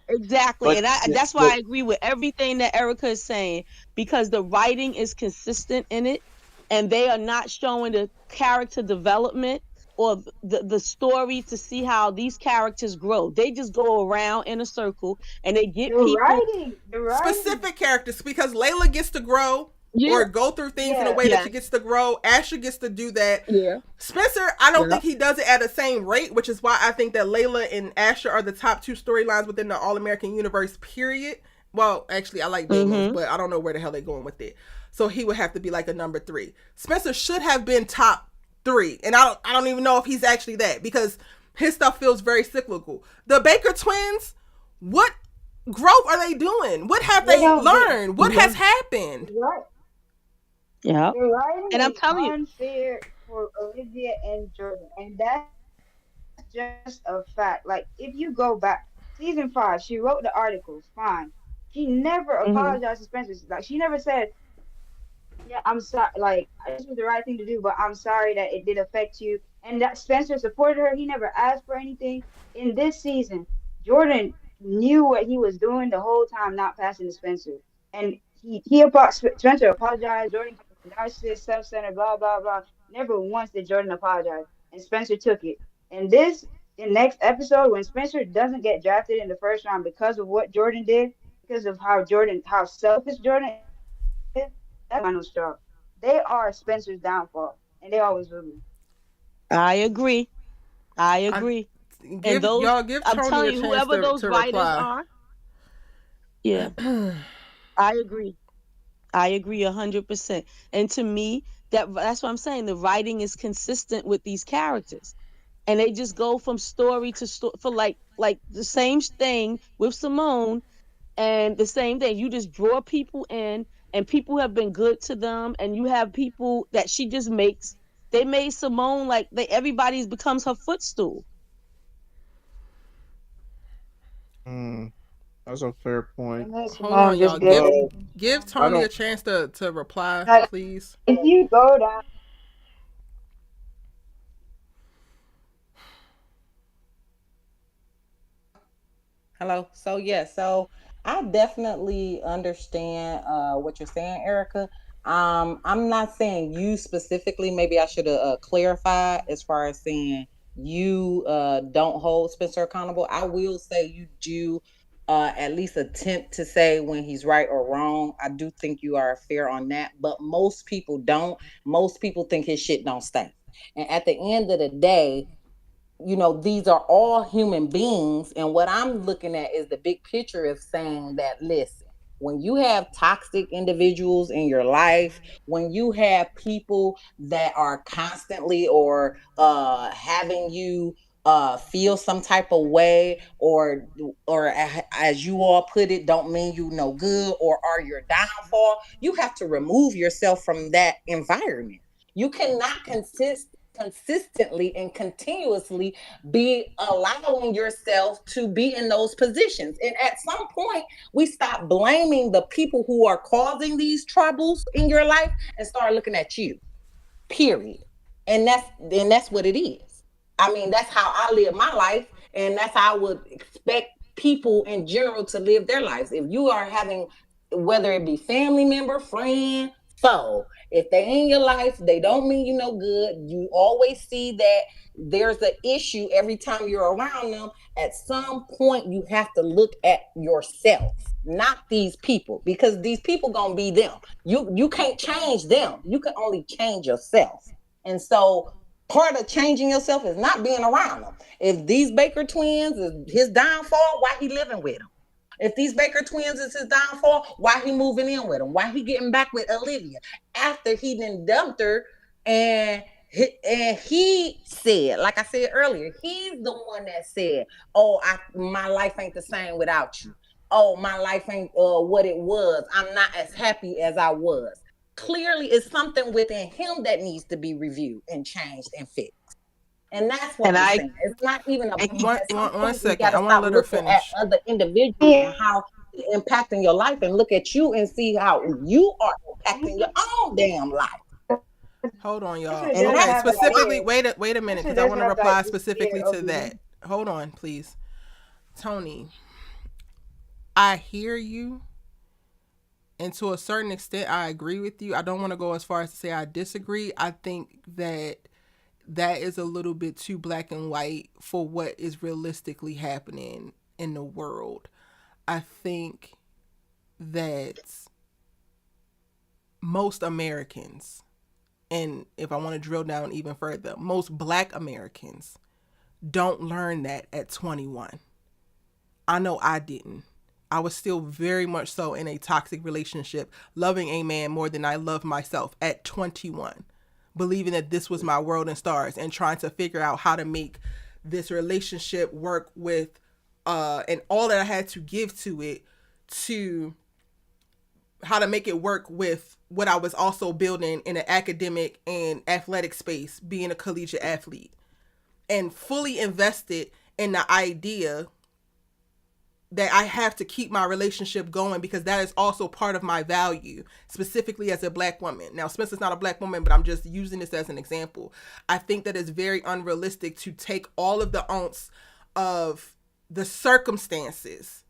exactly. but And yeah, that's why but I agree with everything that Erica is saying because the writing is consistent in it and they are not showing the character development or the story to see how these characters grow. They just go around in a circle and they The get people. writing, the writing, Specific characters, because Layla gets to grow Yeah, or go through things in a yeah. way that yeah, she gets to grow. Asher gets to do that. yeah, Spencer, I don't yeah. think he does it at the same rate, which is why I think that Layla and Asher are the top two storylines within the All American universe, period. Well, actually, I like Damon's, Mm-hmm. but I don't know where the hell they're going with it. So he would have to be like a number 3. Spencer should have been top 3, and I don't even know if he's actually that because his stuff feels very cyclical. The Baker twins, what growth are they doing? What have They they don't. learned? What Yeah, has happened? Right. yeah. The writing And I'm is telling you, unfair for Olivia and Jordan, and that's just a fact. Like if you go back, season 5, she wrote the articles, fine. She never apologized to mm-hmm. Spencer. Like she never said, "Yeah, I'm sorry. Like this was the right thing to do, but I'm sorry that it did affect you." And that Spencer supported her. He never asked for anything. In this season, Jordan knew what he was doing the whole time, not passing to Spencer. And Spencer apologized. Jordan called him narcissist, self-centered, blah blah blah. Never once did Jordan apologize, and Spencer took it. And this, in next episode, when Spencer doesn't get drafted in the first round because of what Jordan did, because of how selfish Jordan is, that's the final straw. They are Spencer's downfall, and they always will be. I agree. I I agree. And give those, y'all give I'm Tony telling a you, chance whoever those to writers reply. are, yeah, I agree. I agree 100%. And to me, that's what I'm saying. The writing is consistent with these characters, and they just go from story to story for like the same thing with Simone, and the same thing. You just draw people in, and people have been good to them, and you have people that she just makes. They made Simone like they everybody's becomes her footstool. mm, that's a fair They point. made Hold Simone on, just y'all. get But Give I Tony a don't. chance to reply, like please. if you go down. Hello. So yeah, so I definitely understand what you're saying, Erica. I'm not saying you specifically. Maybe I should have clarified as far as saying you don't hold Spencer accountable. I will say you do at least attempt to say when he's right or wrong. I do think you are fair on that, but most people don't. Most people think his shit don't stink. And at the end of the day, these are all human beings. And what I'm looking at is the big picture of saying that, listen, when you have toxic individuals in your life, when you have people that are constantly or having you feel some type of way, or as you all put it, don't mean you no good or are your downfall, you have to remove yourself from that environment. You cannot consistently and continuously be allowing yourself to be in those positions. And at some point, we stop blaming the people who are causing these troubles in your life and start looking at you. Period. And that's what it is. I mean, that's how I live my life, and that's how I would expect people in general to live their lives. If you are having, whether it be family member, friend, foe, if they in your life, they don't mean you no good. You always see that there's an issue every time you're around them. At some point, you have to look at yourself, not these people, because these people gonna be them. You can't change them. You can only change yourself. And so part of changing yourself is not being around them. If these Baker twins is his downfall, why he living with them? If these Baker twins is his downfall, why he moving in with them? Why he getting back with Olivia after he done dumped her? And he said, like I said earlier, he's the one that said, "Oh, my life ain't the same without you. Oh, my life ain't what it was. I'm not as happy as I was." Clearly, it's something within him that needs to be reviewed and changed and fixed. And that's what And I'm I saying. It's not even about One, at some one, one point you second. gotta I want to stop let her looking at finish. other individuals and how it's impacting your life and look at you and see how you are impacting your own damn life. Hold on, y'all. Spencer And does Okay, that's have that what it specifically, is. ear. wait a minute, Spencer because I does want to have that reply this fear specifically of to you. that. Hold on, please. Tony, I hear you. And to a certain extent, I agree with you. I don't want to go as far as to say I disagree. I think that is a little bit too black and white for what is realistically happening in the world. I think that most Americans, and if I want to drill down even further, most black Americans don't learn that at 21. I know I didn't. I was still very much so in a toxic relationship, loving a man more than I love myself at 21, believing that this was my world and stars and trying to figure out how to make this relationship work with and all that I had to give to it, to how to make it work with what I was also building in an academic and athletic space, being a collegiate athlete, and fully invested in the idea that I have to keep my relationship going because that is also part of my value, specifically as a black woman. Now, Spencer's not a black woman, but I'm just using this as an example. I think that it's very unrealistic to take all of the ounce of the circumstances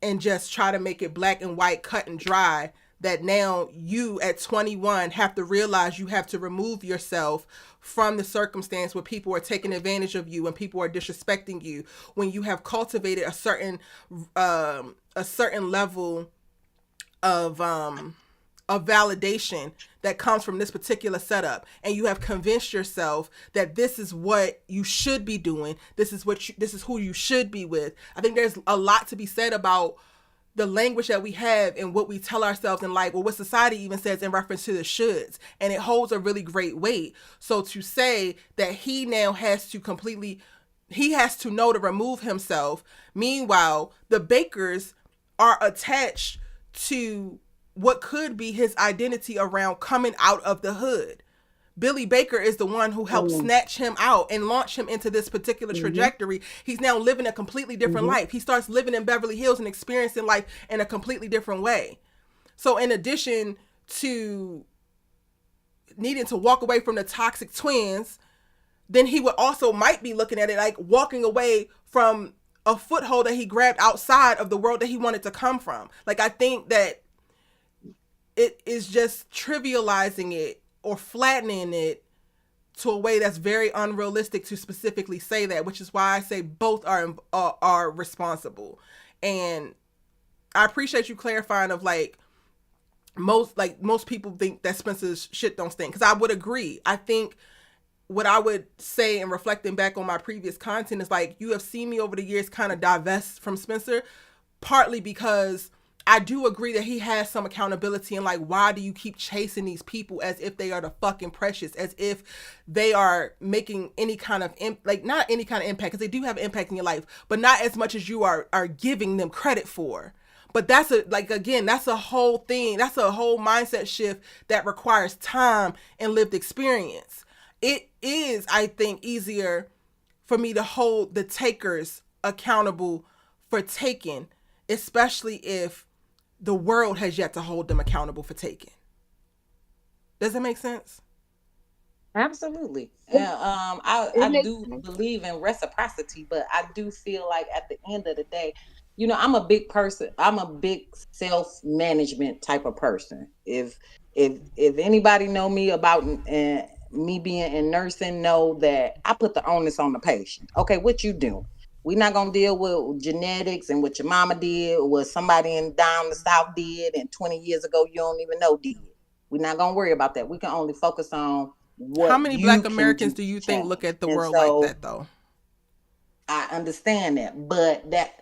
and just try to make it black and white, cut and dry, that now you at 21 have to realize you have to remove yourself from the circumstance where people are taking advantage of you and people are disrespecting you, when you have cultivated a certain level of validation that comes from this particular setup, and you have convinced yourself that this is what you should be doing, this is who you should be with. I think there's a lot to be said about the language that we have and what we tell ourselves in life, or what society even says in reference to the shoulds, and it holds a really great weight. So to say that he now has to know to remove himself, meanwhile the Bakers are attached to what could be his identity around coming out of the hood. Billy Baker is the one who helped snatch him out and launch him into this particular trajectory. He's now living a completely different life. He starts living in Beverly Hills and experiencing life in a completely different way. So in addition to needing to walk away from the toxic twins, then he would also might be looking at it like walking away from a foothold that he grabbed outside of the world that he wanted to come from. Like, I think that it is just trivializing it or flattening it to a way that's very unrealistic to specifically say that, which is why I say both are responsible. And I appreciate you clarifying of most people think that Spencer's shit don't stink, because I would agree. I think what I would say, and reflecting back on my previous content, is like, you have seen me over the years kind of divest from Spencer, partly because I do agree that he has some accountability, and like, why do you keep chasing these people as if they are the fucking precious, as if they are making any kind of not any kind of impact, because they do have impact in your life, but not as much as you are giving them credit for. But that's a like again, that's a whole thing. That's a whole mindset shift that requires time and lived experience. It is, I think, easier for me to hold the takers accountable for taking, especially if the world has yet to hold them accountable for taking. Does that make sense? Absolutely. It, I it makes do sense. believe in reciprocity, but I do feel like at the end of the day, I'm a big person. I'm a big self-management type of person. If anybody know me about me being in nursing, know that I put the onus on the patient. Okay, what you doing? We're not gonna deal with genetics and what your mama did, or what somebody in down the south did, and 20 years ago you don't even know did. We're not gonna worry about that. We can only focus on How what many you black can Americans do do to you think look change. at the And world like so that though? I understand that, but that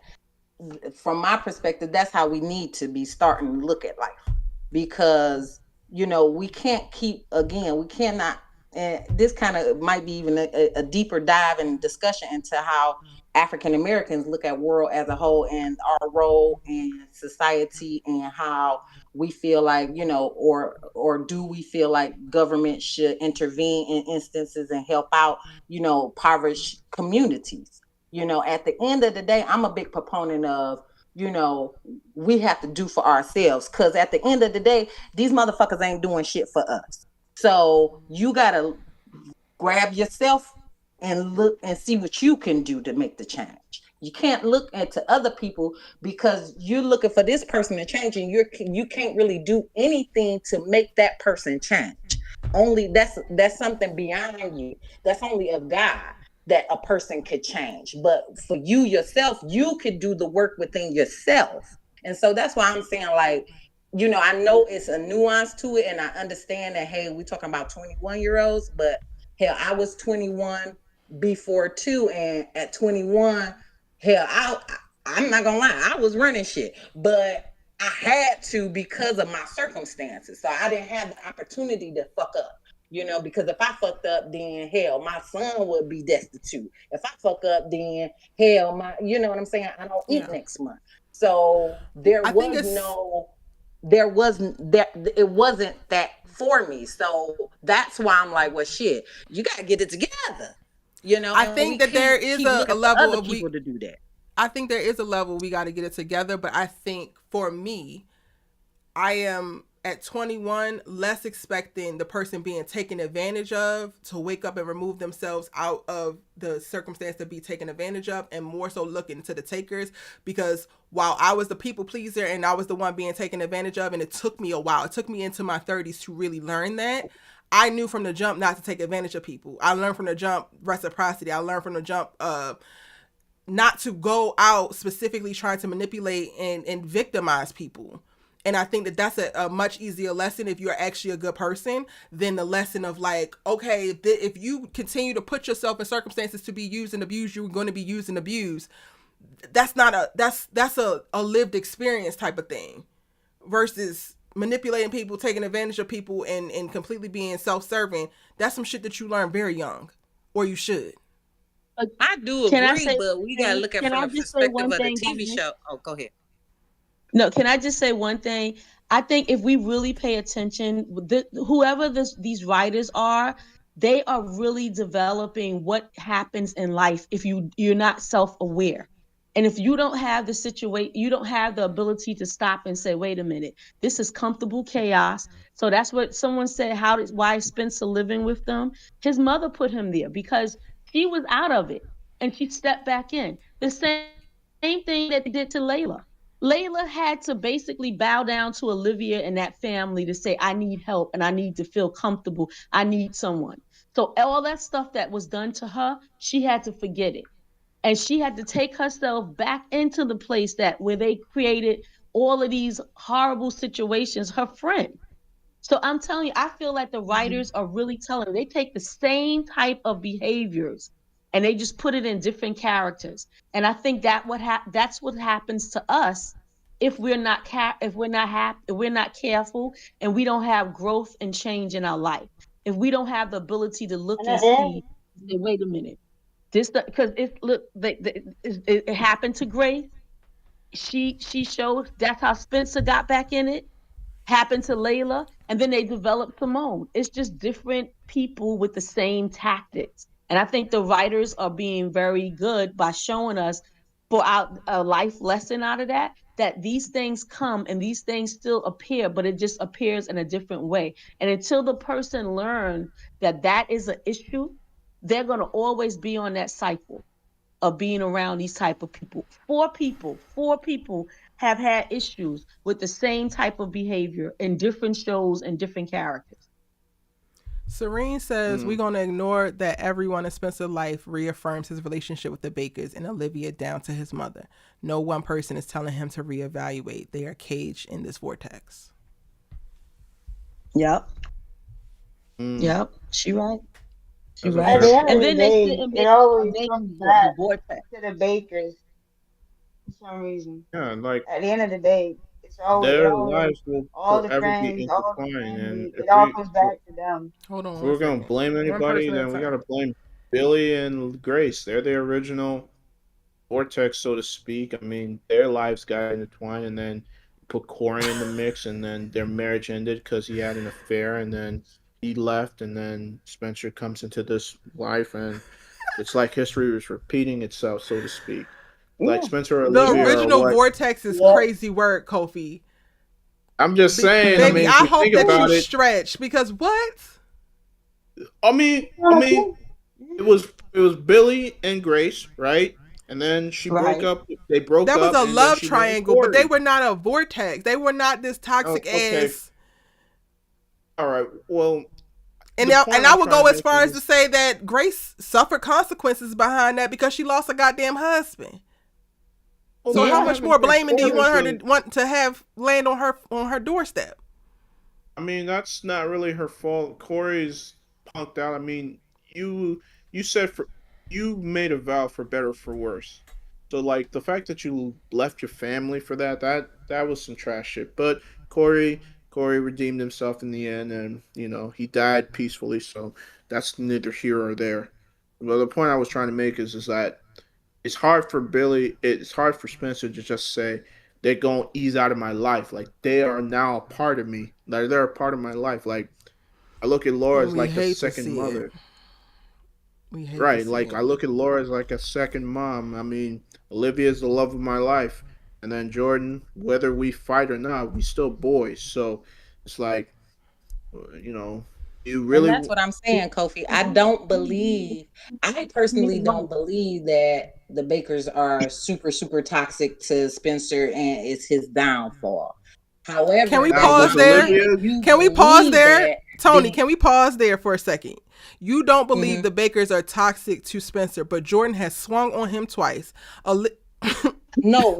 from my perspective, that's how we need to be starting to look at life, because we can't keep, again, we cannot, and this kind of might be even a deeper dive and discussion into how African Americans look at world as a whole and our role in society, and how we feel like, or do we feel like government should intervene in instances and help out impoverished communities. At the end of the day, I'm a big proponent of, you know, we have to do for ourselves. Because at the end of the day, these motherfuckers ain't doing shit for us. So you got to grab yourself and look and see what you can do to make the change. You can't look at to other people because you're looking for this person to change, and you can't really do anything to make that person change. Only that's something beyond you. That's only of God that a person could change. But for you yourself, you could do the work within yourself. And so that's why I'm saying, like, I know it's a nuance to it, and I understand that, hey, we're talking about 21-year-olds, but hell, I was 21 before too, and at 21, hell, I'm not gonna lie, I was running shit, but I had to because of my circumstances. So I didn't have the opportunity to fuck up. Because if I fucked up, then hell, my son would be destitute. If I fuck up, then hell, you know what I'm saying? I don't eat Yeah. next month. So I think it's it wasn't that for me. So that's why I'm like, well, shit, you gotta get it together. I And we think that can't there is keep a looking for level other of people to do that. I think there is a level we got to get it together, but I think for me, I am at 21 less expecting the person being taken advantage of to wake up and remove themselves out of the circumstance to be taken advantage of, and more so looking to the takers, because while I was the people pleaser and I was the one being taken advantage of, and it took me a while, it took me into my 30s to really learn that. I knew from the jump not to take advantage of people. I learned from the jump reciprocity. I learned from the jump not to go out specifically trying to manipulate and victimize people. And I think that that's a much easier lesson if you're actually a good person than the lesson of like, okay, if you continue to put yourself in circumstances to be used and abused, you're going to be used and abused. That's not that's a lived experience type of thing versus manipulating people, taking advantage of people, and completely being self-serving. That's some shit that you learn very young, or you should. Uh, I do Can I agree, say but one we gotta thing? look at Can from I the just say perspective one of the thing, TV Dominic? show. Oh, go ahead. No, can I just say one thing? I think if we really pay attention, whoever these writers are, they are really developing what happens in life if you're not self-aware. And if you don't have the situation, you don't have the ability to stop and say, wait a minute, this is comfortable chaos. So that's what someone said. Why is Spencer living with them? His mother put him there because she was out of it and she stepped back in. The same thing that they did to Layla. Layla had to basically bow down to Olivia and that family to say, I need help and I need to feel comfortable. I need someone. So all that stuff that was done to her, she had to forget it. And she had to take herself back into the place that where they created all of these horrible situations, her friend. So I'm telling you, I feel like the writers are really telling. They take the same type of behaviors and they just put it in different characters. And I think that's what happens to us if we're not careful and we don't have growth and change in our life. If we don't have the ability to look And and at the end, see, say, wait a minute, this because it look it happened to Grace. she showed that's how Spencer got back in it. Happened to Layla, and then they developed Simone. It's just different people with the same tactics. And I think the writers are being very good by showing us for a life lesson out of that, that these things come and these things still appear, but it just appears in a different way. And until the person learns that that is an issue, they're going to always be on that cycle of being around these type of people. Four people have had issues with the same type of behavior in different shows and different characters. Serene says we're going to ignore that everyone in Spencer's life reaffirms his relationship with the Bakers and Olivia down to his mother. No one person is telling him to reevaluate. They are caged in this vortex. Yep. Yep. She right. She That's a right. At the fair end of And the then they day, didn't it make always a comes the back vortex. to the Bakers for some reason. Yeah, like At the end of the day, it their always lives will all the forever be friends, all the intertwined, and family, it all comes back to them. Hold on if one we're gonna second. blame One anybody, person at a then we time. gotta blame Billy and Grace. They're the original vortex, so to speak. I mean, their lives got intertwined, and then put Corey in the mix, and then their marriage ended because he had an affair, and then he left, and then Spencer comes into this life, and it's like history was repeating itself, so to speak. Like Yeah. Spencer or The Olivia are original what vortex is Yep. crazy word, Kofi. I'm just saying. I Baby, mean, if I we hope think that you about it, stretch because what? I mean, it was Billy and Grace, right? And then she broke Right. up. They broke That was up, a and then love she married triangle, but they Corey. were not a vortex. They were not this Oh, toxic okay, ass. all right. Well, And the now, point and I I'm would trying go to as make far as to is, say that Grace suffered consequences behind that because she lost a goddamn husband. well, So not how Yeah. much having more her blaming do you Corey's want to have land on her doorstep? I mean, that's not really her fault. Corey's punked out. I mean, you you said for you made a vow for better or for worse. So like the fact that you left your family for that was some trash shit. But Corey Corey redeemed himself in the end, and he died peacefully. So that's neither here or there. But the point I was trying to make is that it's hard for Spencer to just say they're gonna ease out of my life. Like they are now a part of me. Like they're a part of my life. Like I look at Laura And as we like a hate to second see it. mother. We hate to Right. see Like I it. look at Laura as like a second mom. I mean, Olivia is the love of my life. And then Jordan, whether we fight or not, we still boys. So it's like, you know, you And really that's what I'm saying, Kofi. I personally don't believe that the Bakers are super, super toxic to Spencer and it's his downfall. Can However, we now as pause was you there? said, Olivia. if you Can we pause believe there? that, Tony, then can we pause there for a second? You don't believe Mhm. the Bakers are toxic to Spencer, but Jordan has swung on him twice. no,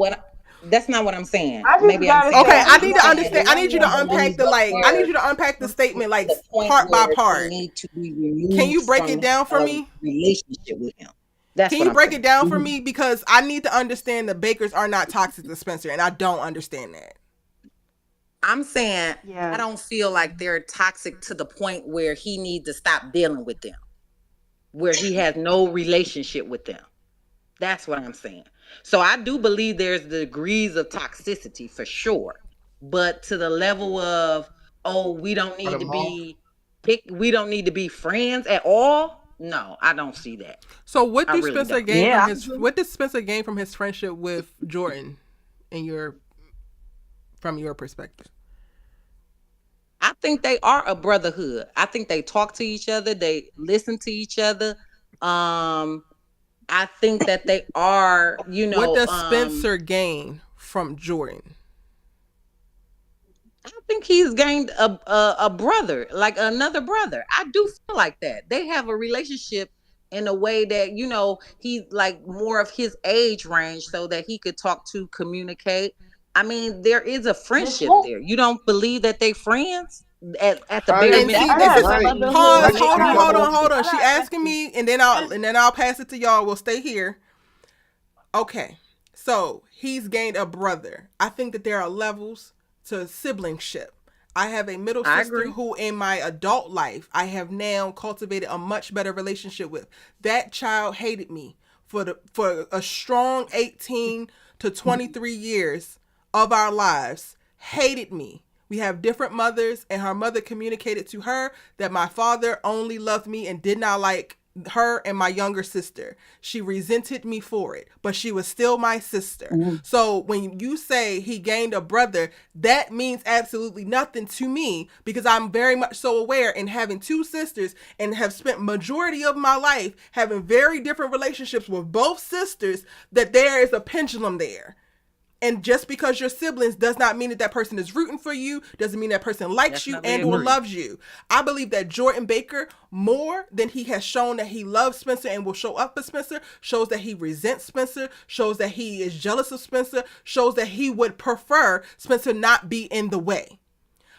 that's not what I'm saying. I just Maybe I'm gotta saying say, Okay, it I I wrong. just I'm need to gotta saying say understand. I if need one you you to more unpack thing. believe the that like. I need they're you to unpack the statement to like the point part by where they part. need to be Can you removed break it from down for a me? relationship with him. That's Can what you I'm break it saying. down for me? Because I need to understand the Bakers are not toxic to Spencer, and I don't understand that. I'm saying I Yeah. don't feel like they're toxic to the point where he needs to stop dealing with them, where he has no relationship with them. That's what I'm saying. So I do believe there's degrees of toxicity for sure. But to the level of, oh, we don't need to be friends at all. No, I don't see that. So what I do really Spencer don't. gain Yeah, from I his agree. what does Spencer gain from his friendship with Jordan in your from your perspective? I think they are a brotherhood. I think they talk to each other, they listen to each other. Um, I think that they are, What does Spencer gain from Jordan? I think he's gained a brother, like another brother. I do feel like that. They have a relationship in a way that, he's like more of his age range so that he could talk to communicate. I mean, there is a Just friendship hope. there. You don't believe that they friends at the How bare is And see, minimum? I this got a is That's right? question. brotherhood. pause. Let's They Hold keep on, the hold whole. on, hold on. I She got a asking question. me, and then As I'll pass it to y'all. We'll stay here. Okay, so he's gained a brother. I think that there are levels to siblingship. I have a middle I sister agree. who, in my adult life, I have now cultivated a much better relationship with. That child hated me for a strong 18 to 23 years of our lives hated me. We have different mothers, and her mother communicated to her that my father only loved me and did not like her and my younger sister. She resented me for it, but she was still my sister. So when you say he gained a brother, that means absolutely nothing to me, because I'm very much so aware in having two sisters and have spent majority of my life having very different relationships with both sisters, that there is a pendulum there. And just because you're siblings does not mean that that person is rooting for you, doesn't mean that person likes you Definitely and or agree. loves you. I believe that Jordan Baker, more than he has shown that he loves Spencer and will show up for Spencer, shows that he resents Spencer, shows that he is jealous of Spencer, shows that he would prefer Spencer not be in the way.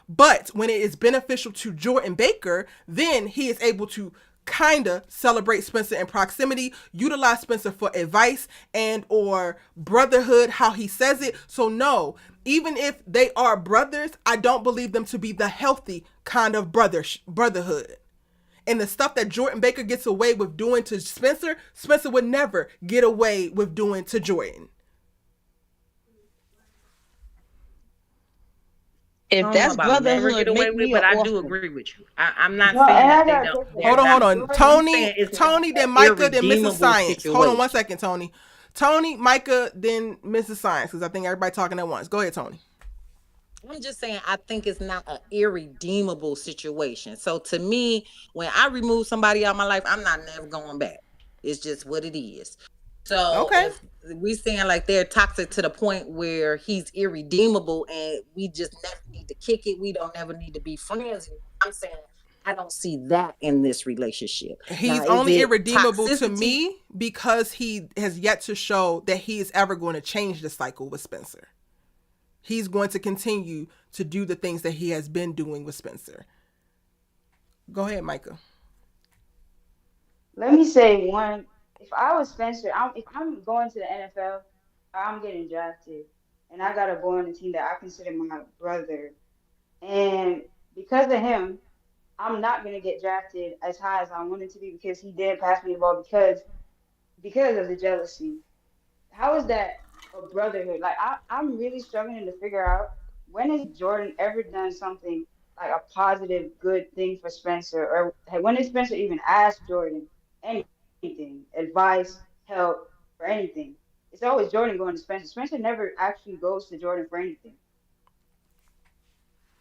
But when it is beneficial to Jordan Baker, then he is able to kind of celebrate Spencer in proximity, utilize Spencer for advice and or brotherhood, how he says it. So no, even if they are brothers, I don't believe them to be the healthy kind of brotherhood. And the stuff that Jordan Baker gets away with doing to Spencer, Spencer would never get away with doing to Jordan. I If don't know that's about never brotherhood, get away make with, me an but I do orphan. agree with you. I'm not No, saying and I that got a question. they're Hold not. on. Jordan, I'm Tony, saying it's not Tony, an then Micah, then Mrs. irredeemable Science. Hold on one situation. second, Tony. Tony, Micah, then Mrs. Science, because I think everybody talking at once. Go ahead, Tony. I'm just saying I think it's not an irredeemable situation. So to me, when I remove somebody out of my life, I'm not never going back. It's just what it is. So Okay. if we saying like they're toxic to the point where he's irredeemable and we just never need to kick it, we don't never need to be friends. I'm saying I don't see that in this relationship. Now, He's is only it irredeemable to toxicity? me because he has yet to show that he is ever going to change the cycle with Spencer. He's going to continue to do the things that he has been doing with Spencer. Go ahead, Micah. let me say one. If I was Spencer, if I'm going to the NFL, I'm getting drafted, and I got a boy on the team that I consider my brother, and because of him, I'm not gonna get drafted as high as I wanted to be because he didn't pass me the ball because of the jealousy. How is that a brotherhood? Like I'm really struggling to figure out when has Jordan ever done something like a positive, good thing for Spencer, or when did Spencer even ask Jordan anything, advice, help, or anything? It's always Jordan going to Spencer. Spencer never actually goes to Jordan for anything.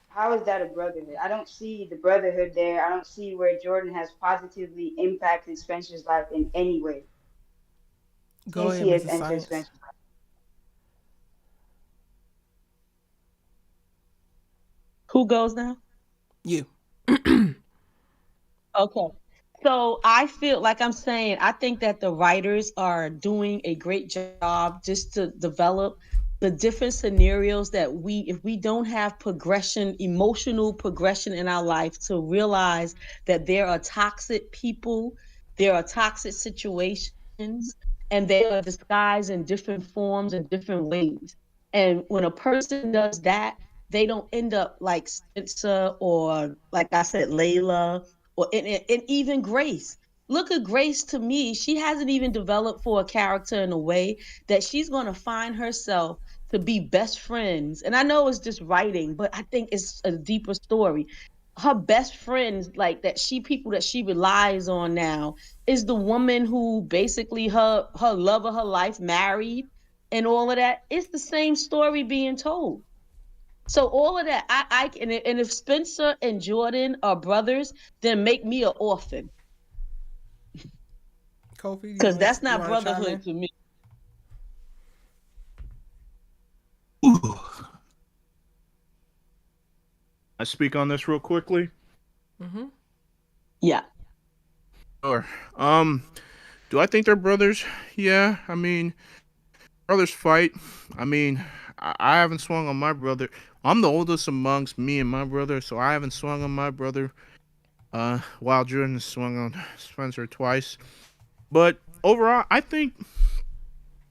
How is that a brotherhood? I don't see the brotherhood there. I don't see where Jordan has positively impacted Spencer's life in any way Go since ahead, he has Mrs. entered Science. Spencer's Who goes now? You. Okay. So I feel like I'm saying, I think that the writers are doing a great job just to develop the different scenarios that if we don't have progression, emotional progression in our life to realize that there are toxic people, there are toxic situations, and they are disguised in different forms and different ways. And when a person does that, they don't end up like Spencer or, like I said, Layla and even Grace. Look at Grace. To me, she hasn't even developed for a character in a way that she's going to find herself to be best friends. And I know it's just writing, but I think it's a deeper story. Her best friends, like that, people that she relies on now, is the woman who basically her love of her life married and all of that. It's the same story being told. So all of that, and if Spencer and Jordan are brothers, then make me an orphan, Kofi, because that's you not want to chime brotherhood in? to me. I speak on this real quickly. Mm-hmm. Yeah. Sure. Do I think they're brothers? Yeah. I mean, brothers fight. I mean, I haven't swung on my brother. I'm the oldest amongst me and my brother, so I haven't swung on my brother. While Jordan has swung on Spencer twice. But overall, I think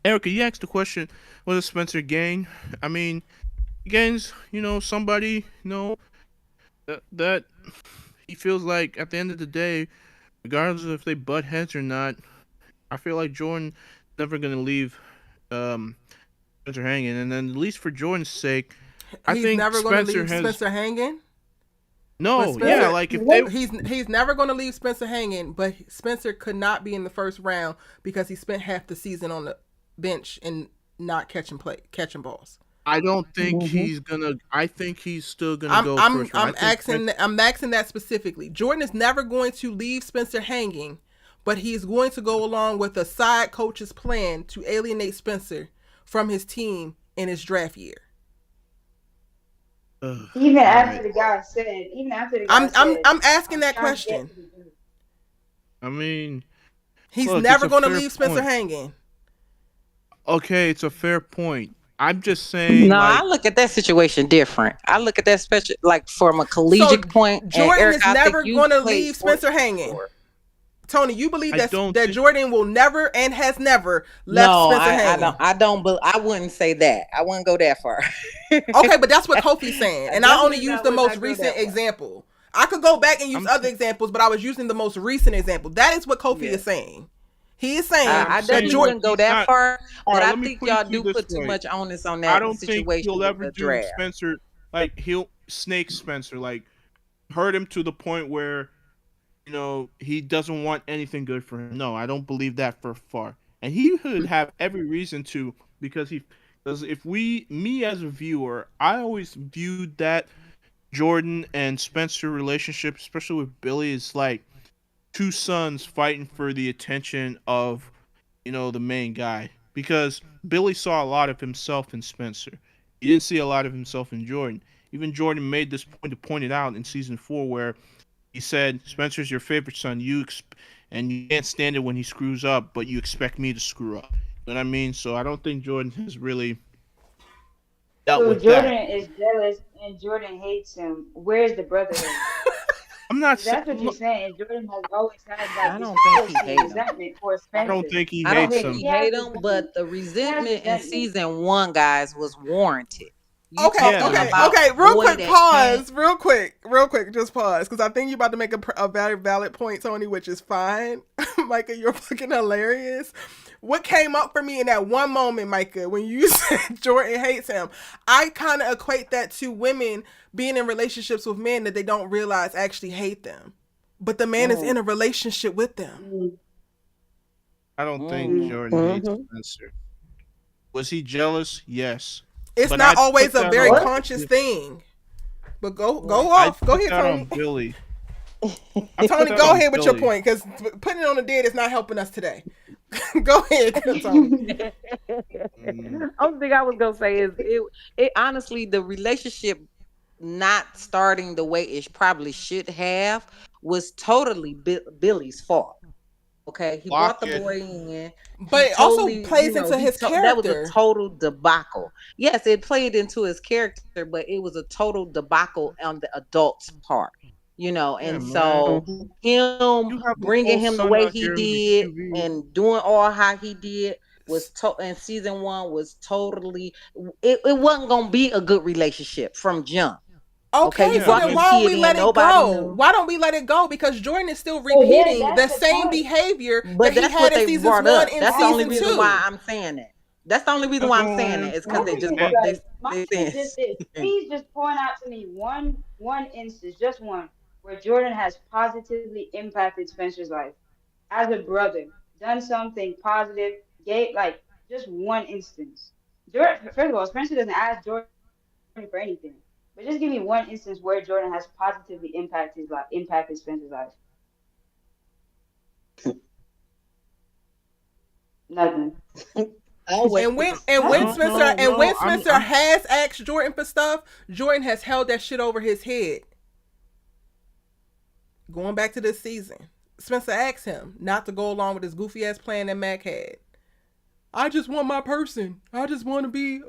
Erica, you asked the question, what does Spencer gain? I mean, he gains, somebody, that he feels like at the end of the day, regardless of if they butt heads or not, I feel like Jordan never gonna leave Spencer hanging, and then at least for Jordan's sake, I He's think never going to Spencer leave has Spencer hanging. no, But Spencer, yeah, like if they he's never going to leave Spencer hanging. But Spencer could not be in the first round because he spent half the season on the bench and not catching balls. I don't think he's gonna. I think he's still gonna go first round. I'm asking that specifically. Jordan is never going to leave Spencer hanging, but he's going to go along with a side coach's plan to alienate Spencer from his team in his draft year. Even after the guy said, I'm asking that trying to get question. to the dude. I mean, He's look, never it's a going to fair leave Spencer point. hanging. Okay, it's a fair point. I'm just saying. No, like, I look at that situation different. I look at that special like from a collegiate point. And Jordan Eric, is I think never you going to played leave sports Spencer hanging. before. Tony, you believe I that don't that think- Jordan will never and has never left No, Spencer I hanging? don't. But I wouldn't say that. I wouldn't go that far. Okay, but that's what Kofi's saying, and I only Definitely used not the would most not go recent that far. example. I could go back and use I'm- other examples, but I was using the most recent example. That is what Kofi Yeah. is saying. He is saying I that definitely Jordan. wouldn't go that not- far, All but right, I let me think put it y'all to you do this put too way. much onus on I that don't think situation he'll with ever the do draft. Spencer. Like he'll snake Spencer. Like hurt him to the point where he doesn't want anything good for him. No, I don't believe that for far. And he would have every reason to because if me as a viewer, I always viewed that Jordan and Spencer relationship, especially with Billy, is like two sons fighting for the attention of the main guy. Because Billy saw a lot of himself in Spencer. He didn't see a lot of himself in Jordan. Even Jordan made this point to point it out in season 4 where he said, Spencer's your favorite son, and you can't stand it when he screws up, but you expect me to screw up. You know what I mean? So I don't think Jordan has really dealt So with Jordan that. is jealous and Jordan hates him. Where's the brotherhood? I'm not 'Cause that's what saying. you're saying. Jordan has always had I like this don't think he jealousy and hate him. resentment for I Spencer. don't think he I don't hates think him. he He has hate him, but the resentment in resentment. season 1, guys, was warranted. You Okay, Yeah, talking but- about okay. Real boy quick, that pause. Real quick, just pause, because I think you're about to make a very valid point, Tony, which is fine. Micah, you're fucking hilarious. What came up for me in that one moment, Micah, when you said Jordan hates him, I kind of equate that to women being in relationships with men that they don't realize actually hate them, but the man is in a relationship with them. I don't think Jordan hates Spencer. Was he jealous? Yes. It's But not I always put a that very on- conscious thing. But go I off. Go put ahead, that Tony. on Billy. Tony, that go on ahead with your Billy. point, because putting it on the dead is not helping us today. Go ahead, Tony. Only thing I was gonna say is it honestly, the relationship not starting the way it probably should have was totally Billy's fault. Okay, he brought the Lock it. boy in, But he it also totally, plays into his that was character. a total debacle. Yes, it played into his character, but it was a total debacle on the adult's part. And so him You have the bringing whole him the son way out he here in the did QV. and doing all how he did was and season 1 was totally it wasn't gonna be a good relationship from jump. Okay, you so brought then this why don't kid we in, let it nobody go? knew. Why don't we let it go? Because Jordan is still then repeating the that's the same point. behavior But that he that's had what in they seasons brought 1 up. and That's the only season reason 2. why I'm saying that. That's the only reason why I'm saying that. It's because My they just thing brought is, my they thing is just this. Please just point out to me one instance, just one, where Jordan has positively impacted Spencer's life as a brother, done something positive, gave like just one instance. Jordan, first of all, Spencer doesn't ask Jordan for anything, but just give me one instance where Jordan has positively impacted Spencer's life. Nothing. And when Spencer has asked Jordan for stuff, Jordan has held that shit over his head. Going back to this season, Spencer asked him not to go along with this goofy ass plan that Mac had. I just want my person. I just want to be.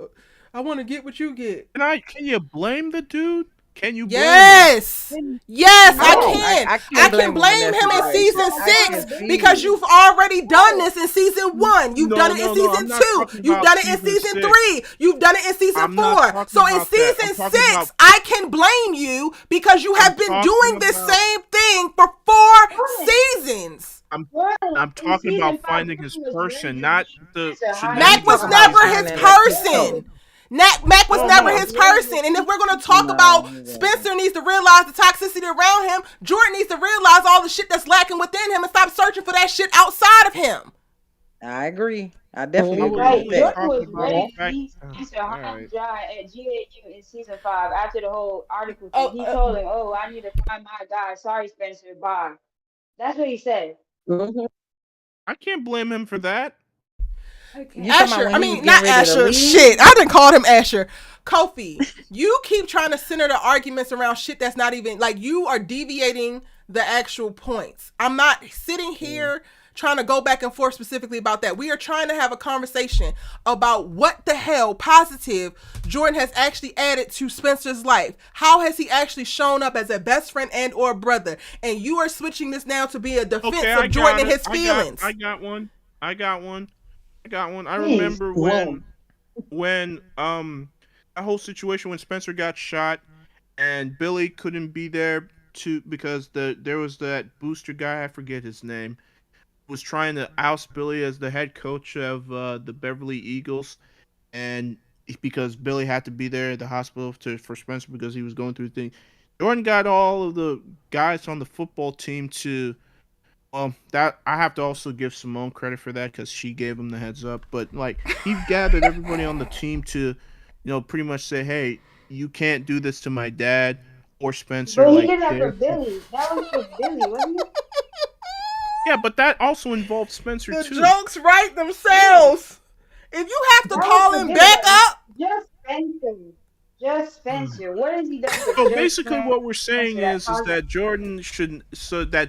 I want to get what you get. Can you blame the dude? Can you blame him? Yes. Yes, I No, can. I I can't can blame him in blame that him in situation. season I 6 can because see. you've already done this in season 1. You've done it in I'm season not 2. talking You've about done it in season season 6. 3. You've done it in season I'm 4. not talking So in about that. I'm season talking 6, about. I can blame you because you I'm have been talking doing this about. same thing for 4 Jordan, seasons. I'm in talking season about 5, finding Jordan his was person, literally not teaching the Spencer how to Mac You be was talking a about never his shining like his person. colors. Mac was No, never no. his person. And if we're going to talk about Spencer needs to realize the toxicity around him, Jordan needs to realize all the shit that's lacking within him and stop searching for that shit outside of him. I agree. I definitely I was agree with Right, only that. Jordan was talking about the ready to fact. teach Spencer All how to right. drive at GAU in season 5 after the whole article thing. Oh, He told him, "Oh, I need to find my guy. Sorry, Spencer. Bye." That's what he said. Mhm. I can't blame him for that. You Okay. talking about Asher. when I he was mean, getting not ready to Asher. leave? Shit. I didn't call him Asher. Kofi, you keep trying to center the arguments around shit that's not even, like, you are deviating the actual points. I'm not sitting here trying to go back and forth specifically about that. We are trying to have a conversation about what the hell positive Jordan has actually added to Spencer's life. How has he actually shown up as a best friend and or brother? And you are switching this now to be a defense Okay, of I Jordan got and it. his feelings. I got one. I got one. I got one. I Please. remember Whoa. when that whole situation when Spencer got shot and Billy couldn't be there because there was that booster guy, I forget his name, was trying to oust Billy as the head coach of the Beverly Eagles, and because Billy had to be there at the hospital for Spencer because he was going through things. Jordan got all of the guys on the football team to. That I have to also give Simone credit for that because she gave him the heads up. But like he gathered everybody on the team to, pretty much say, "Hey, you can't do this to my dad or Spencer." But he Like did that for they're Billy. That was for Billy, wasn't it? yeah, but that also involved Spencer The too. jokes write themselves. If you have to That was call for him Billy. back Like, up, just Spencer. Just Spencer. What has he done for So just basically, what we're saying Spencer that is caused that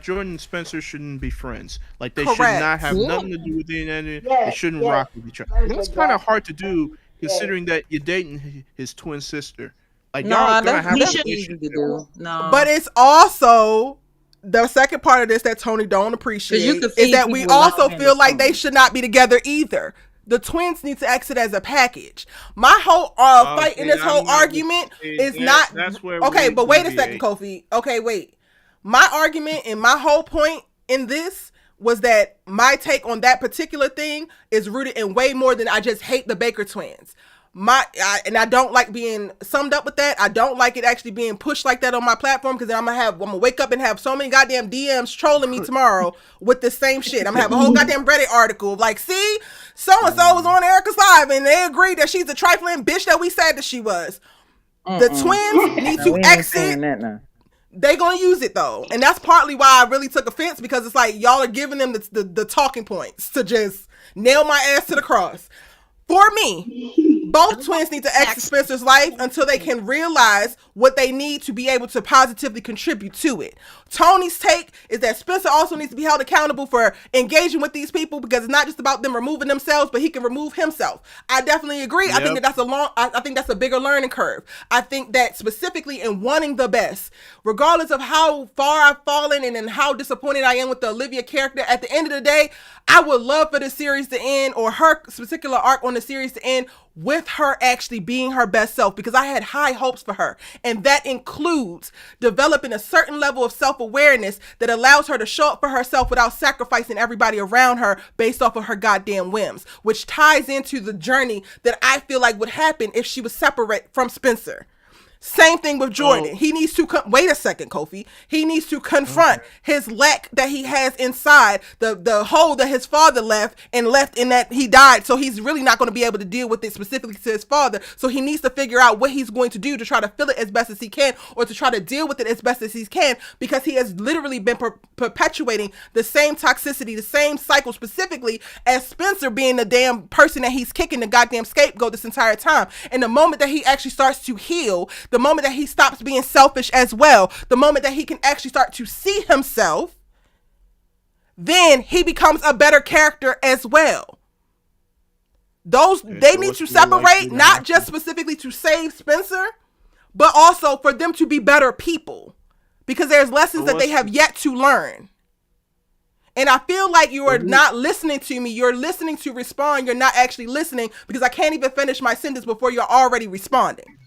Jordan and Spencer shouldn't be friends. Like they should not correct. have Yeah. nothing to do with it, and they Yes, shouldn't yes. rock with each other. That is That's kind of exactly. hard to do Yes. considering that you're dating his twin sister. Like y'all No, gonna have He a that's should. easy to relationship. do. No, But it's also the second part of this that Tony don't because you appreciate could is see that we people allow also him to feel like they come. should not be together either. The twins need to exit as a package. My whole fight in See, this whole I'm not. argument See, is not that's where okay. we But wait a second, deviate. Kofi. Okay, wait. My argument and my whole point in this was that my take on that particular thing is rooted in way more than I just hate the Baker twins. And I don't like being summed up with that. I don't like it actually being pushed like that on my platform because then I'm gonna wake up and have so many goddamn DMs trolling me tomorrow with the same shit. I'm gonna have a whole goddamn Reddit article of like, see, so and so was on Erica's live and they agreed that she's the trifling bitch that we said that she was. The twins need No, to we ain't exit. saying that now. They gonna use it though, and that's partly why I really took offense because it's like y'all are giving them the talking points to just nail my ass to the cross. For me, both twins need to exit Spencer's life until they can realize what they need to be able to positively contribute to it. Tony's take is that Spencer also needs to be held accountable for engaging with these people because it's not just about them removing themselves, but he can remove himself. I definitely agree. I think Yep. I think that's a bigger learning curve. I think that specifically in wanting the best, regardless of how far I've fallen and how disappointed I am with the Olivia character, at the end of the day, I would love for the series to end, or her particular arc on the series to end, with her actually being her best self, because I had high hopes for her. And that includes developing a certain level of self-awareness that allows her to show up for herself without sacrificing everybody around her based off of her goddamn whims, which ties into the journey that I feel like would happen if she was separate from Spencer. Same thing with Jordan. He needs to wait a second, Kofi. He needs to confront his lack that he has inside, the hole that his father left in that he died. So he's really not going to be able to deal with it specifically to his father. So he needs to figure out what he's going to do to try to fill it as best as he can, or to try to deal with it as best as he can, because he has literally been perpetuating the same toxicity, the same cycle, specifically as Spencer being the damn person that he's kicking the goddamn scapegoat this entire time. And the moment that he actually starts to heal, the moment that he stops being selfish as well, the moment that he can actually start to see himself, then he becomes a better character as well. They need to separate, not just specifically to save Spencer, but also for them to be better people, because there's lessons that they what's have yet to learn. And I feel like you are not listening to me. You're listening to respond. You're not actually listening, because I can't even finish my sentence before you're already responding.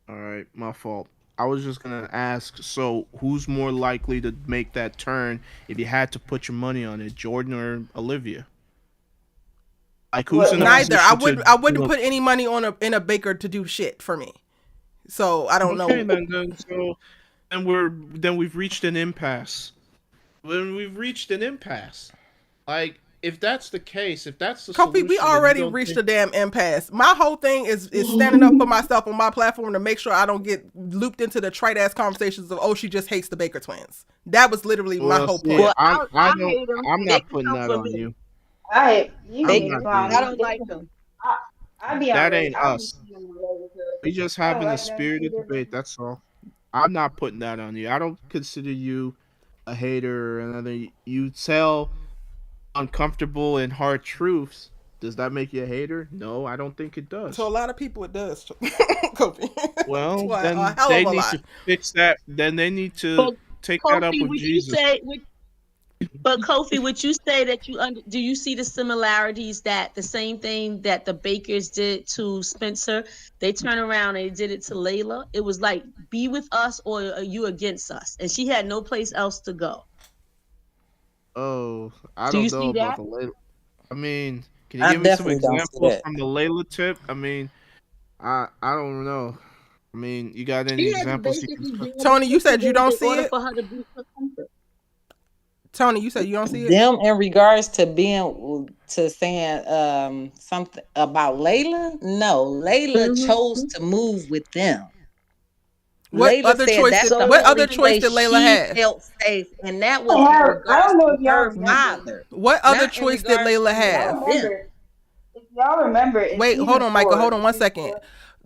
all right? My fault. I was just gonna ask. So, who's more likely to make that turn if you had to put your money on it, Jordan or Olivia? Like, who's in a Neither. position to? I wouldn't put any money on a baker to do shit for me. So I don't Okay, know. then we've reached an impasse. When we've reached an impasse, like if that's the case, if that's the Kofi, solution, we then you already don't reached think- a damn impasse. My whole thing is standing up for myself on my platform to make sure I don't get looped into the trite ass conversations of, oh, she just hates the Baker twins. That was literally my Well, whole see, point. Well, I I don't. hate them. I'm They not can putting come that for on me. you. You I'm can not clown. doing I it. don't like them. I be That on ain't I be us. seeing them later We because just I don't having a like them spirited either. debate. That's all. I'm not putting that on you. I don't consider you a hater or another. You tell uncomfortable and hard truths. Does that make you a hater? No, I don't think it does. To a lot of people, it does. Kofi. Well, To a then hell they of a need lot. to fix that. Then they need to But take that up Kofi, with would you Jesus. say? But Kofi, would you say that do you see the similarities, that the same thing that the Bakers did to Spencer, they turned around and they did it to Layla? It was like, be with us or are you against us? And she had no place else to go. Oh, I Do you don't know see about that? the Layla. I mean, can you I give me some definitely don't see examples that. from the Layla tip? I mean, I don't know. I mean, you got any She had to examples you can? basically do Tony, you said you in don't see order it? for her to be her comfort. Tony, you said you don't see it? Them in regards to saying something about Layla. No, Layla chose to move with them. What Layla other said choice that's did the what other only choice place did Layla she have? felt safe, and that was in I regards don't know to if y'all her remember. father, What other not in choice did regards Layla to have? them. If y'all remember, in Wait, season hold on, Michael. 4, Hold on one second.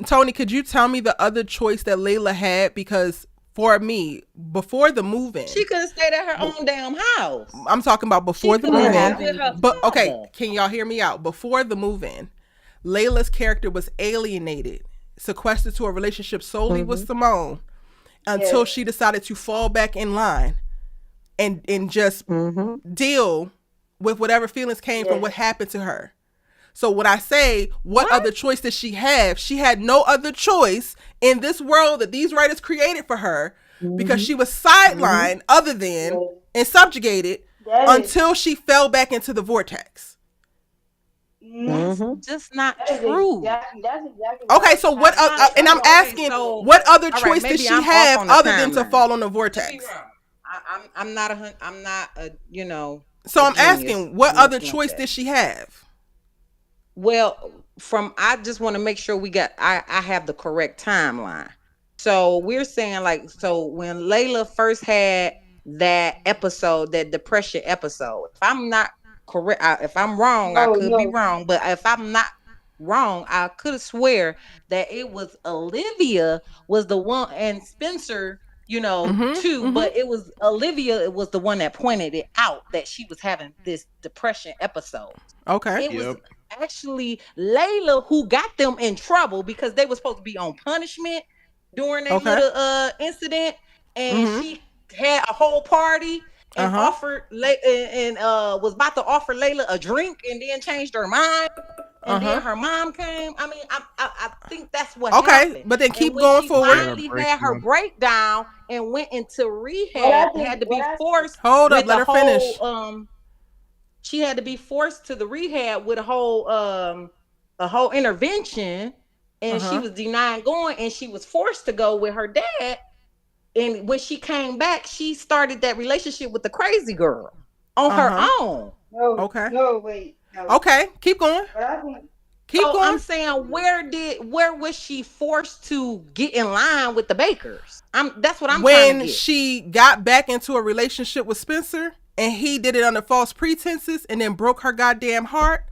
Tony, could you tell me the other choice that Layla had? Because for me, before the move-in, She could have stayed at her own damn house. I'm talking about before She the could have move-in. stayed with her But okay, father. can y'all hear me out? Before the move-in, Layla's character was alienated, sequestered to a relationship solely with Simone until she decided to fall back in line and just deal with whatever feelings came from what happened to her. So when I say what other choice did she have, she had no other choice in this world that these writers created for her, because she was sidelined other than and subjugated until she fell back into the vortex. Just not That is true. that's exactly Okay, so what? And I'm asking, what other all right, choice did maybe she I'm off have on the other than to timeline. fall on the Could be vortex? wrong. I'm not a So a I'm genius asking, what or other nothing like choice that. did she have? Well, I just want to make sure I have the correct timeline. So we're saying, like, so when Layla first had that episode, that depression episode, if I'm not correct, if I'm wrong, I could be wrong, but if I'm not wrong, I could have swear that it was Olivia was the one, and Spencer, too, but it was Olivia, it was the one that pointed it out that she was having this depression episode. Okay. It was actually Layla who got them in trouble because they were supposed to be on punishment during that little incident, and she had a whole party and offered was about to offer Layla a drink, and then changed her mind. And then her mom came. I mean, I think that's what happened. But then keep and when going she forward. finally had her breakdown and went into rehab, had to be forced Hold up, with let the her whole finish. she had to be forced to the rehab with a whole intervention, and she was denying going, and she was forced to go with her dad. And when she came back, she started that relationship with the crazy girl on her own. No, wait. No. Okay, keep going. But I think Keep going. I'm saying, where was she forced to get in line with the Bakers? That's what I'm trying to when get. she got back into a relationship with Spencer, and he did it under false pretenses, and then broke her goddamn heart.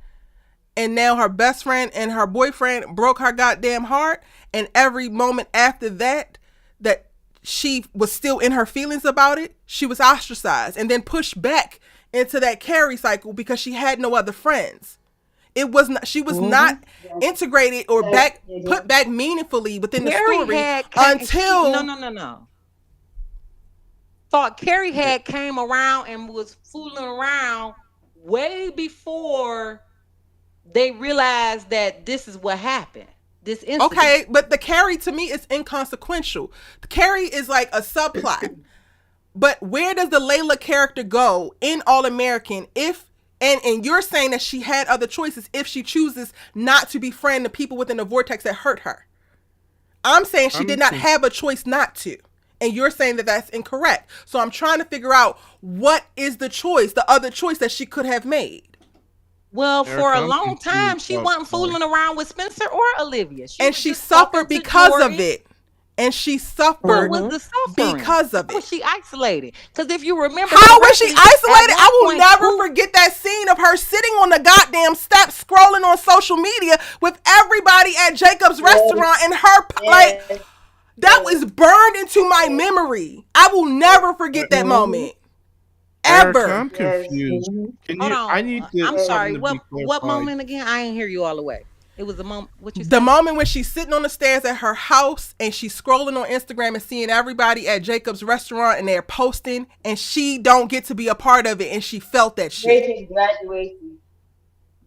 And now her best friend and her boyfriend broke her goddamn heart. And every moment after that she was still in her feelings about it, she was ostracized and then pushed back into that Carrie cycle because she had no other friends. It was not. She was not integrated or put back meaningfully within the Carrie story had until no. Thought Carrie had came around and was fooling around way before they realized that this is what happened. This incident. Okay, but the Carrie to me is inconsequential. The Carrie is like a subplot. But where does the Layla character go in All American if and you're saying that she had other choices if she chooses not to befriend the people within the vortex that hurt her? I'm saying she did not have a choice not to. And you're saying that that's incorrect. So I'm trying to figure out what is the choice, the other choice that she could have made. Well, for a long time, she wasn't fooling around with Spencer or Olivia. She suffered because of it. And she suffered what was the suffering? Because of it. How was she isolated? Because if you remember, how was she isolated? I will never forget that scene of her sitting on the goddamn steps scrolling on social media with everybody at Jacob's restaurant and her like that was burned into my memory. I will never forget that moment. Ever. Erica, I'm confused. Can you? I need to. I'm sorry. What moment again? I didn't hear you all the way. It was the moment. What you said? The moment when she's sitting on the stairs at her house and she's scrolling on Instagram and seeing everybody at Jacob's restaurant and they're posting and she don't get to be a part of it and she felt that shit.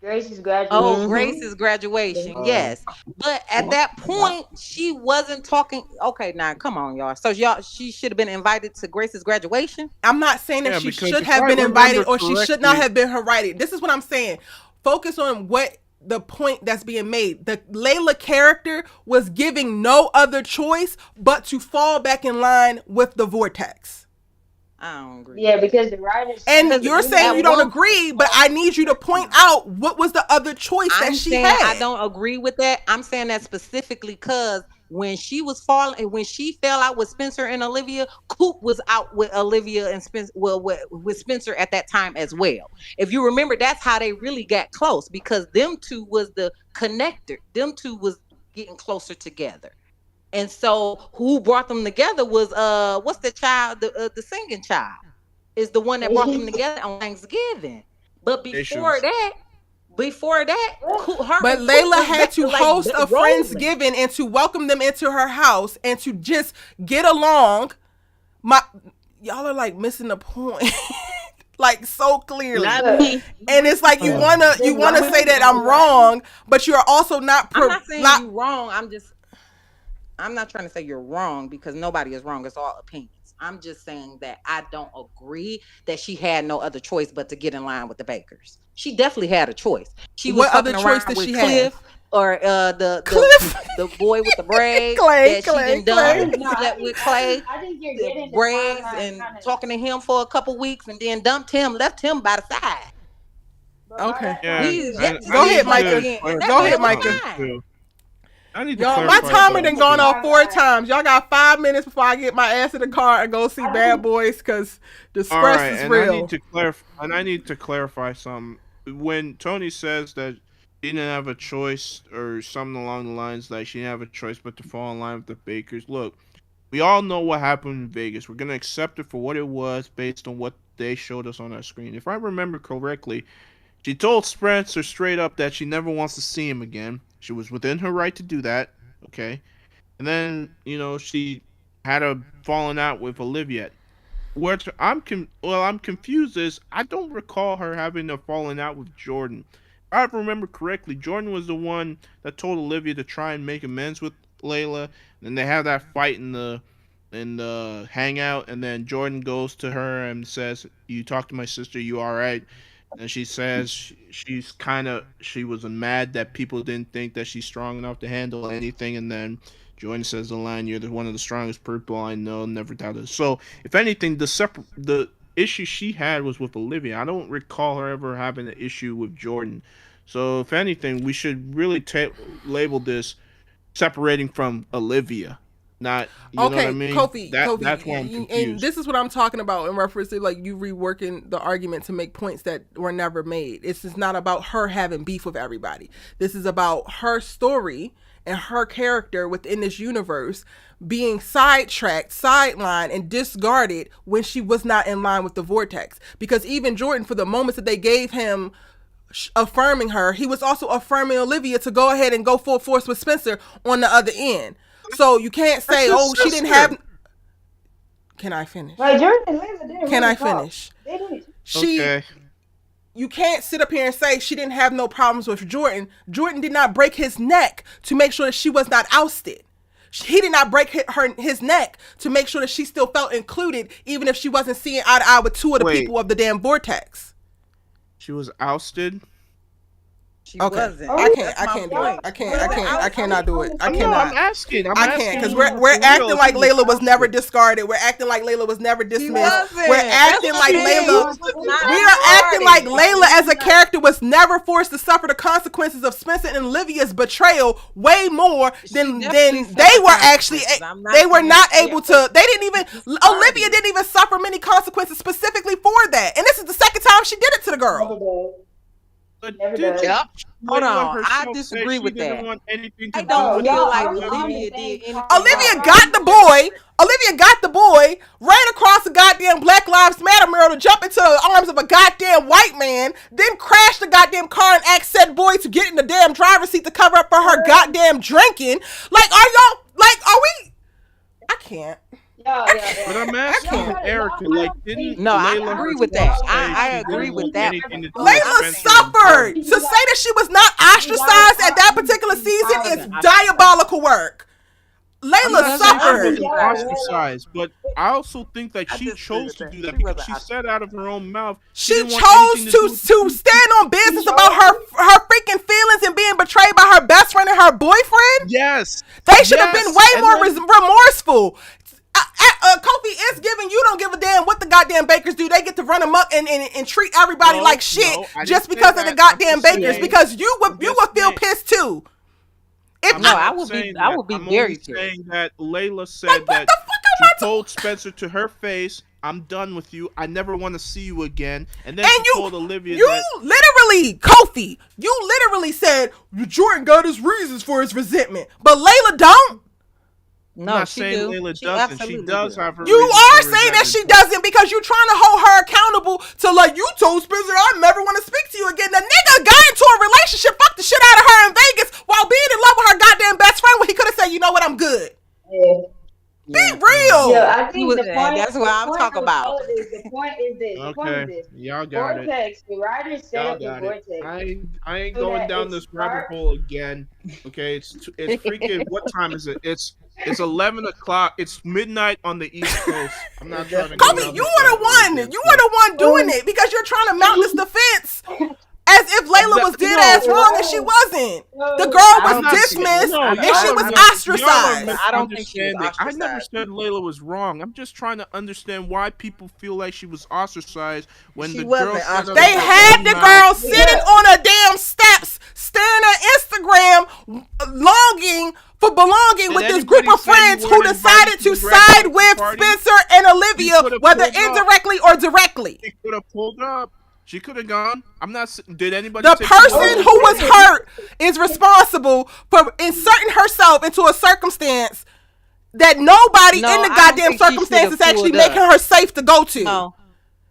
Grace's graduation. Oh, Grace's graduation. Yes, but at that point she wasn't talking. Okay, now come on, y'all. So she should have been invited to Grace's graduation. I'm not saying that she should have been invited or she should not have been invited. This is what I'm saying. Focus on what the point that's being made. The Layla character was giving no other choice but to fall back in line with the vortex. I don't agree. Yeah, because the writers and you're saying you don't agree, but I need you to point out what was the other choice that she had. I don't agree with that. I'm saying that specifically because when she fell out with Spencer and Olivia, Coop was out with Olivia and Spencer, with Spencer at that time as well. If you remember, that's how they really got close because them two was the connector. Them two was getting closer together. And so who brought them together was what's the child, the singing child is the one that brought them together on Thanksgiving. But before that, but Layla had to host a Friendsgiving and to welcome them into her house and to just get along. Y'all are like missing the point. Like so clearly. And it's like you wanna say that I'm wrong, but you're also not I'm not saying you're wrong. I'm not trying to say you're wrong because nobody is wrong. It's all opinions. I'm just saying that I don't agree that she had no other choice but to get in line with the Bakers. She definitely had a choice. She was what other choice did she Cliff have? Or the boy with the braids that she done slept with Clay. I think you're getting braids and talking to him for a couple weeks and then dumped him, left him by the side. Okay. Yeah, go ahead, Micah. Go ahead, Micah. I need to y'all, my timer done gone off 4 times. Y'all got 5 minutes before I get my ass in the car and go see Bad Boys because the stress is real. I need to clarify something. When Tony says that she didn't have a choice or something along the lines like she didn't have a choice but to fall in line with the Bakers. Look, we all know what happened in Vegas. We're going to accept it for what it was based on what they showed us on our screen. If I remember correctly, she told Spencer straight up that she never wants to see him again. She was within her right to do that, okay? And then, she had a falling out with Olivia. Where I'm confused is I don't recall her having a falling out with Jordan. If I remember correctly, Jordan was the one that told Olivia to try and make amends with Layla, and they have that fight in the hangout, and then Jordan goes to her and says, "You talk to my sister, you all right?" And she says she was mad that people didn't think that she's strong enough to handle anything. And then Jordan says the line, "You're one of the strongest people I know, never doubted." So if anything, the issue she had was with Olivia. I don't recall her ever having an issue with Jordan. So if anything, we should really label this separating from Olivia. Not know what I mean? Kofi, that's why I'm confused. And this is what I'm talking about in reference to like you reworking the argument to make points that were never made. This is not about her having beef with everybody. This is about her story and her character within this universe being sidetracked, sidelined, and discarded when she was not in line with the vortex. Because even Jordan, for the moments that they gave him affirming her, he was also affirming Olivia to go ahead and go full force with Spencer on the other end. So you can't say, That's oh, his she didn't sister. have. Can I finish? Like Jordan and Layla didn't Can really I talk. finish? They didn't. She. Okay. You can't sit up here and say she didn't have no problems with Jordan. Jordan did not break his neck to make sure that she was not ousted. He did not break his neck to make sure that she still felt included, even if she wasn't seeing eye to eye with two of the Wait. people of the damn vortex. She was ousted. She Okay. wasn't. I can't. That's I my can't do it. point. I can't. I cannot do it. I No, cannot. I'm asking. I can't because we're for acting real, like she was Layla was never ousted. discarded. We're acting like Layla was never dismissed. wasn't. We're That's acting what like I'm saying. Layla. She was not We a are acting like party. Layla as a character was never forced to suffer the consequences of Spencer and Olivia's betrayal way more than definitely they suffered were actually. consequences. I'm not They were saying not she able to. They didn't even. Olivia didn't even suffer many consequences specifically for that. And this is the second time she did it to the girl. Never does. But Never did does. Yep. Hold Layla on. I herself say disagree she with didn't that. want anything to I do don't with feel it? like y'all Olivia saying did anything Olivia wrong. got the boy. Olivia got the boy, ran across the goddamn Black Lives Matter mural to jump into the arms of a goddamn white man, then crashed the goddamn car and asked said boy to get in the damn driver's seat to cover up for her goddamn drinking. Like, are y'all, like, are we? I can't. But I'm asking can't. Erica, like, didn't No, I Layla agree with herself that. say I she agree didn't with want that. anything to do But with Layla I'm Spencer saying and suffered. Jordan? To say that she was not ostracized at that particular season is diabolical work. I'm Layla not saying she suffered. wasn't ostracized, but I also think that I she disagree chose with to that. do that She because wasn't she said out of her own mouth She didn't want chose anything to do with to stand on business about her freaking feelings and being betrayed by her best friend and her boyfriend. Yes. They should have been way And more then- remorseful. Kofi is giving you don't give a damn what the goddamn bakers do. They get to run amok and treat everybody No, like shit no, I just didn't because say of the that. I'm goddamn just bakers. saying- Because you I'm would just feel saying- pissed too. If I'm No, not I would be. saying I that. would be I'm very only pissed. saying that Layla said Like, what that the fuck am she I told Spencer to her face, "I'm done with you. I never want to see you again." And then And she told Olivia you that literally, Kofi, you literally said Jordan got his reasons for his resentment, but Layla don't. I'm No, not she saying do. Layla She doesn't. She absolutely does do. have her You reasons are for saying that she resentment, but- doesn't because you're trying to hold her accountable to, like, you told Spencer I never want to speak to you again. The nigga got into a relationship, fucked the shit out of her in Vegas while being in love with her goddamn best friend when he could have said, you know what, I'm good. Yeah. Be real. Yeah, I He think was- the point. that's what I'm talking about. The point is this. The point is Okay, this. y'all got it. Vortex. The writers set Y'all up the got it. vortex. I ain't So going that down it this rabbit sparks- hole again. Okay, it's freaking. What time is it? It's 11 o'clock. It's midnight on the East Coast. I'm not trying to. go Kobe, down you this were the rabbit hole one. again. You were the one doing it because you're trying to mount this defense as if Layla was dead ass wrong and she wasn't. The girl I was don't think she dismissed No, and y'all she are was mis- ostracized. y'all are I don't think she was misunderstanding. I never ostracized. said Layla was wrong. I'm just trying to understand why people feel like she was ostracized when She the wasn't girl said out of They her had own the mouth- girl sitting on her damn steps, staring at Instagram, longing for belonging Did with this group anybody of say you friends who weren't decided invited to to the graduation side with party? Spencer and Olivia, You could've whether pulled up. indirectly or directly. She could have pulled up. She could have gone. I'm not. Did anybody? The say she person wasn't who was invited? hurt is responsible for inserting herself into a circumstance that nobody No, in the I don't goddamn think she circumstance is should've actually pulled up. making her safe to go to. No,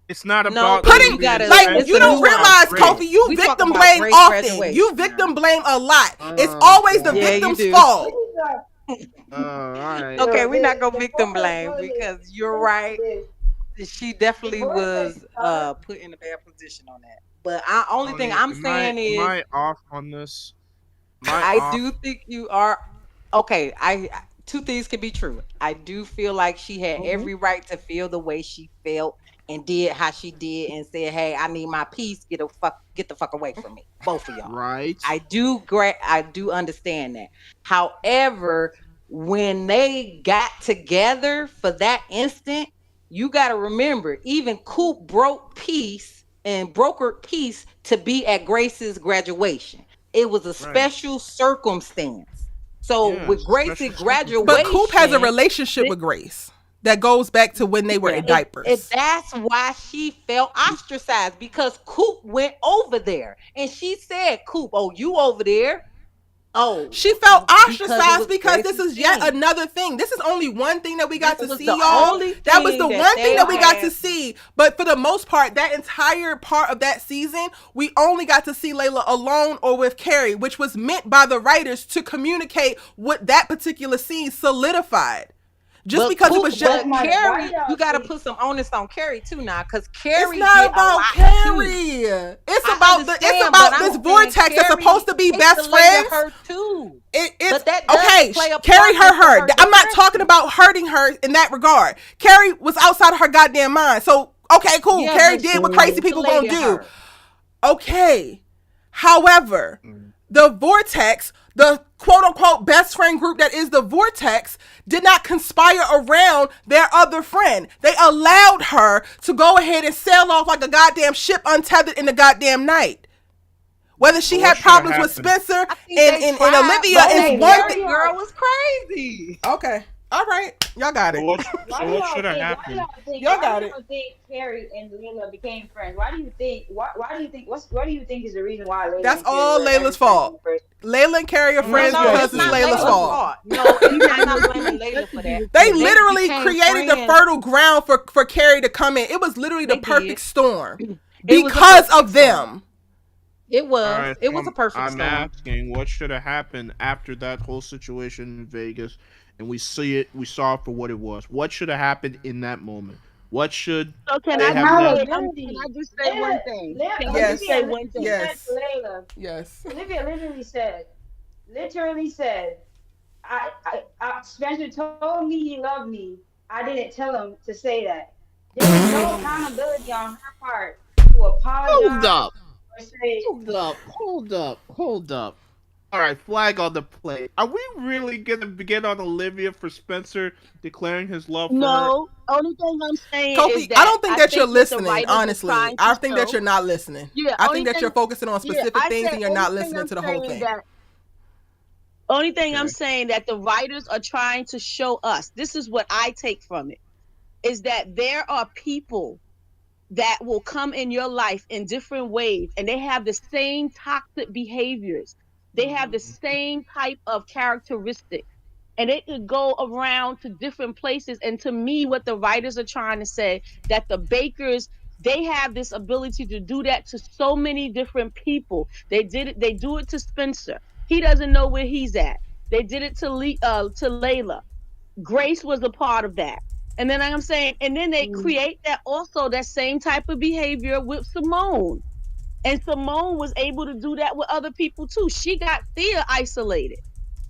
It's not No, about but Putting you gotta- like it's you a don't nuance, realize, Ray. Kofi, you We talk victim about blame great often. graduation. You victim blame a lot. It's Oh, always the God. Yeah, you victim's do. fault. All right. Okay, Yo, we're not gonna the victim vortex blame really- because you're right. She definitely The vortex was put in a bad position on that. But only thing I'm saying is am I off on this? Am I off? do think you are okay. Two things can be true. I do feel like she had every right to feel the way she felt and did how she did and said, "Hey, I need my peace. Get the fuck away from me, both of y'all." Right. I do understand that. However, when they got together for that instant, you got to remember, even Coop brokered peace to be at Grace's graduation. It was a special circumstance. So Yeah, with it's a Grace's special graduation, But Coop has a relationship with Grace that goes back to when they were in diapers. That's why she felt ostracized because Coop went over there and she said, "Coop, oh, you over there? Oh, She felt because it ostracized was because this Grace's is yet thing. another thing. This is only one thing that we got This to was see, the y'all. only That was the thing that one thing they that we got to had. see. But for the most part, that entire part of that season, we only got to see Layla alone or with Carrie, which was meant by the writers to communicate what that particular scene solidified. Just because it was just. Why Carrie, y'all you got to think- put some onus on Carrie too now, because It's Carrie not did a about lot Carrie. too. It's I about understand, this but I'm saying vortex that's Carrie supposed to be best insulated friends. her too. It's But that does okay. play a Carrie part into hurt her. her I'm not talking depression. about hurting her in that regard. Carrie was outside of her goddamn mind. So okay, cool. Yeah, Carrie but did she what crazy people gonna insulated do. her. Okay. However, the vortex, the quote unquote best friend group that is the vortex, did not conspire around their other friend. They allowed her to go ahead and sail off like a goddamn ship untethered in the goddamn night. Whether she What had shoulda problems with happened? Spencer I think and they and tried, Olivia but is Hey, one why thing. y'all- girl was crazy. Okay. All right. Y'all got So it. what? Why So do what y'all should have think? Why do happened? y'all think? Y'all Why got do it. y'all think Carrie and Layla became friends? Why do you think? Why do you think? What do you think is the reason why Layla That's and Carrie all were ever Layla's friends in fault. the first? Layla and Carrie are No, friends no, because it's it's not Layla's Layla's fault. fault. No, I'm not blaming Layla for that. They They literally became created the friends. fertile ground for Carrie to come in. It was literally the They perfect did. storm It was a because perfect of storm. them. It All was. right, It was a perfect I'm storm. asking what should have happened after that whole situation in Vegas, and we see it, we saw it for what it was. What should have happened in that moment? What should So can they I have just done? say, Accountability. can I just say one thing? Can I Yes. just say one thing? Yes. Said to Layla. Yes. Olivia literally said, Spencer told me he loved me. I didn't tell him to say that. There was no accountability on her part to Hold apologize up, or say, hold up. All right, flag on the plate. Are we really gonna begin on Olivia for Spencer declaring his love for her? No. Only thing I'm saying is Kofi, that I don't think that you're what the listening, writers are honestly. trying I to think that show- you're not listening. Yeah, I only think that you're thing- focusing on yeah, specific I things said and you're not only thing listening I'm to the whole saying thing. Only thing I'm Okay. saying that the writers are trying to show us, this is what I take from it, is that there are people that will come in your life in different ways and they have the same toxic behaviors. They have the same type of characteristics. And it could go around to different places. And to me, what the writers are trying to say, that the Bakers, they have this ability to do that to so many different people. They do it to Spencer. He doesn't know where he's at. They did it to Layla. Grace was a part of that. And then I'm saying, and then they create that also, that same type of behavior with Simone. And Simone was able to do that with other people too. She got Thea isolated.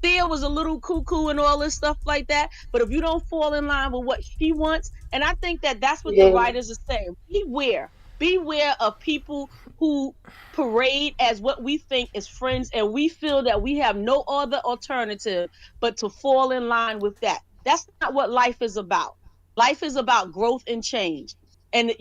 Thea was a little cuckoo and all this stuff like that. But if you don't fall in line with what she wants, and I think that that's what the writers are saying. Beware of people who parade as what we think is friends, and we feel that we have no other alternative but to fall in line with that. That's not what life is about. Life is about growth and change. And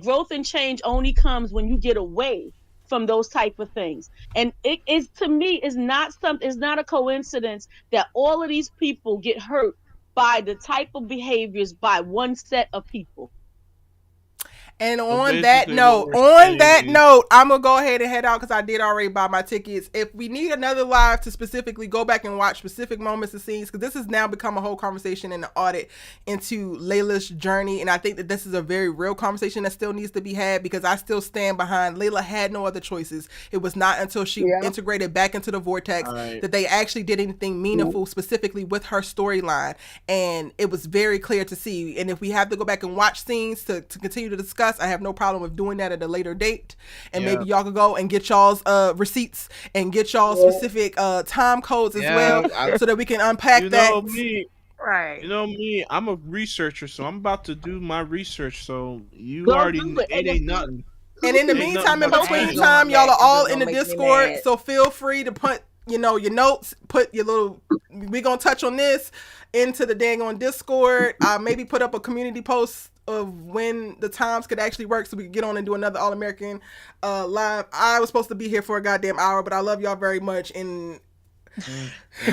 growth and change only comes when you get away from those type of things. And it is, to me, it's not a coincidence that all of these people get hurt by the type of behaviors by one set of people. And So on that basically note, what we're saying is- I'm gonna go ahead and head out because I did already buy my tickets. If we need another live to specifically go back and watch specific moments and scenes, because this has now become a whole conversation and an audit into Layla's journey, and I think that this is a very real conversation that still needs to be had, because I still stand behind Layla had no other choices. It was not until she integrated back into the vortex that they actually did anything meaningful specifically with her storyline, and it was very clear to see. And if we have to go back and watch scenes to continue to discuss, I have no problem with doing that at a later date, and maybe y'all could go and get y'all's receipts and get y'all specific time codes as well, so that we can unpack that. Right. You know me, I'm a researcher, so I'm about to do my research. So you Go already, do it. it ain't nothing. And in the Ain't meantime, in nothing but between change. time, y'all are all in the Don't make me Discord, mad. so feel free to put, your notes, put your little, we gonna touch on this into the dang on Discord. Maybe put up a community post of when the times could actually work so we can get on and do another All American live. I was supposed to be here for a goddamn hour, but I love y'all very much, and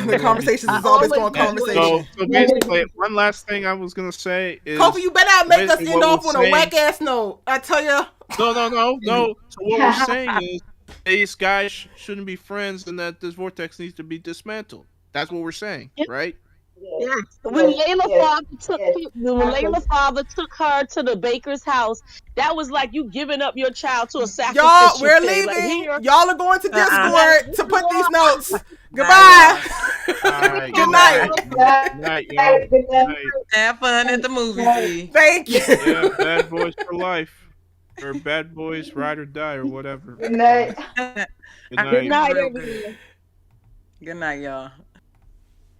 the conversations is always going conversation. So basically, one last thing I was gonna say is, Kofi, you better not make us basically end what off we're on a saying- whack ass note. I tell you. No. So what we're saying is, these guys shouldn't be friends and that this vortex needs to be dismantled. That's what we're saying, right? Yeah. Yes, When yes, Layla yes, father took yes. when Layla father took her to the baker's house, that was like you giving up your child to a Y'all, sacrificial we're pig. Like leaving. here, Y'all are going to you got Discord to put these notes. Bye, Goodbye. All right. Good Good night. night. Good night, Good night, y'all. good Good night, night. Have fun at the movie, good night. Z. Thank you. Yeah, bad boys for life. Or bad boys ride or die or whatever. Good night. Good good night. night, Real everyone. good. Good night, y'all.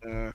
Uh,